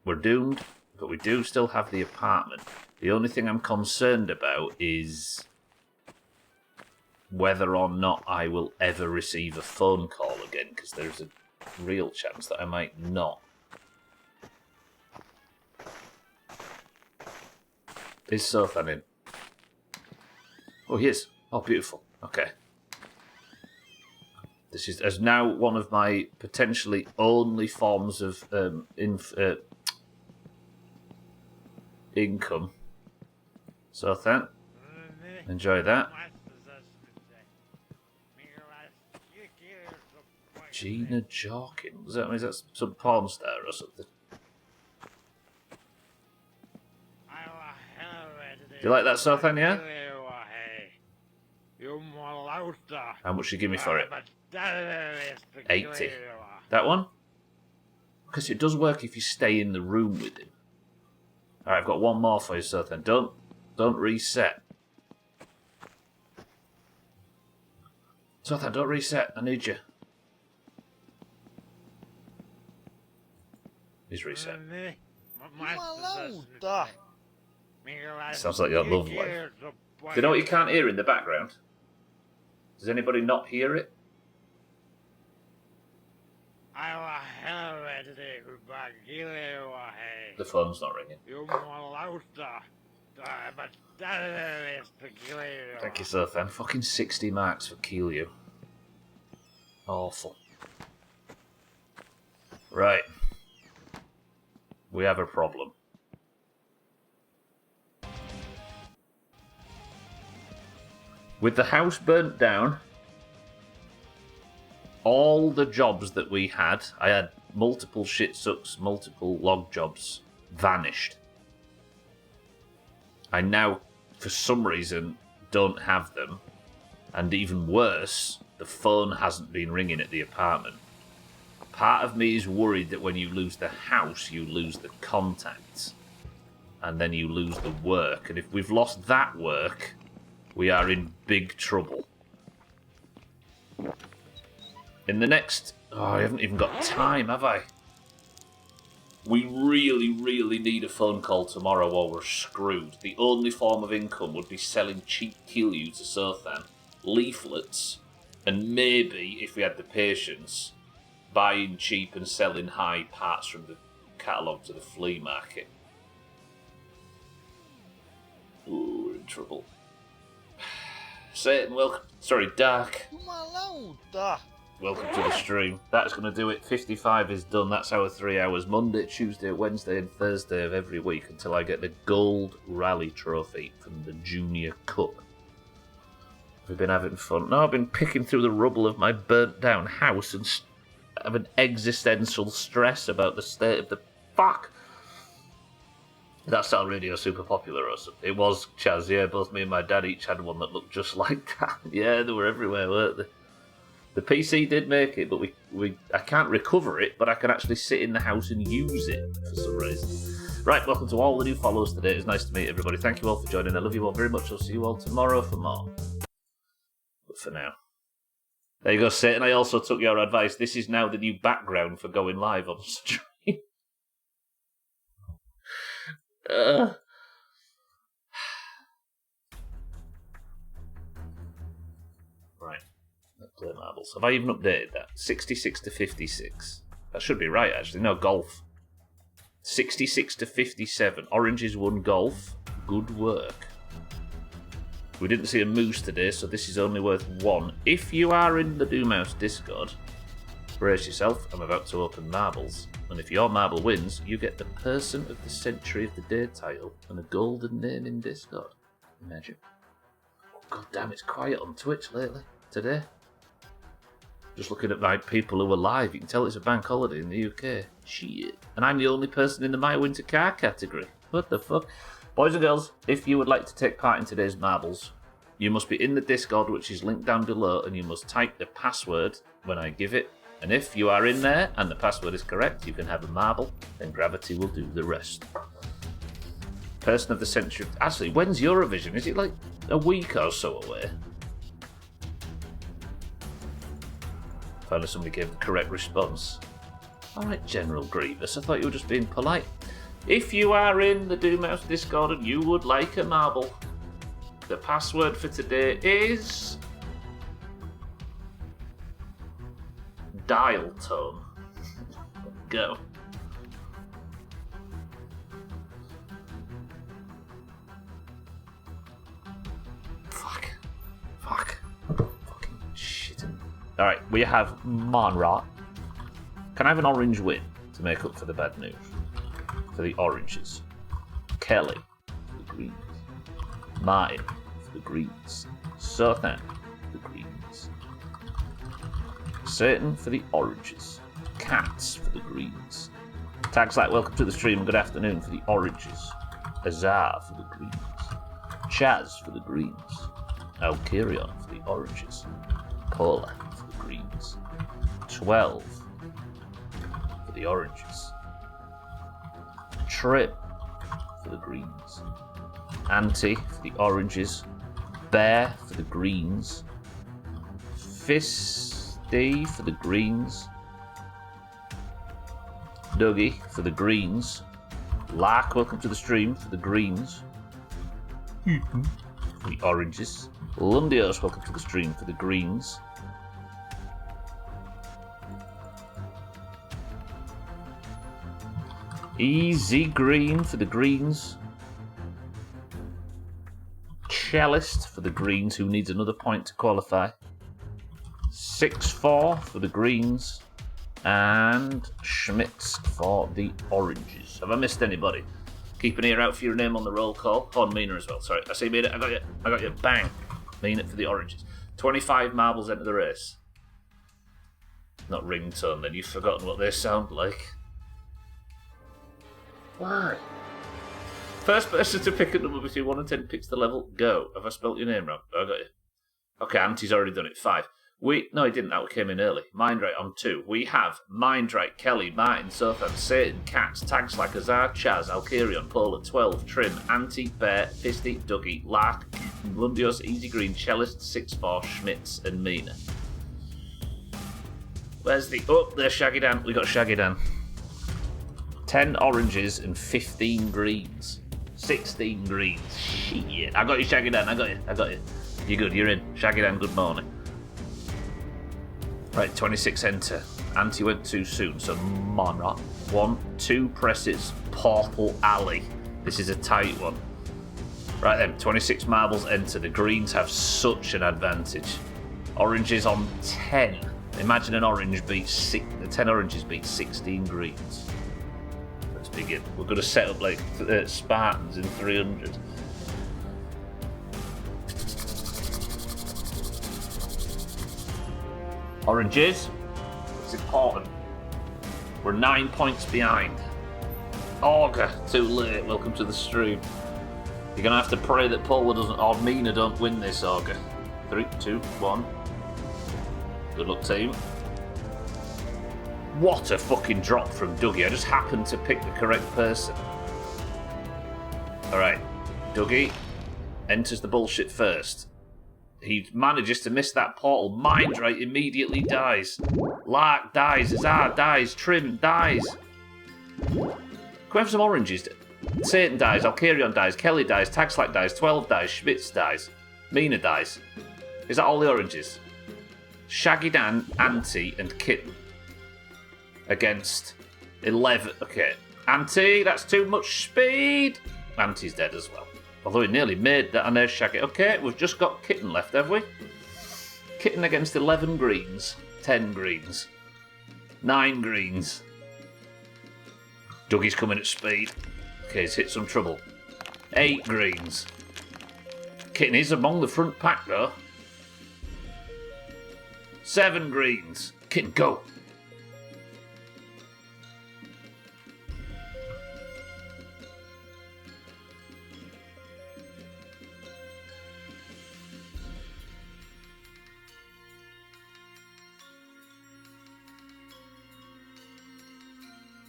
We're doomed. But we do still have the apartment. The only thing I'm concerned about is whether or not I will ever receive a phone call again, because there's a real chance that I might not. Is Sothan in? Oh, he is. Oh, beautiful. Okay. This is as now one of my potentially only forms of income. Sothan, enjoy that. Gina Jorkin. Is that some porn star or something? Do you like that, Sothan, yeah? How much you give me for it? 80. That one? Because it does work if you stay in the room with him. Alright, I've got one more for you, Sothan. Don't reset. Sothan, don't reset. I need you. He's reset. Sounds like your love life. Do you know what you can't hear in the background? Does anybody not hear it? The phone's not ringing. Thank you, Sothan. Fucking 60 marks for Keelio. Awful. Right. We have a problem. With the house burnt down, all the jobs that we had, I had multiple shit sucks, multiple log jobs, vanished. I now, for some reason, don't have them. And even worse, the phone hasn't been ringing at the apartment. Part of me is worried that when you lose the house, you lose the contacts. And then you lose the work. And if we've lost that work, we are in big trouble. In the next... Oh, I haven't even got time, have I? We really, really need a phone call tomorrow or we're screwed. The only form of income would be selling cheap Kilyu to Sothan, leaflets, and maybe, if we had the patience, buying cheap and selling high parts from the catalogue to the flea market. Ooh, we're in trouble. Satan, welcome. Sorry, Dark. Welcome to the stream. That's going to do it. 55 is done. That's our 3 hours. Monday, Tuesday, Wednesday, and Thursday of every week until I get the gold rally trophy from the Junior Cup. We've been having fun. No, I've been picking through the rubble of my burnt down house and have an existential stress about the state of the fuck. That style radio super popular or something. It was, Chaz, yeah. Both me and my dad each had one that looked just like that. Yeah, they were everywhere, weren't they? The PC did make it, but I can't recover it, but I can actually sit in the house and use it for some reason. Right, welcome to all the new followers today. It's nice to meet everybody. Thank you all for joining. I love you all very much. I'll see you all tomorrow for more. But for now. There you go, Satan. I also took your advice. This is now the new background for going live on stream. Right. Let's play marbles. Have I even updated that? 66 to 56. That should be right, actually. No, golf. 66 to 57. Oranges won golf. Good work. We didn't see a moose today, so this is only worth 1. If you are in the Doomhaus Discord, brace yourself, I'm about to open marbles. And if your marble wins, you get the Person of the Century of the Day title and a golden name in Discord. Imagine. Oh, God damn, it's quiet on Twitch lately. Today. Just looking at my people who are live, you can tell it's a bank holiday in the UK. Shit. And I'm the only person in the My Winter Car category. What the fuck? Boys and girls, if you would like to take part in today's marbles, you must be in the Discord, which is linked down below, and you must type the password when I give it. And if you are in there and the password is correct, you can have a marble, then gravity will do the rest. Person of the Century. Actually, when's Eurovision? Is it like a week or so away? Finally, somebody gave the correct response. Alright, General Grievous, I thought you were just being polite. If you are in the Doomhaus Discord and you would like a marble, the password for today is dial tone. Go. Fuck. Fucking shit. Alright, we have Monrot. Can I have an orange win to make up for the bad news? For the oranges. Kelly for the greens. Martin for the greens. Sothan for the greens. Satan for the oranges. Cats for the greens. Tags like welcome to the stream and good afternoon for the oranges. Azar for the greens. Chaz for the greens. Alkirion for the oranges. Paula for the greens. 12 for the oranges. Trim for the greens. Auntie for the oranges. Bear for the greens. Fisty for the greens. Dougie for the greens. Lark, welcome to the stream for the greens. For the oranges. Lundios, welcome to the stream for the greens. Easy Green for the greens. Cellist for the greens, who needs another point to qualify. 6-4 for the greens. And Schmitz for the oranges. Have I missed anybody? Keep an ear out for your name on the roll call. Oh, and Mina as well. Sorry, I say Mina. I got you. Bang. Mina for the oranges. 25 marbles into the race. Not ringtone then. You've forgotten what they sound like. Why? First person to pick a number between 1 and 10 picks the level. Go. Have I spelt your name wrong? Oh, I got you. Okay, Auntie's already done it. 5. No, he didn't. That came in early. Mindright on 2. We have Mindright, Kelly, Martin, Sothan, Satan, Cats, Tags like Azar, Chaz, Alkirion, Paul at 12, Trim, Auntie, Bear, Fisty, Dougie, Lark, Lundios, Easy Green, Cellist, 6-4, Schmitz, and Mina. Where's the... Oh, there's Shaggy Dan. We got Shaggy Dan. 10 oranges and 15 greens. 16 greens. Shit. I got you, Shaggy Dan. I got you. You're good. You're in. Shaggy Dan, good morning. Right, 26 enter. Auntie went too soon, so Monrot. 1, 2 presses. Portal Alley. This is a tight one. Right then, 26 marbles enter. The greens have such an advantage. Oranges on 10. Imagine an orange beats 10 oranges beat 16 greens. Let's begin. We're going to set up like Spartans in 300. Oranges, it's important. We're 9 points behind. Augur, too late. Welcome to the stream. You're gonna have to pray that Paula doesn't, or Mina don't win this, Augur. 3, 2, 1. Good luck, team. What a fucking drop from Dougie. I just happened to pick the correct person. Alright, Dougie enters the bullshit first. He manages to miss that portal. Mindright immediately dies. Lark dies. Azar dies. Trim dies. Can we have some oranges? Satan dies. Alkirion dies. Kelly dies. Tagslack dies. 12 dies. Schmitz dies. Mina dies. Is that all the oranges? Shaggy Dan, Auntie, and Kitten. Against 11. Okay. Auntie, that's too much speed. Auntie's dead as well. Although he nearly made that on their Shaggy. Okay, we've just got Kitten left, have we? Kitten against 11 greens. 10 greens. 9 greens. Dougie's coming at speed. Okay, he's hit some trouble. 8 greens. Kitten is among the front pack, though. 7 greens. Kitten, go.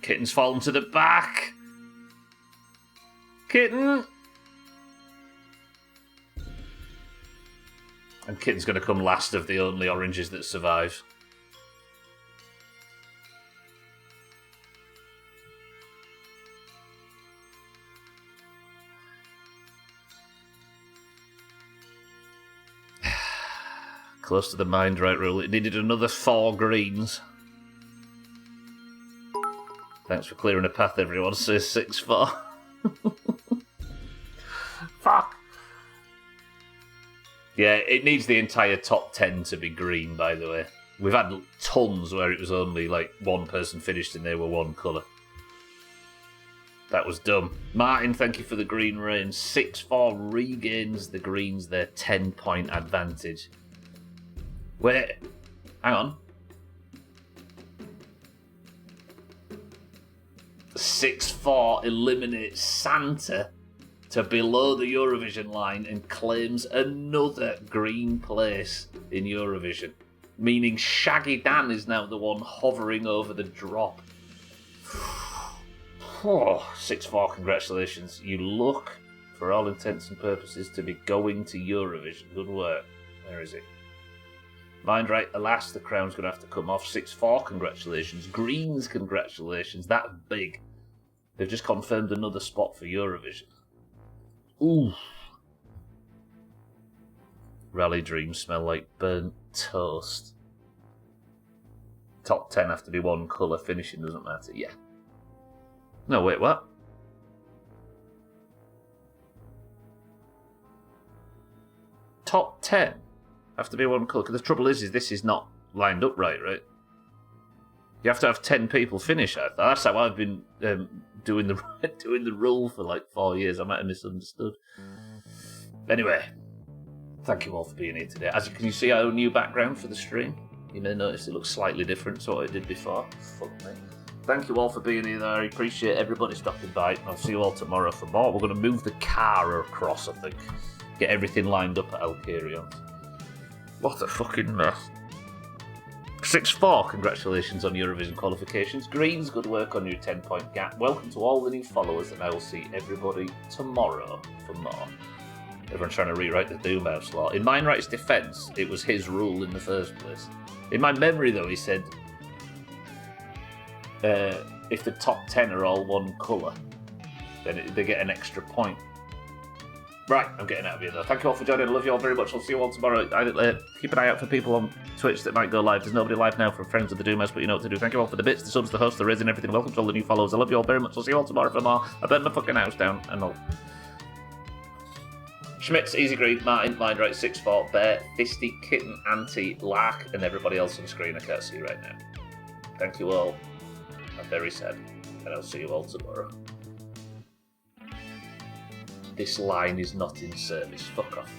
Kitten's fallen to the back. Kitten. And Kitten's going to come last of the only oranges that survive. Close to the mind right rule. It needed another 4 greens. Thanks for clearing a path, everyone. Says 6-4. Fuck. Yeah, it needs the entire top 10 to be green, by the way. We've had tons where it was only like one person finished and they were one colour. That was dumb. Martin, thank you for the green rain. 6-4 regains the greens their 10-point advantage. Wait, hang on. 6-4 eliminates Santa to below the Eurovision line and claims another green place in Eurovision. Meaning Shaggy Dan is now the one hovering over the drop. 6-4, congratulations. You look, for all intents and purposes, to be going to Eurovision. Good work. Where is it? Mind right, alas, the crown's going to have to come off. 6-4, congratulations. Greens, congratulations. That's big. They've just confirmed another spot for Eurovision. Ooh. Rally dreams smell like burnt toast. Top 10 have to be one colour. Finishing doesn't matter. Yeah. No, wait, what? Top 10 have to be one colour. The trouble is this is not lined up right? You have to have 10 people finish. I thought that's how I've been doing the rule for like 4 years. I might have misunderstood. Anyway, thank you all for being here today. As you can see, our new background for the stream. You may notice it looks slightly different to what it did before. Fuck me. Thank you all for being here. I appreciate everybody stopping by. I'll see you all tomorrow for more. We're going to move the car across, I think. Get everything lined up at Alkarion. What a fucking mess. 6-4, congratulations on Eurovision qualifications. Greens, good work on your 10-point gap. Welcome to all the new followers, and I will see everybody tomorrow for more. Everyone's trying to rewrite the Doomhaus law. In Mindright's defence, it was his rule in the first place. In my memory, though, he said if the top 10 are all one colour, then they get an extra point. Right, I'm getting out of here though. Thank you all for joining. I love you all very much. I'll see you all tomorrow. Keep an eye out for people on Twitch that might go live. There's nobody live now from Friends of the Doomhaus, but you know what to do. Thank you all for the bits, the subs, the hosts, the riz, and everything. Welcome to all the new followers. I love you all very much. I'll see you all tomorrow for more. I burn my fucking house down and I'll... Schmitz, Easy Green, Martin, Mindright, 6-4, Bear, Fisty, Kitten, Auntie, Lark, and everybody else on the screen I can't see right now. Thank you all. I'm very sad, and I'll see you all tomorrow. This line is not in service. Fuck off.